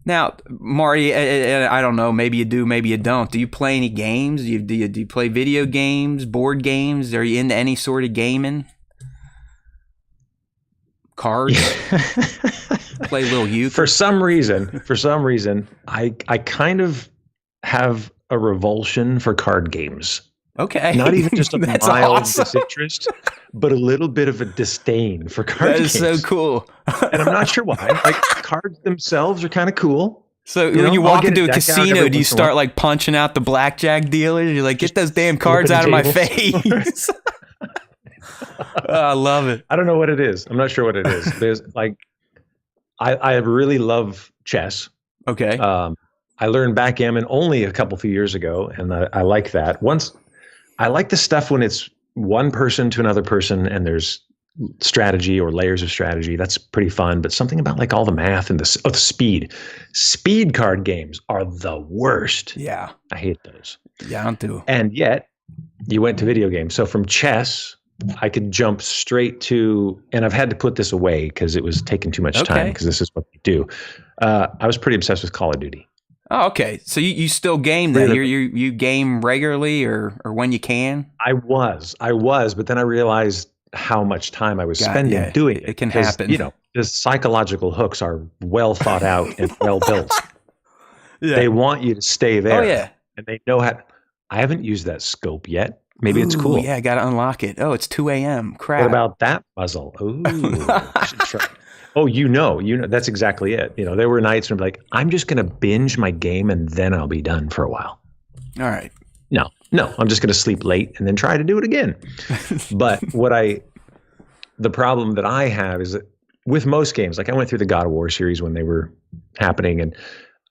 Now, Marty, I don't know. Maybe you do, maybe you don't. Do you play any games? Do you play video games, board games? Are you into any sort of gaming? Cards? Play little euchre? For some reason, I kind of have a revulsion for card games. Okay. Not even just a That's mild awesome. disinterest, but a little bit of a disdain for card games. That is so cool. And I'm not sure why. Like, cards themselves are kind of cool. So You when you know, I'll walk get into a a deck out casino, every do you once in a while. start like punching out the blackjack dealers? You're like, get those damn cards flipping out of my tables. face. Oh, I love it. I don't know what it is. I'm not sure what it is. There's like, I really love chess. Okay. I learned backgammon only a few years ago, and I like that. I like the stuff when it's one person to another person, and there's strategy or layers of strategy. That's pretty fun. But something about like all the math and the speed. Speed card games are the worst. Yeah. I hate those. Yeah, I do. And yet, you went to video games. So from chess, I could jump straight to, and I've had to put this away because it was taking too much time, because this is what we do. I was pretty obsessed with Call of Duty. Oh, okay. So you still game then? You game regularly or when you can? I was, but then I realized how much time I was spending doing it. It can 'Cause, happen. You know, the psychological hooks are well thought out and well built. Yeah. They want you to stay there. Oh, yeah. And they know how. I haven't used that scope yet. Maybe it's Ooh, cool. Yeah, I got to unlock it. Oh, it's 2 a.m. Crap. What about that puzzle? Ooh, I should try. Oh, you know, that's exactly it. You know, there were nights when I'm like, I'm just going to binge my game and then I'll be done for a while. All right. No, I'm just going to sleep late and then try to do it again. But the problem that I have is that with most games, like I went through the God of War series when they were happening, and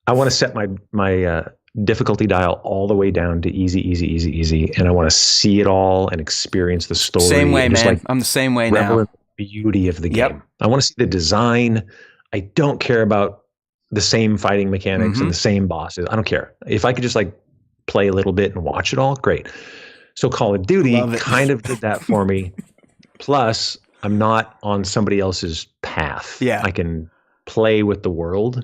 I want to set my difficulty dial all the way down to easy, and I want to see it all and experience the story. Same way, and just, man. like, I'm the same way revel now. in the beauty of the Yep. game. I want to see the design. I don't care about the same fighting mechanics and the same bosses. I don't care. If I could just like play a little bit and watch it all, great. So Call of Duty kind of did that for me. Plus, I'm not on somebody else's path. Yeah. I can play with the world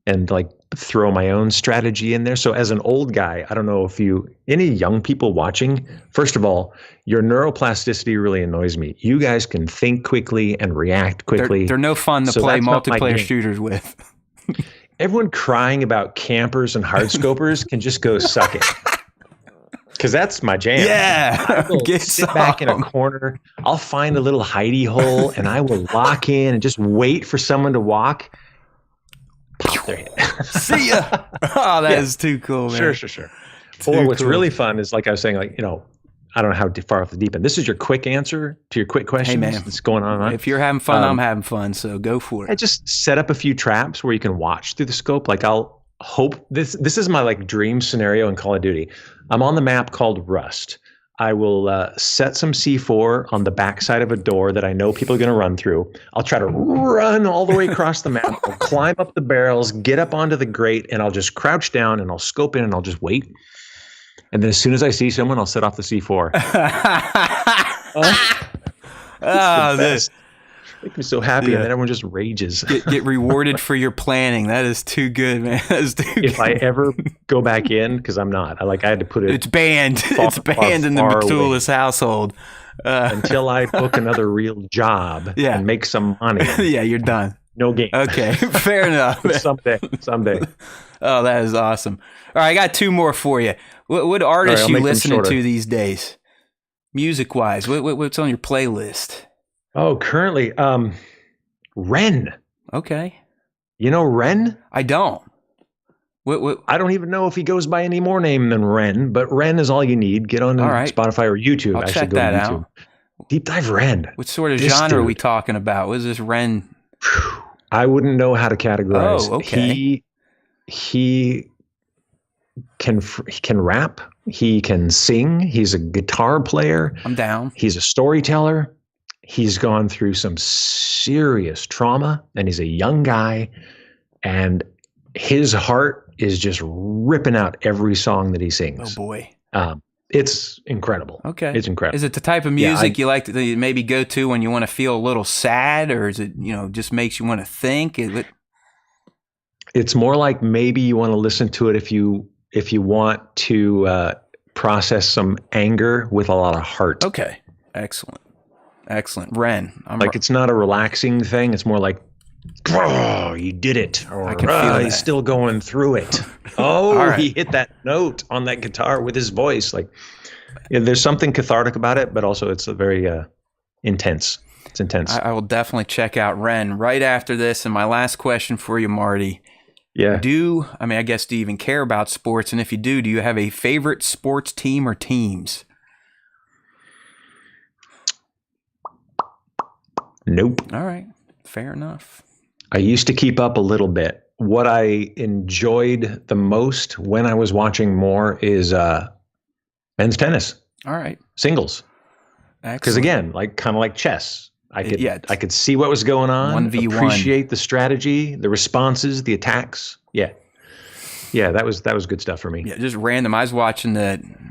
and like throw my own strategy in there. So as an old guy, I don't know if any young people watching, first of all, your neuroplasticity really annoys me. You guys can think quickly and react quickly. They're no fun to So play that's not my multiplayer game. shooters with. Everyone crying about campers and hardscopers can just go suck it. Because that's my jam. Yeah. I will Get sit back in a some. corner. I'll find a little hidey hole and I will lock in and just wait for someone to walk. Pop their head. See ya. Oh, that is too cool, man. Sure. Too Or what's cool. really fun is, like I was saying, like, you know, I don't know how far off the deep end. This is your quick answer to your quick questions. man. That's going on. If you're having fun, I'm having fun. So go for I it. just set up a few traps where you can watch through the scope. Like I'll hope this is my like dream scenario in Call of Duty. I'm on the map called Rust. I will set some C4 on the backside of a door that I know people are going to run through. I'll try to run all the way across the map. I'll climb up the barrels, get up onto the grate, and I'll just crouch down and I'll scope in and I'll just wait. And then as soon as I see someone, I'll set off the C4. Oh, this Make me so happy, Yeah. and then everyone just rages. get rewarded for your planning. That is too good, man. That is too If good. I ever go back in, because I'm not, I had to put it It's banned. Far, It's banned in the far away. Matulis household. until I book another real job Yeah. and make some money. Yeah, you're done. No game. Okay, fair enough. Someday. Oh, that is awesome. All right, I got two more for you. What artists I'll you make them listening shorter. to these days? Music-wise, what's on your playlist? Oh, currently, Ren. Okay. You know Ren? I don't. What? I don't even know if he goes by any more name than Ren, but Ren is all you need. Get on All right. Spotify or YouTube. I'll Actually, check go to that YouTube. out. Deep dive Ren. What sort of This genre are we dude. talking about? What is this Ren? I wouldn't know how to categorize. Oh, okay. He can rap. He can sing. He's a guitar player. I'm down. He's a storyteller. He's gone through some serious trauma, and he's a young guy. and his heart is just ripping out every song that he Oh sings. boy. It's incredible. Okay. It's incredible. Is it the type of music you like to maybe go to when you want to feel a little sad, or is it, just makes you want to think? It's more like maybe you want to listen to it if you want to process some anger with a lot of heart. Okay. Excellent. Ren, It's not a relaxing thing. It's more like, oh, you did it. Or, I can feel he's that. still going through it. Oh, All right. he hit that note on that guitar with his voice. There's something cathartic about it, but also it's a very intense. It's intense. I will definitely check out Ren right after this. And my last question for you, Marty. Yeah. Do you even care about sports? And if you do you have a favorite sports team or teams? Nope. All right. Fair enough. I used to keep up a little bit. What I enjoyed the most when I was watching more is men's tennis, All right. singles. Because Excellent. again, kind of like chess, I Yeah. could see what was going on, 1v1. appreciate the strategy, the responses, the attacks. Yeah, that was good stuff for me. Yeah, just random. I was watching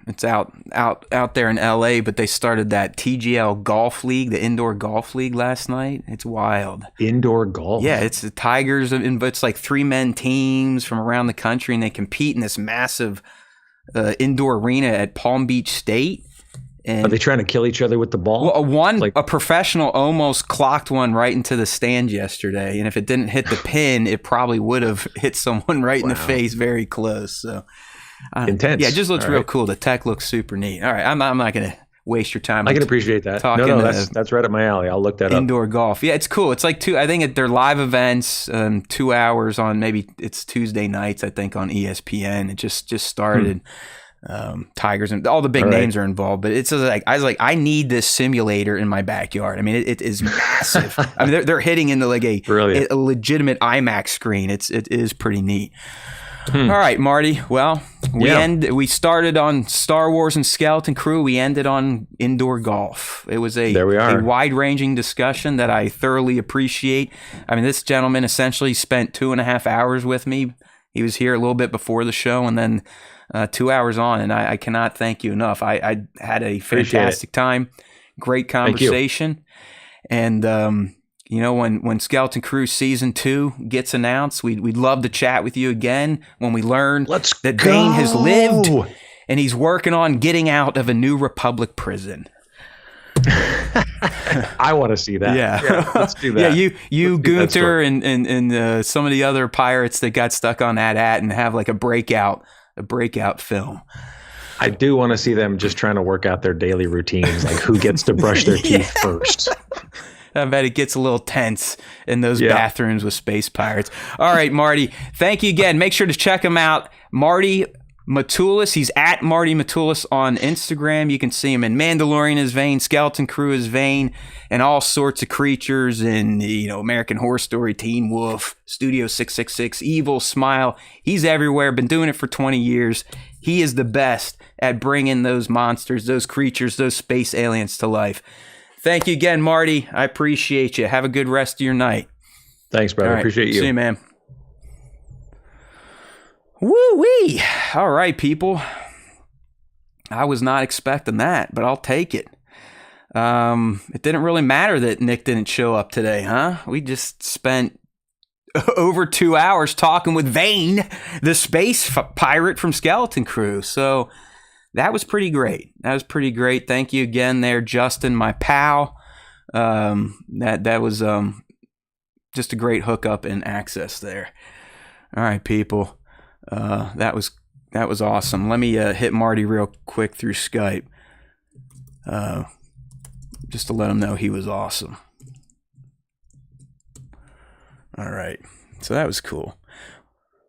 it's out there in LA, but they started that TGL golf league, the indoor golf league last night. It's wild. Indoor golf. Yeah, it's the Tigers, but it's like 3-man teams from around the country, and they compete in this massive indoor arena at Palm Beach State. And Are they trying to kill each other with the ball? Well, a professional almost clocked one right into the stand yesterday, and if it didn't hit the pin, it probably would have hit someone right in the face, very close. So intense. Yeah, it just looks All real right. cool. The tech looks super neat. All right, I'm not going to waste your time. I can appreciate that. talking, No, that's right up my alley. I'll look that up. Indoor golf. Yeah, it's cool. It's like I think they're live events, 2 hours on maybe it's Tuesday nights, I think, on ESPN. It just started. Tigers and all the big names are involved, but it's like I need this simulator in my backyard. I mean, it is massive. I mean, they're hitting into like a legitimate IMAX screen. It is pretty neat. All right, Marty. Well, we started on Star Wars and Skeleton Crew. We ended on indoor golf. It was a wide-ranging discussion that I thoroughly appreciate. I mean, this gentleman essentially spent 2.5 hours with me. He was here a little bit before the show, and then 2 hours on, and I cannot thank you enough. I had a fantastic time, great conversation, and when Skeleton Crew Season 2 gets announced, we'd love to chat with you again when we learn that Vane has lived and he's working on getting out of a New Republic prison. I want to see that. Yeah. Let's do that. Yeah, you Gunther, and some of the other pirates that got stuck on that and have like a breakout film. I do want to see them just trying to work out their daily routines, like who gets to brush their teeth first. I bet it gets a little tense in those bathrooms with space pirates. All right, Marty, thank you again. Make sure to check him out. Marti Matulis. He's at Marti Matulis on Instagram. You can see him in Mandalorian as Vane, Skeleton Crew as Vane, and all sorts of creatures in American Horror Story, Teen Wolf, Studio 666, Evil, Smile. He's everywhere. Been doing it for 20 years. He is the best at bringing those monsters, those creatures, those space aliens to life. Thank you again, Marty. I appreciate you. Have a good rest of your night. Thanks, brother. Right. Appreciate you. See you, man. Woo-wee. All right, people. I was not expecting that, but I'll take it. It didn't really matter that Nick didn't show up today, huh? We just spent over 2 hours talking with Vane, the space pirate from Skeleton Crew. So that was pretty great. Thank you again there, Justin, my pal. That was just a great hookup and access there. All right, people. That was awesome. Let me hit Marty real quick through Skype, just to let him know he was awesome. All right, so that was cool.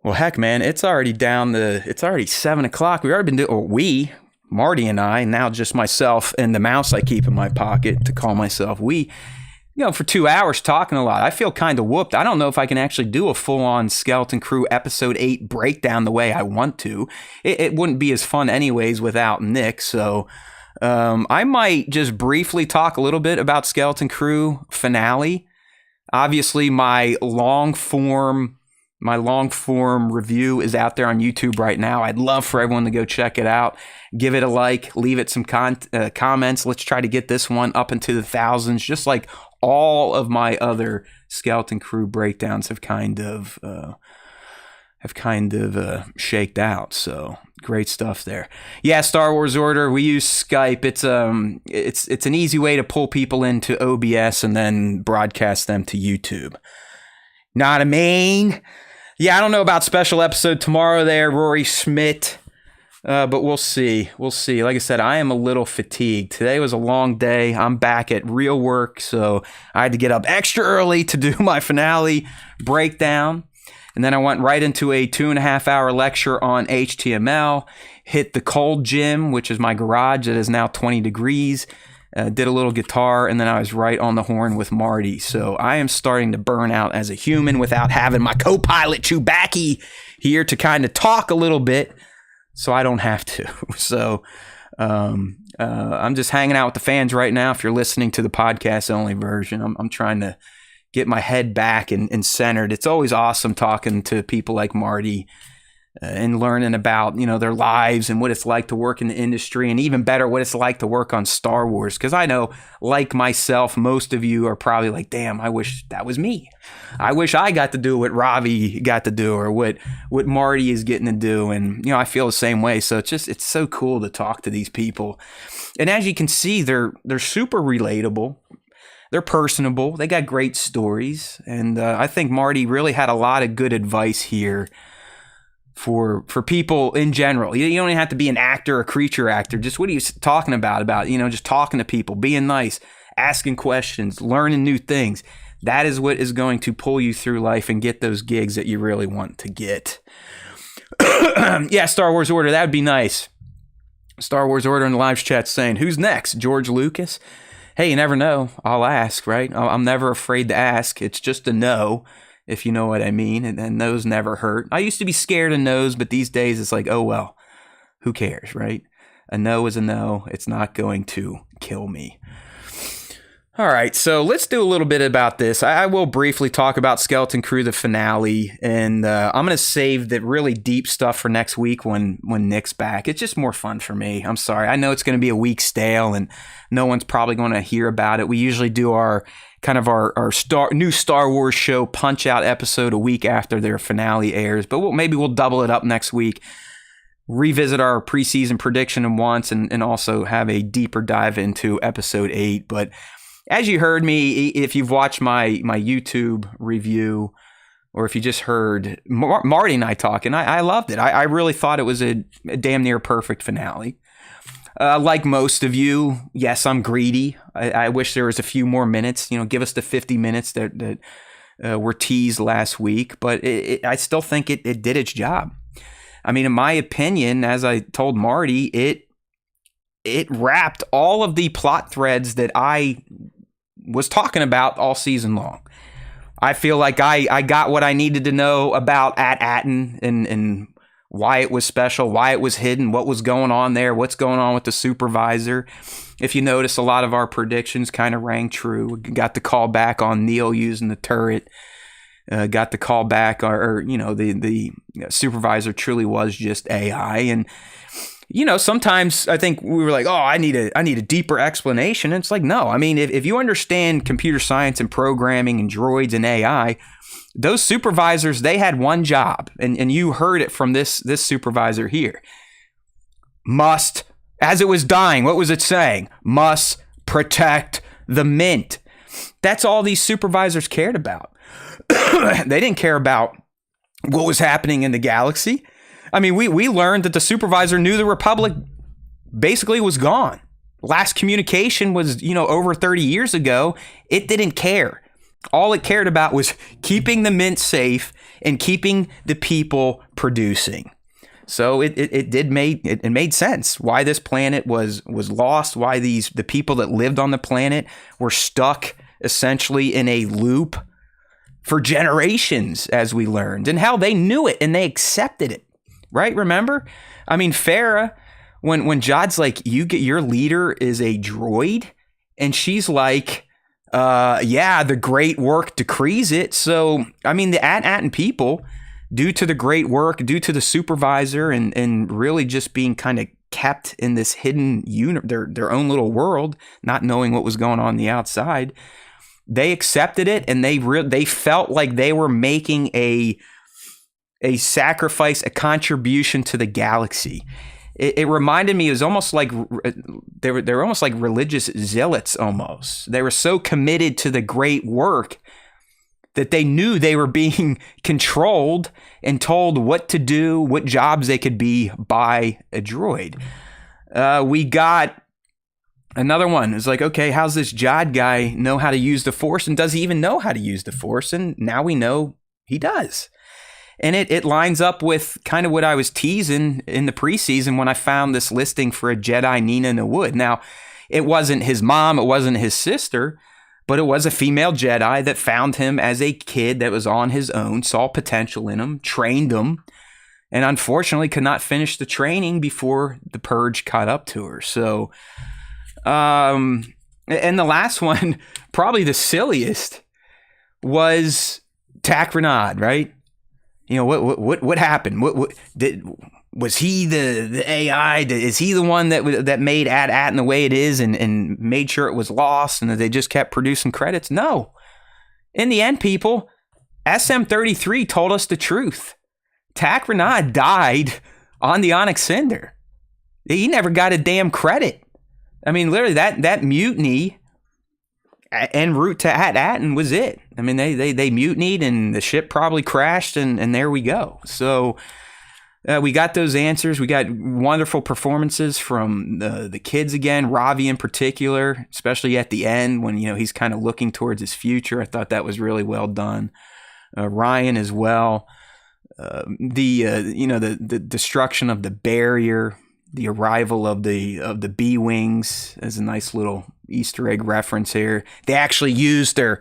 Well, heck, man, it's already it's already 7 o'clock. We've already been doing, Marty and I, now just myself and the mouse I keep in my pocket to call myself for 2 hours talking a lot. I feel kind of whooped. I don't know if I can actually do a full-on Skeleton Crew Episode 8 breakdown the way I want to. It wouldn't be as fun anyways without Nick, so I might just briefly talk a little bit about Skeleton Crew finale. Obviously, my long-form My long form review is out there on YouTube right now. I'd love for everyone to go check it out. Give it a like, leave it some comments. Let's try to get this one up into the thousands, just like all of my other Skeleton Crew breakdowns have kind of shaked out. So great stuff there. Yeah, Star Wars Order. We use Skype. It's an easy way to pull people into OBS and then broadcast them to YouTube. Not a main. Yeah, I don't know about special episode tomorrow there, Rory Schmidt. But we'll see. We'll see. Like I said, I am a little fatigued. Today was a long day. I'm back at real work, so I had to get up extra early to do my finale breakdown. And then I went right into a 2.5-hour lecture on HTML, hit the cold gym, which is my garage that is now 20 degrees, did a little guitar, and then I was right on the horn with Marty. So I am starting to burn out as a human without having my co-pilot Chewbacca here to kind of talk a little bit, so I don't have to. So I'm just hanging out with the fans right now. If you're listening to the podcast only version, I'm trying to get my head back and centered. It's always awesome talking to people like Marty and learning about, their lives and what it's like to work in the industry, and even better, what it's like to work on Star Wars. Because I know, like myself, most of you are probably like, damn, I wish that was me. I wish I got to do what Ravi got to do, or what Marty is getting to do. And, I feel the same way. So it's so cool to talk to these people. And as you can see, they're super relatable. They're personable. They got great stories. And I think Marty really had a lot of good advice here for people in general. You don't even have to be an actor, a creature actor. Just what are you talking about, just talking to people, being nice, asking questions, learning new things. That is what is going to pull you through life and get those gigs that you really want to get. Yeah, Star Wars Order, that would be nice. Star Wars Order in the live chat saying, who's next? George Lucas? Hey, you never know. I'll ask, right? I'm never afraid to ask. It's just a no, if you know what I mean. And no's never hurt. I used to be scared of no's, but these days it's like, oh, well, who cares, right? A no is a no. It's not going to kill me. All right, so let's do a little bit about this. I will briefly talk about Skeleton Crew, the finale, and I'm going to save the really deep stuff for next week when Nick's back. It's just more fun for me. I'm sorry. I know it's going to be a week stale, and no one's probably going to hear about it. We usually do our new Star Wars show Punch-Out episode a week after their finale airs, but maybe we'll double it up next week, revisit our preseason prediction in once, and also have a deeper dive into episode 8. But as you heard me, if you've watched my YouTube review, or if you just heard Marty and I talking, I loved it. I really thought it was a damn near perfect finale. Like most of you, yes, I'm greedy. I wish there was a few more minutes. Give us the 50 minutes that were teased last week. But I still think it did its job. I mean, in my opinion, as I told Marty, it wrapped all of the plot threads that I was talking about all season long. I feel like I got what I needed to know about At-Aten and why it was special, why it was hidden, what was going on there, what's going on with the supervisor. If you notice, a lot of our predictions kind of rang true. We got the call back on Neil using the turret. Got the call back, or the supervisor truly was just AI. And sometimes I think we were like, oh, I need a deeper explanation. And it's like, no, I mean, if you understand computer science and programming and droids and AI, those supervisors, they had one job. And you heard it from this supervisor here. Must, as it was dying, what was it saying? Must protect the mint. That's all these supervisors cared about. They didn't care about what was happening in the galaxy. I mean, we learned that the supervisor knew the Republic basically was gone. Last communication was, over 30 years ago. It didn't care. All it cared about was keeping the mint safe and keeping the people producing. So it made sense why this planet was lost, why the people that lived on the planet were stuck essentially in a loop for generations, as we learned, and how they knew it and they accepted it. Right? Remember? I mean, Farah, when Jod's like, your leader is a droid, and she's like, the great work decrees it. So, I mean, the At-Aten people, due to the great work, due to the supervisor, and really just being kind of kept in this hidden their own little world, not knowing what was going on the outside, they accepted it, and they felt like they were making a sacrifice, a contribution to the galaxy. It reminded me, it was almost like they were almost like religious zealots almost. They were so committed to the great work that they knew they were being controlled and told what to do, what jobs they could be by a droid. We got another one. It's like, okay, how's this Jod guy know how to use the Force? And does he even know how to use the Force? And now we know he does. And it lines up with kind of what I was teasing in the preseason when I found this listing for a Jedi Nina in the Wood. Now, it wasn't his mom, it wasn't his sister, but it was a female Jedi that found him as a kid that was on his own, saw potential in him, trained him, and unfortunately could not finish the training before the Purge caught up to her. So, and the last one, probably the silliest, was Takranad, right? You know, what happened? Was he the AI? Is he the one that made AT-AT the way it is and made sure it was lost and that they just kept producing credits? No. In the end, people, SM-33 told us the truth. Takranad died on the Onyx Cinder. He never got a damn credit. I mean, literally, that mutiny en route to AT-AT was it. I mean, they mutinied and the ship probably crashed and there we go. So we got those answers. We got wonderful performances from the kids again, Ravi in particular, especially at the end when, you know, he's kind of looking towards his future. I thought that was really well done. Ryan as well. The destruction of the barrier, the arrival of the B-Wings as a nice little Easter egg reference here. They actually used their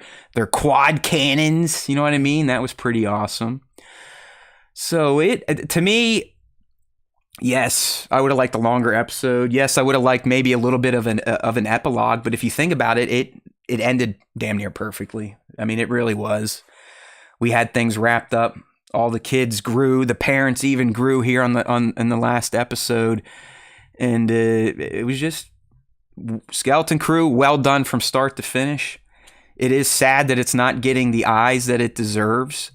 quad cannons, you know what I mean? That was pretty awesome. So to me, yes, I would have liked a longer episode. Yes, I would have liked maybe a little bit of an epilogue, but if you think about it, it ended damn near perfectly. I mean, it really was. We had things wrapped up. All the kids grew. The parents even grew here in the last episode, and it was just Skeleton Crew, well done from start to finish. It is sad that it's not getting the eyes that it deserves,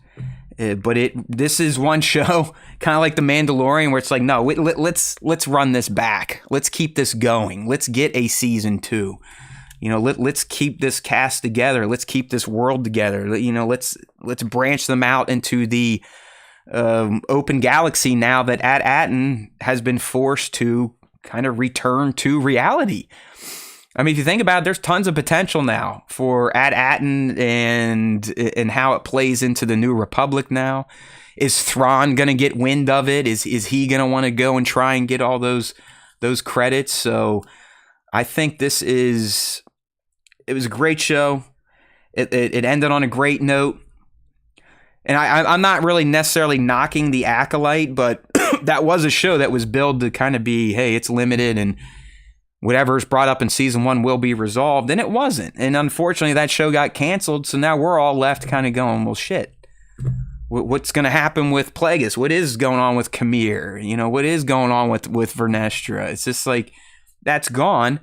but this is one show, kind of like The Mandalorian, where it's like, no, let's run this back. Let's keep this going. Let's get a season 2. You know, let's keep this cast together. Let's keep this world together. You know, let's branch them out into the open galaxy now that AT-AT has been forced to kind of return to reality. I mean, if you think about it, there's tons of potential now for AT-AT and how it plays into the New Republic now. Is Thrawn going to get wind of it? Is he going to want to go and try and get all those credits? So I think it was a great show. It ended on a great note. And I'm not really necessarily knocking the Acolyte, but that was a show that was billed to kind of be, hey, it's limited and whatever's brought up in season 1 will be resolved. And it wasn't. And unfortunately, that show got canceled. So now we're all left kind of going, well, shit. What's going to happen with Plagueis? What is going on with Kamir? You know, what is going on with Vernestra? It's just like, that's gone.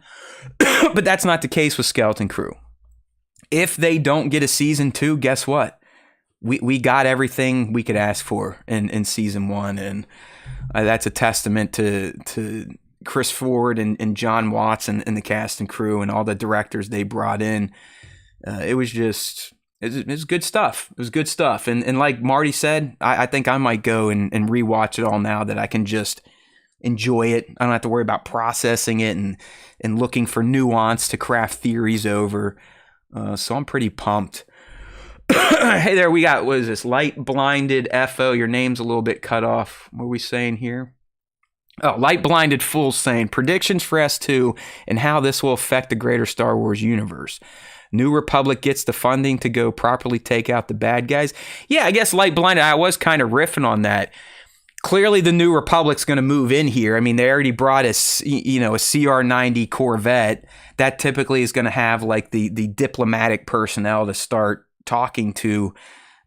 But that's not the case with Skeleton Crew. If they don't get a season 2, guess what? We got everything we could ask for in season 1, and that's a testament to Chris Ford and John Watts and the cast and crew and all the directors they brought in. It was good stuff. It was good stuff. And like Marty said, I think I might go and rewatch it all now that I can just enjoy it. I don't have to worry about processing it and looking for nuance to craft theories over. So I'm pretty pumped. Hey there, we got, what is this? Light Blinded FO. Your name's a little bit cut off. What are we saying here? Oh, Light Blinded Fool saying predictions for S2 and how this will affect the greater Star Wars universe. New Republic gets the funding to go properly take out the bad guys. Yeah, I guess Light Blinded, I was kind of riffing on that. Clearly, the New Republic's going to move in here. I mean, they already brought a CR-90 Corvette. That typically is going to have like the diplomatic personnel to start talking to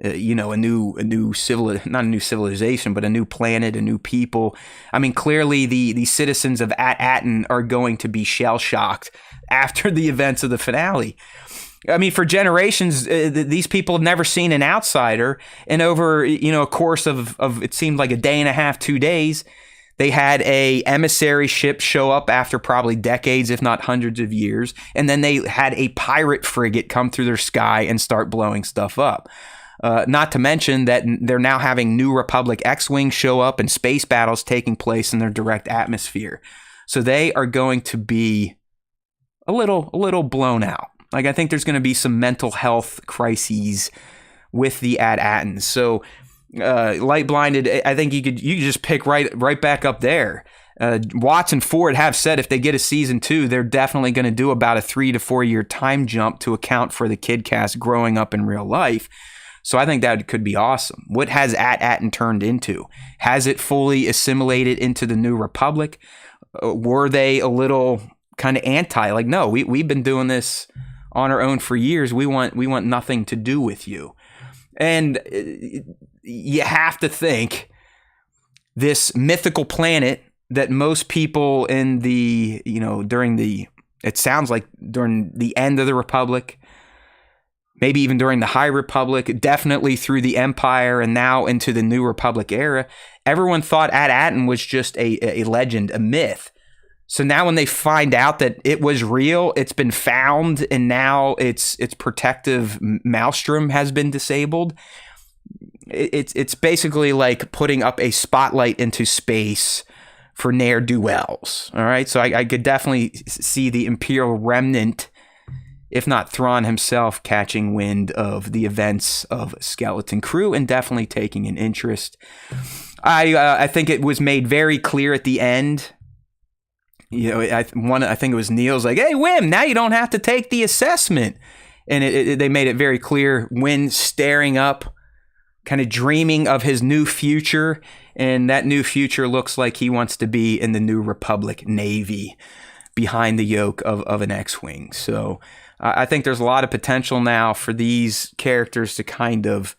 a new not a new civilization, but a new planet, a new people. I mean, clearly the citizens of At-Aten are going to be shell-shocked after the events of the finale. I mean, for generations, these people have never seen an outsider, and over a course of it seemed like a day and a half, 2 days, they had a emissary ship show up after probably decades, if not hundreds of years, and then they had a pirate frigate come through their sky and start blowing stuff up. Not to mention that they're now having New Republic X-Wings show up and space battles taking place in their direct atmosphere. So they are going to be a little blown out. Like, I think there's going to be some mental health crises with the At-Atens. So Light Blinded, I think you could just pick right back up there. Watts and Ford have said if they get a season 2, they're definitely going to do about a 3 to 4 year time jump to account for the kid cast growing up in real life. So I think that could be awesome. What has At-Aten turned into? Has it fully assimilated into the New Republic? Were they a little kind of anti? Like, no, we've been doing this on our own for years. We want nothing to do with you. And you have to think this mythical planet that most people in the, it sounds like during the end of the Republic, maybe even during the High Republic, definitely through the Empire and now into the New Republic era, everyone thought At-Aten was just a legend, a myth. So now when they find out that it was real, it's been found, and now its protective maelstrom has been disabled, it's basically like putting up a spotlight into space for ne'er-do-wells. All right, so I could definitely see the Imperial remnant, if not Thrawn himself, catching wind of the events of Skeleton Crew and definitely taking an interest. I think it was made very clear at the end. I think it was Neil's like, "Hey, Wim, now you don't have to take the assessment," and they made it very clear. Win staring up, kind of dreaming of his new future, and that new future looks like he wants to be in the New Republic Navy, behind the yoke of an X-Wing. So I think there's a lot of potential now for these characters to kind of,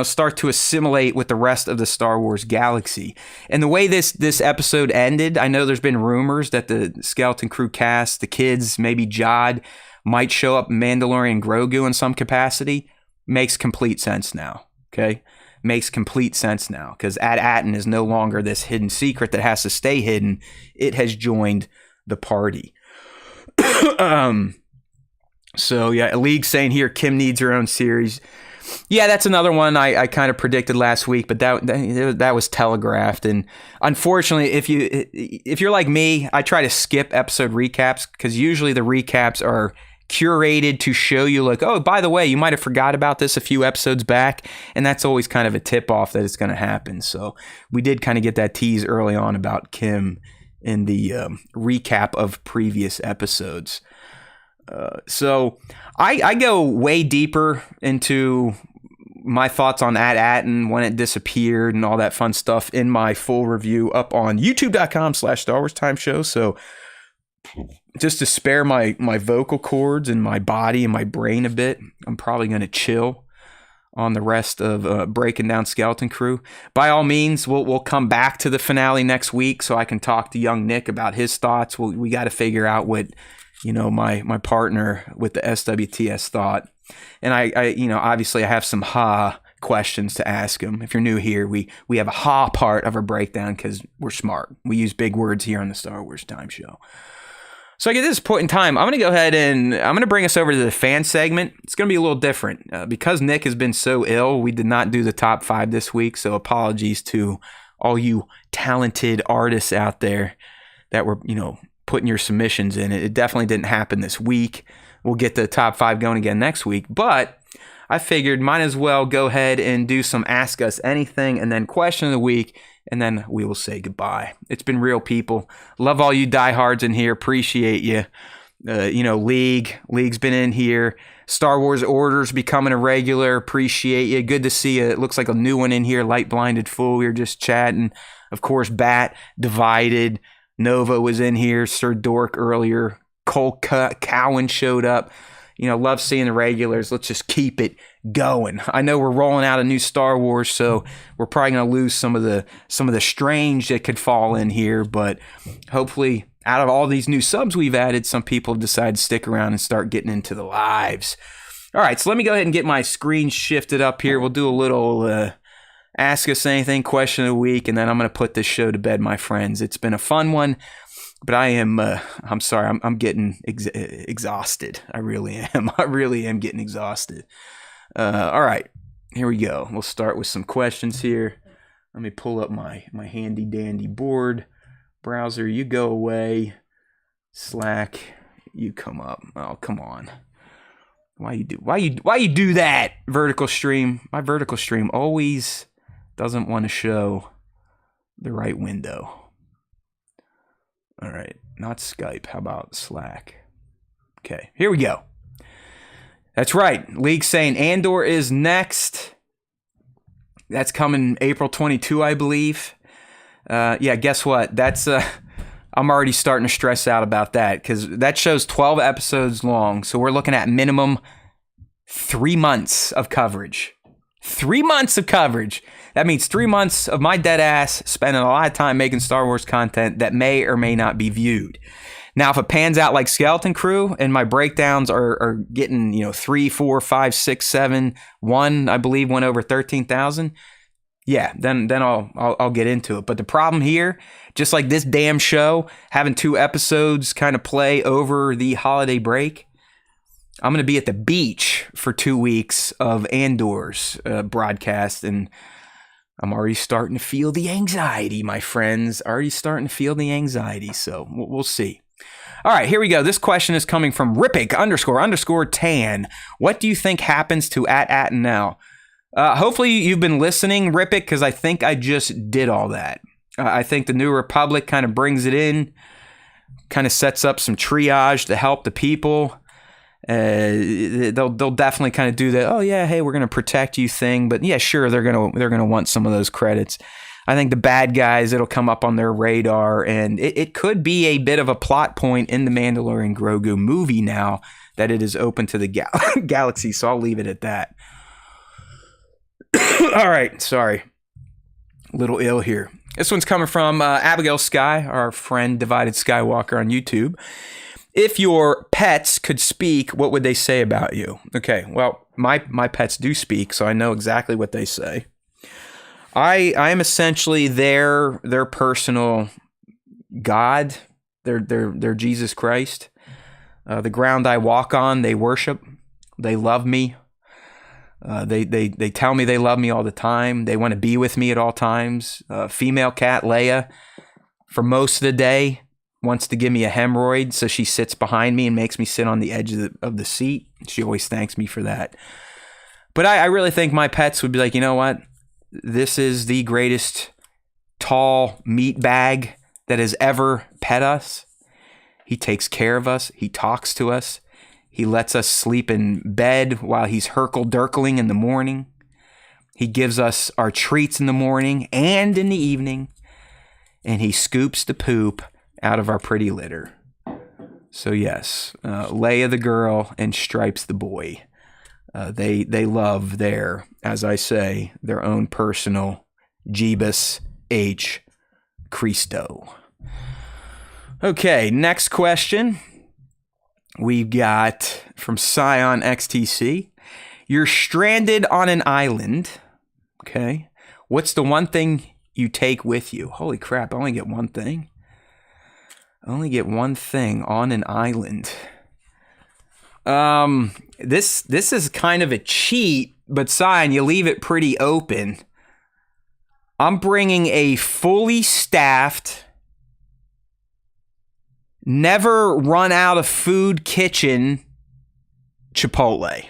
start to assimilate with the rest of the Star Wars galaxy. And the way this episode ended, I know there's been rumors that the Skeleton Crew cast, the kids, maybe Jod, might show up Mandalorian Grogu in some capacity. Makes complete sense now, okay? Makes complete sense now, because At-Aten is no longer this hidden secret that has to stay hidden. It has joined the party. So yeah, League saying here Kim needs her own series. Yeah, that's another one I kind of predicted last week, but that was telegraphed. And unfortunately, if you're like me, I try to skip episode recaps, because usually the recaps are curated to show you like, oh, by the way, you might have forgot about this a few episodes back, and that's always kind of a tip off that it's going to happen. So we did kind of get that tease early on about Kim in the recap of previous episodes. So I go way deeper into my thoughts on At-Aten, when it disappeared and all that fun stuff in my full review up on youtube.com/Star Wars Time Show. So just to spare my vocal cords and my body and my brain a bit, I'm probably going to chill on the rest of breaking down Skeleton Crew. By all means, we'll come back to the finale next week so I can talk to young Nick about his thoughts. We got to figure out what my partner with the SWTS thought. And I obviously I have some questions to ask him. If you're new here, we have a part of our breakdown because we're smart. We use big words here on the Star Wars Time Show. So at this point in time, I'm going to go ahead and I'm going to bring us over to the fan segment. It's going to be a little different. Because Nick has been so ill, we did not do the top 5 this week. So apologies to all you talented artists out there that were, putting your submissions in. It definitely didn't happen this week. We'll get the top 5 going again next week. But I figured might as well go ahead and do some Ask Us Anything and then Question of the Week, and then we will say goodbye. It's been real, people. Love all you diehards in here. Appreciate you. League's been in here. Star Wars Orders becoming a regular. Appreciate you. Good to see you. It looks like a new one in here. Light Blinded Fool. We were just chatting. Of course, Bat, Divided. Nova was in here. Sir Dork earlier. Cole Cowan showed up. love seeing the regulars. Let's just keep it going. I know we're rolling out a new Star Wars, so we're probably going to lose some of the strange that could fall in here, but hopefully out of all these new subs we've added, some people have decided to stick around and start getting into the lives. All right, so let me go ahead and get my screen shifted up here. We'll do a little Ask Us Anything question of the week, and then I'm going to put this show to bed, my friends. It's been a fun one. But I'm sorry, I'm getting exhausted. I really am. I really am getting exhausted. All right, here we go. We'll start with some questions here. Let me pull up my handy dandy board. Browser, you go away. Slack, you come up. Oh, come on. Why you do that, vertical stream? My vertical stream always doesn't want to show the right window. All right, not Skype. How about Slack? Okay, here we go. That's right. League saying Andor is next. That's coming April 22, I believe. Yeah, guess what? That's I'm already starting to stress out about that because that show's 12 episodes long. So we're looking at minimum 3 months of coverage. 3 months of coverage. That means 3 months of my dead ass spending a lot of time making Star Wars content that may or may not be viewed. Now, if it pans out like Skeleton Crew and my breakdowns are getting, 3, 4, 5, 6, 7, 1, I believe went over 13,000. Yeah, then I'll get into it. But the problem here, just like this damn show, having 2 episodes kind of play over the holiday break, I'm going to be at the beach for 2 weeks of Andor's broadcast, and I'm already starting to feel the anxiety, my friends. Already starting to feel the anxiety, so we'll see. All right, here we go. This question is coming from Rippick__tan. What do you think happens to at now? Hopefully you've been listening, Rippick, because I think I just did all that. I think the New Republic kind of brings it in, kind of sets up some triage to help the people. They'll definitely kind of do that. Oh yeah, hey, we're gonna protect you thing. But yeah, sure, they're gonna want some of those credits. I think the bad guys, it'll come up on their radar, and it could be a bit of a plot point in the Mandalorian Grogu movie now that it is open to the galaxy. So I'll leave it at that. All right, sorry, a little ill here. This one's coming from Abigail Sky, our friend Divided Skywalker on YouTube. If your pets could speak, what would they say about you? Okay, well, my pets do speak, so I know exactly what they say. I am essentially their personal God, their Jesus Christ. The ground I walk on, they worship. They love me. They tell me they love me all the time. They want to be with me at all times. Female cat Leia, for most of the day, wants to give me a hemorrhoid, so she sits behind me and makes me sit on the edge of the seat. She always thanks me for that. But I really think my pets would be like, you know what? This is the greatest tall meat bag that has ever pet us. He takes care of us. He talks to us. He lets us sleep in bed while he's herkle-durkling in the morning. He gives us our treats in the morning and in the evening. And he scoops the poop out of our pretty litter. So yes, Leia the girl and Stripes the boy. They love their, as I say, their own personal Jeebus H. Christo. Okay, next question. We've got from Scion XTC. You're stranded on an island. Okay. What's the one thing you take with you? Holy crap, I only get one thing. I only get one thing on an island. This is kind of a cheat, but Scion, you leave it pretty open. I'm bringing a fully staffed, never run out of food kitchen Chipotle.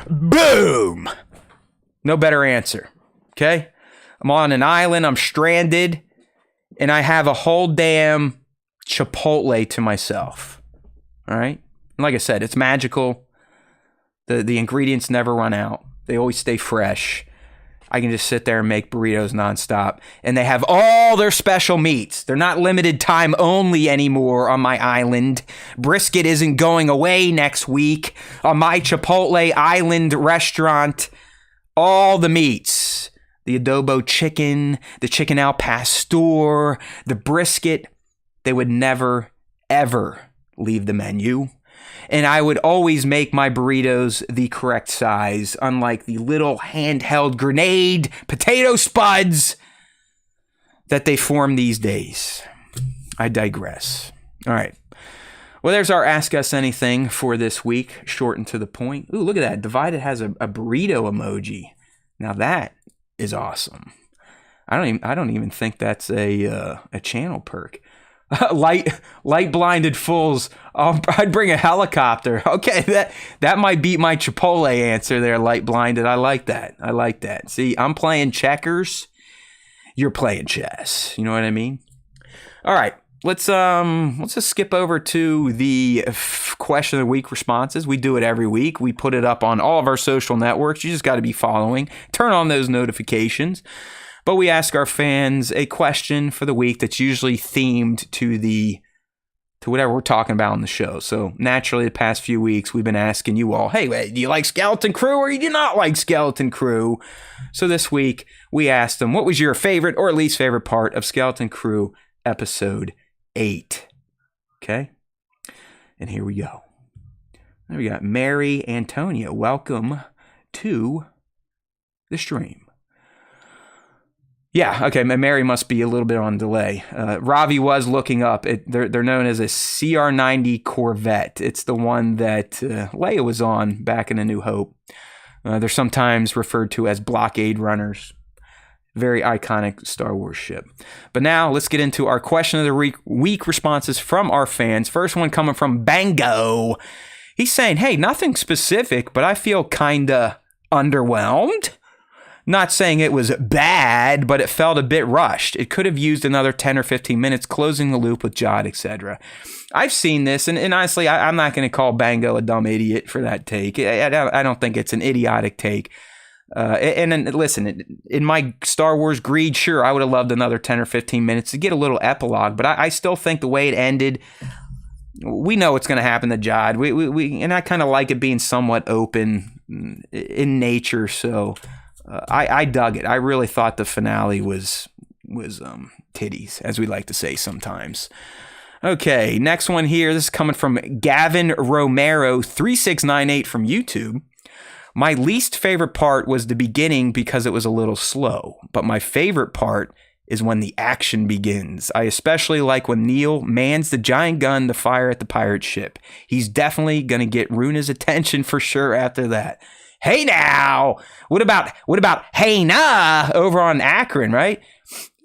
Boom! No better answer. Okay? I'm on an island, I'm stranded, and I have a whole damn Chipotle to myself. All right? And like I said, it's magical. The ingredients never run out. They always stay fresh. I can just sit there and make burritos nonstop. And they have all their special meats. They're not limited time only anymore on my island. Brisket isn't going away next week on my Chipotle Island restaurant. All the meats. The adobo chicken, the chicken al pastor, the brisket. They would never, ever leave the menu. And I would always make my burritos the correct size, unlike the little handheld grenade potato spuds that they form these days. I digress. All right. Well, there's our Ask Us Anything for this week, short and to the point. Ooh, look at that. Divided has a burrito emoji. Now that is awesome. I don't even think that's a channel perk. Light blinded fools. I'd bring a helicopter. Okay, that might beat my Chipotle answer there. Light blinded. I like that. See, I'm playing checkers. You're playing chess. You know what I mean? All right. Let's just skip over to the question of the week responses. We do it every week. We put it up on all of our social networks. You just got to be following. Turn on those notifications. But we ask our fans a question for the week that's usually themed to whatever we're talking about on the show. So naturally, the past few weeks, we've been asking you all, hey, wait, do you like Skeleton Crew or do you not like Skeleton Crew? So this week, we asked them, what was your favorite or least favorite part of Skeleton Crew episode 8? Okay? And here we go. There we got Mary Antonia. Welcome to the stream. Yeah, okay, Mary must be a little bit on delay. Ravi was looking up. They're known as a CR-90 Corvette. It's the one that Leia was on back in A New Hope. They're sometimes referred to as blockade runners. Very iconic Star Wars ship. But now, let's get into our question of the week responses from our fans. First one coming from Bango. He's saying, hey, nothing specific, but I feel kinda underwhelmed. Not saying it was bad, but it felt a bit rushed. It could have used another 10 or 15 minutes closing the loop with Jod, etc. I've seen this, and honestly, I'm not going to call Bango a dumb idiot for that take. I don't think it's an idiotic take. And listen, in my Star Wars greed, sure, I would have loved another 10 or 15 minutes to get a little epilogue, but I still think the way it ended, we know what's going to happen to Jod. We and I kind of like it being somewhat open in nature, so... I dug it. I really thought the finale was titties, as we like to say sometimes. Okay, next one here. This is coming from Gavin Romero 3698 from YouTube. My least favorite part was the beginning because it was a little slow, but my favorite part is when the action begins. I especially like when Neil mans the giant gun to fire at the pirate ship. He's definitely going to get Runa's attention for sure after that. Hey now, what about hey nah over on Akron, right?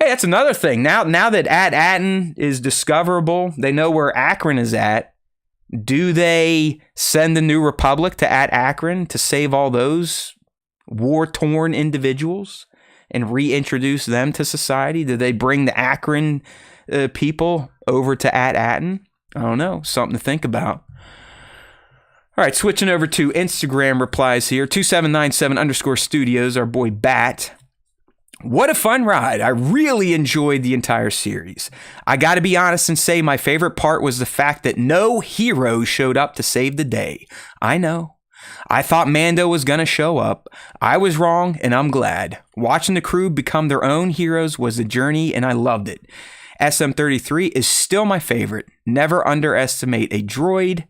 Hey, that's another thing. Now that At-Aten is discoverable, they know where Akron is at. Do they send the New Republic to Akron to save all those war-torn individuals and reintroduce them to society? Do they bring the Akron people over to At-Aten? I don't know. Something to think about. All right, switching over to Instagram replies here. 2797_studios, our boy Bat. What a fun ride. I really enjoyed the entire series. I got to be honest and say my favorite part was the fact that no heroes showed up to save the day. I know. I thought Mando was going to show up. I was wrong, and I'm glad. Watching the crew become their own heroes was a journey, and I loved it. SM-33 is still my favorite. Never underestimate a droid.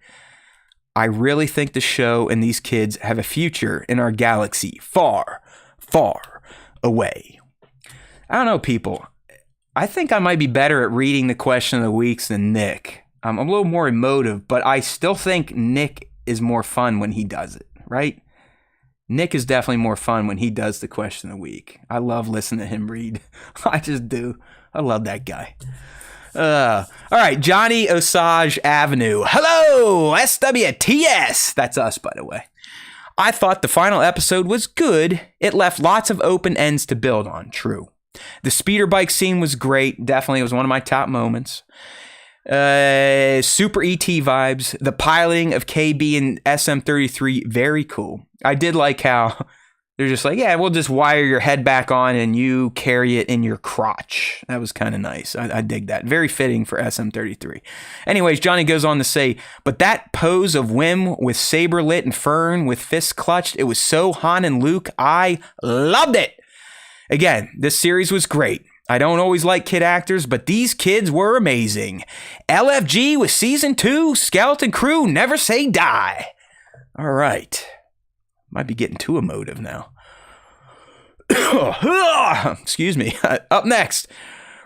I really think the show and these kids have a future in our galaxy far, far away. I don't know, people. I think I might be better at reading the question of the weeks than Nick. I'm a little more emotive, but I still think Nick is more fun when he does it, right? Nick is definitely more fun when he does the question of the week. I love listening to him read. I just do. I love that guy. All right, Johnny Osage Avenue. Hello, SWTS. That's us, by the way. I thought the final episode was good. It left lots of open ends to build on. True. The speeder bike scene was great. Definitely, it was one of my top moments. Super ET vibes. The piloting of KB and SM-33, very cool. I did like how They're just like, yeah, we'll just wire your head back on and you carry it in your crotch. That was kind of nice. I dig that. Very fitting for SM33. Anyways, Johnny goes on to say, but that pose of Wim with saber lit and Fern with fists clutched, it was so Han and Luke. I loved it. Again, this series was great. I don't always like kid actors, but these kids were amazing. LFG with season 2, Skeleton Crew, never say die. All right. Might be getting too emotive now. Excuse me. Up next,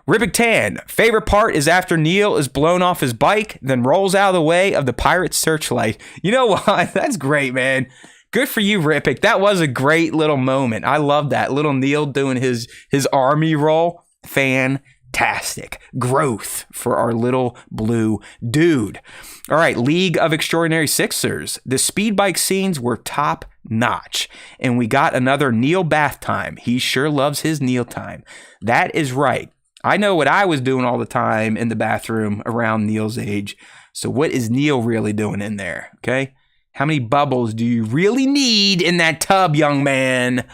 Rippick Tan. Favorite part is after Neil is blown off his bike, then rolls out of the way of the pirate searchlight. You know what? That's great, man. Good for you, Rippick. That was a great little moment. I love that. Little Neil doing his army roll. Fantastic. Growth for our little blue dude. All right, League of Extraordinary Sixers. The speed bike scenes were top notch. And we got another Neil bath time. He sure loves his Neil time. That is right. I know what I was doing all the time in the bathroom around Neil's age. So what is Neil really doing in there? Okay. How many bubbles do you really need in that tub, young man?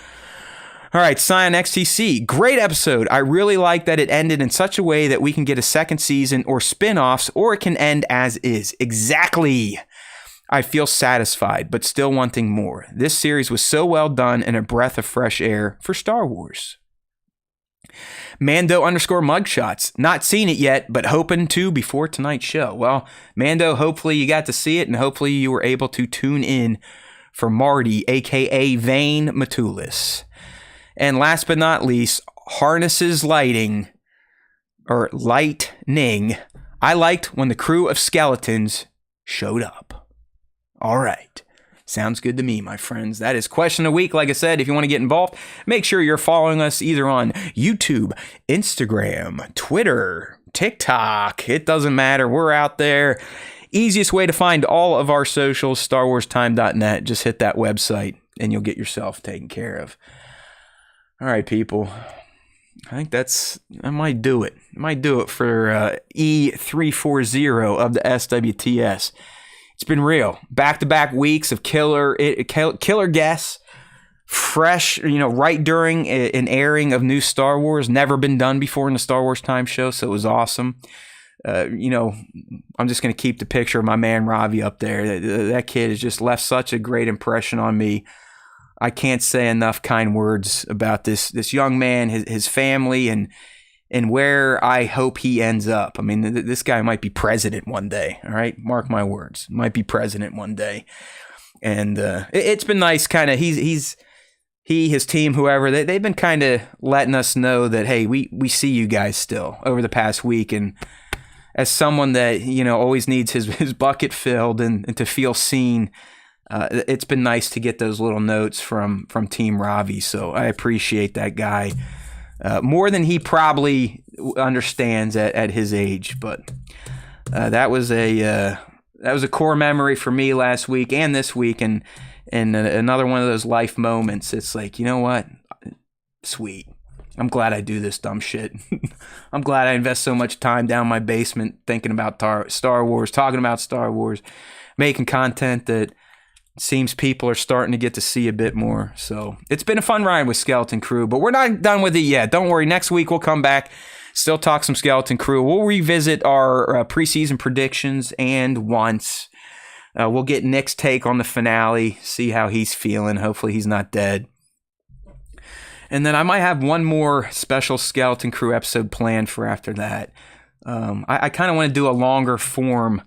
All right, Scion XTC, great episode. I really like that it ended in such a way that we can get a second season or spin-offs, or it can end as is. Exactly. I feel satisfied, but still wanting more. This series was so well done and a breath of fresh air for Star Wars. Mando_mugshots. Not seen it yet, but hoping to before tonight's show. Well, Mando, hopefully you got to see it, and hopefully you were able to tune in for Marti, a.k.a. Vane Matulis. And last but not least, Harnesses Lightning. I liked when the crew of skeletons showed up. All right. Sounds good to me, my friends. That is Question of the Week. Like I said, if you want to get involved, make sure you're following us either on YouTube, Instagram, Twitter, TikTok. It doesn't matter. We're out there. Easiest way to find all of our socials, StarWarsTime.net. Just hit that website and you'll get yourself taken care of. All right, people. I think I might do it. I might do it for E340 of the SWTS. It's been real. Back-to-back weeks of killer guests. Fresh, right during an airing of new Star Wars. Never been done before in the Star Wars Time show, so it was awesome. I'm just going to keep the picture of my man Ravi up there. That kid has just left such a great impression on me. I can't say enough kind words about this young man, his family, and where I hope he ends up. I mean, this guy might be president one day. All right, mark my words. Might be president one day. And it's been nice, kind of. His team, whoever, they've been kind of letting us know that, hey, we see you guys still over the past week. And as someone that always needs his bucket filled and to feel seen. It's been nice to get those little notes from Team Ravi, so I appreciate that guy more than he probably understands at his age. But that was a core memory for me last week and this week, and another one of those life moments. It's like, you know what? Sweet. I'm glad I do this dumb shit. I'm glad I invest so much time down my basement thinking about Star Wars, talking about Star Wars, making content that seems people are starting to get to see a bit more. So it's been a fun ride with Skeleton Crew, but we're not done with it yet. Don't worry. Next week we'll come back, still talk some Skeleton Crew. We'll revisit our preseason predictions and wants. We'll get Nick's take on the finale, see how he's feeling. Hopefully he's not dead. And then I might have one more special Skeleton Crew episode planned for after that. I kind of want to do a longer form.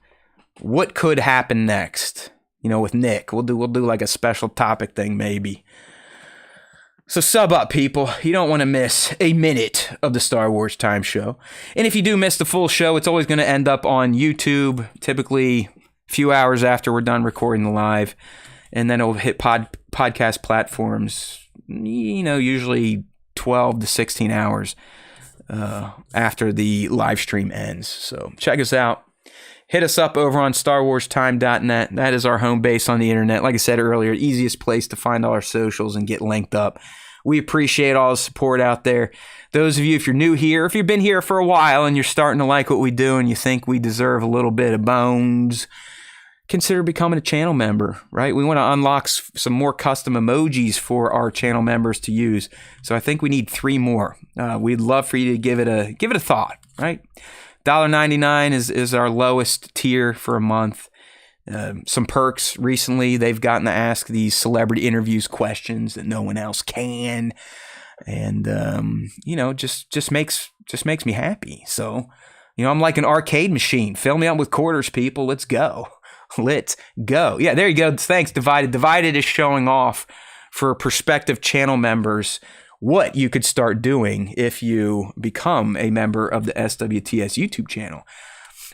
What could happen next? With Nick, we'll do like a special topic thing maybe. So sub up, people. You don't want to miss a minute of the Star Wars Time show. And if you do miss the full show, it's always going to end up on YouTube, typically a few hours after we're done recording the live, and then it'll hit podcast platforms. Usually 12 to 16 hours after the live stream ends. So check us out. Hit us up over on StarWarsTime.net. That is our home base on the internet. Like I said earlier, easiest place to find all our socials and get linked up. We appreciate all the support out there. Those of you, if you're new here, if you've been here for a while and you're starting to like what we do and you think we deserve a little bit of bones, consider becoming a channel member, right? We want to unlock some more custom emojis for our channel members to use. So I think we need 3 more. We'd love for you to give it a thought, right? $1.99 is our lowest tier for a month. Some perks recently, they've gotten to ask these celebrity interviews questions that no one else can. And, just makes me happy. So, I'm like an arcade machine. Fill me up with quarters, people. Let's go. Let's go. Yeah, there you go. Thanks, Divided. Divided is showing off for prospective channel members what you could start doing if you become a member of the SWTS YouTube channel.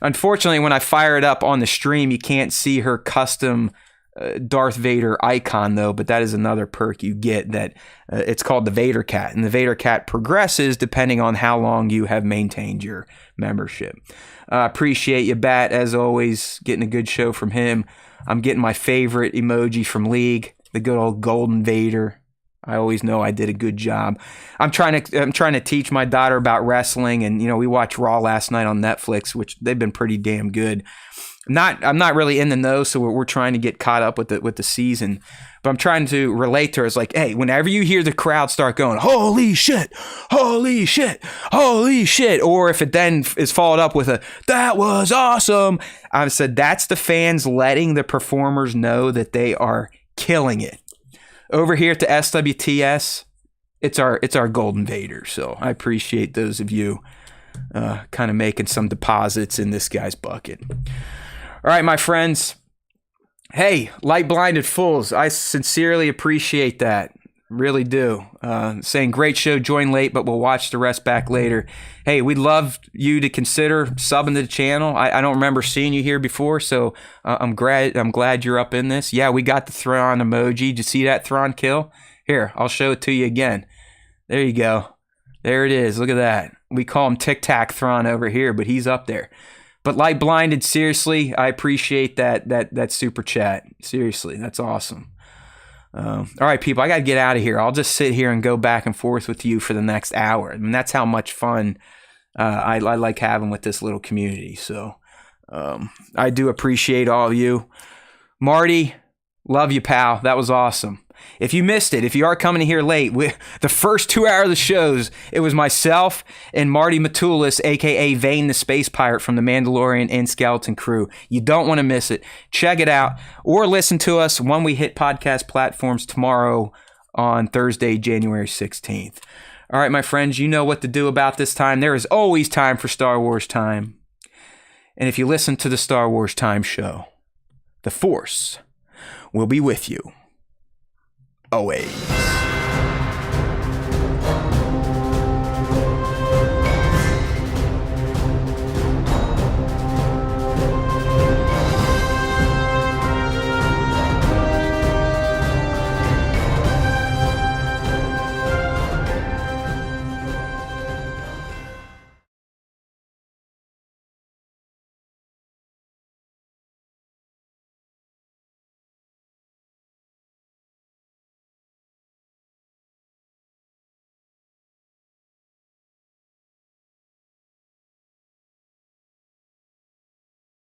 Unfortunately, when I fire it up on the stream, you can't see her custom Darth Vader icon, though, but that is another perk you get. That it's called the Vader Cat, and the Vader Cat progresses depending on how long you have maintained your membership. Appreciate you, Bat, as always, getting a good show from him. I'm getting my favorite emoji from League, the good old Golden Vader. I always know I did a good job. I'm trying to teach my daughter about wrestling, and we watched Raw last night on Netflix, which they've been pretty damn good. I'm not really in the know, so we're trying to get caught up with the season. But I'm trying to relate to her. It's like, hey, whenever you hear the crowd start going, holy shit, holy shit, holy shit, or if it then is followed up with a, that was awesome, I've said that's the fans letting the performers know that they are killing it. Over here at the SWTS, it's our Golden Vader. So I appreciate those of you kind of making some deposits in this guy's bucket. All right, my friends. Hey, light-blinded fools, I sincerely appreciate that. Really do. Saying, great show, join late, but we'll watch the rest back later. Hey, we'd love you to consider subbing to the channel. I don't remember seeing you here before, so I'm glad you're up in this. Yeah, we got the Thrawn emoji. Did you see that Thrawn kill? Here, I'll show it to you again. There you go. There it is. Look at that. We call him Tic Tac Thrawn over here, but he's up there. But light blinded, seriously, I appreciate that super chat. Seriously, that's awesome. All right, people, I got to get out of here. I'll just sit here and go back and forth with you for the next hour. I mean, that's how much fun I like having with this little community. So I do appreciate all of you. Marty, love you, pal. That was awesome. If you missed it, if you are coming here late, the first 2 hours of the shows, it was myself and Marti Matulis, a.k.a. Vane the Space Pirate from the Mandalorian and Skeleton Crew. You don't want to miss it. Check it out or listen to us when we hit podcast platforms tomorrow on Thursday, January 16th. All right, my friends, you know what to do about this time. There is always time for Star Wars time. And if you listen to the Star Wars Time show, the Force will be with you. Always.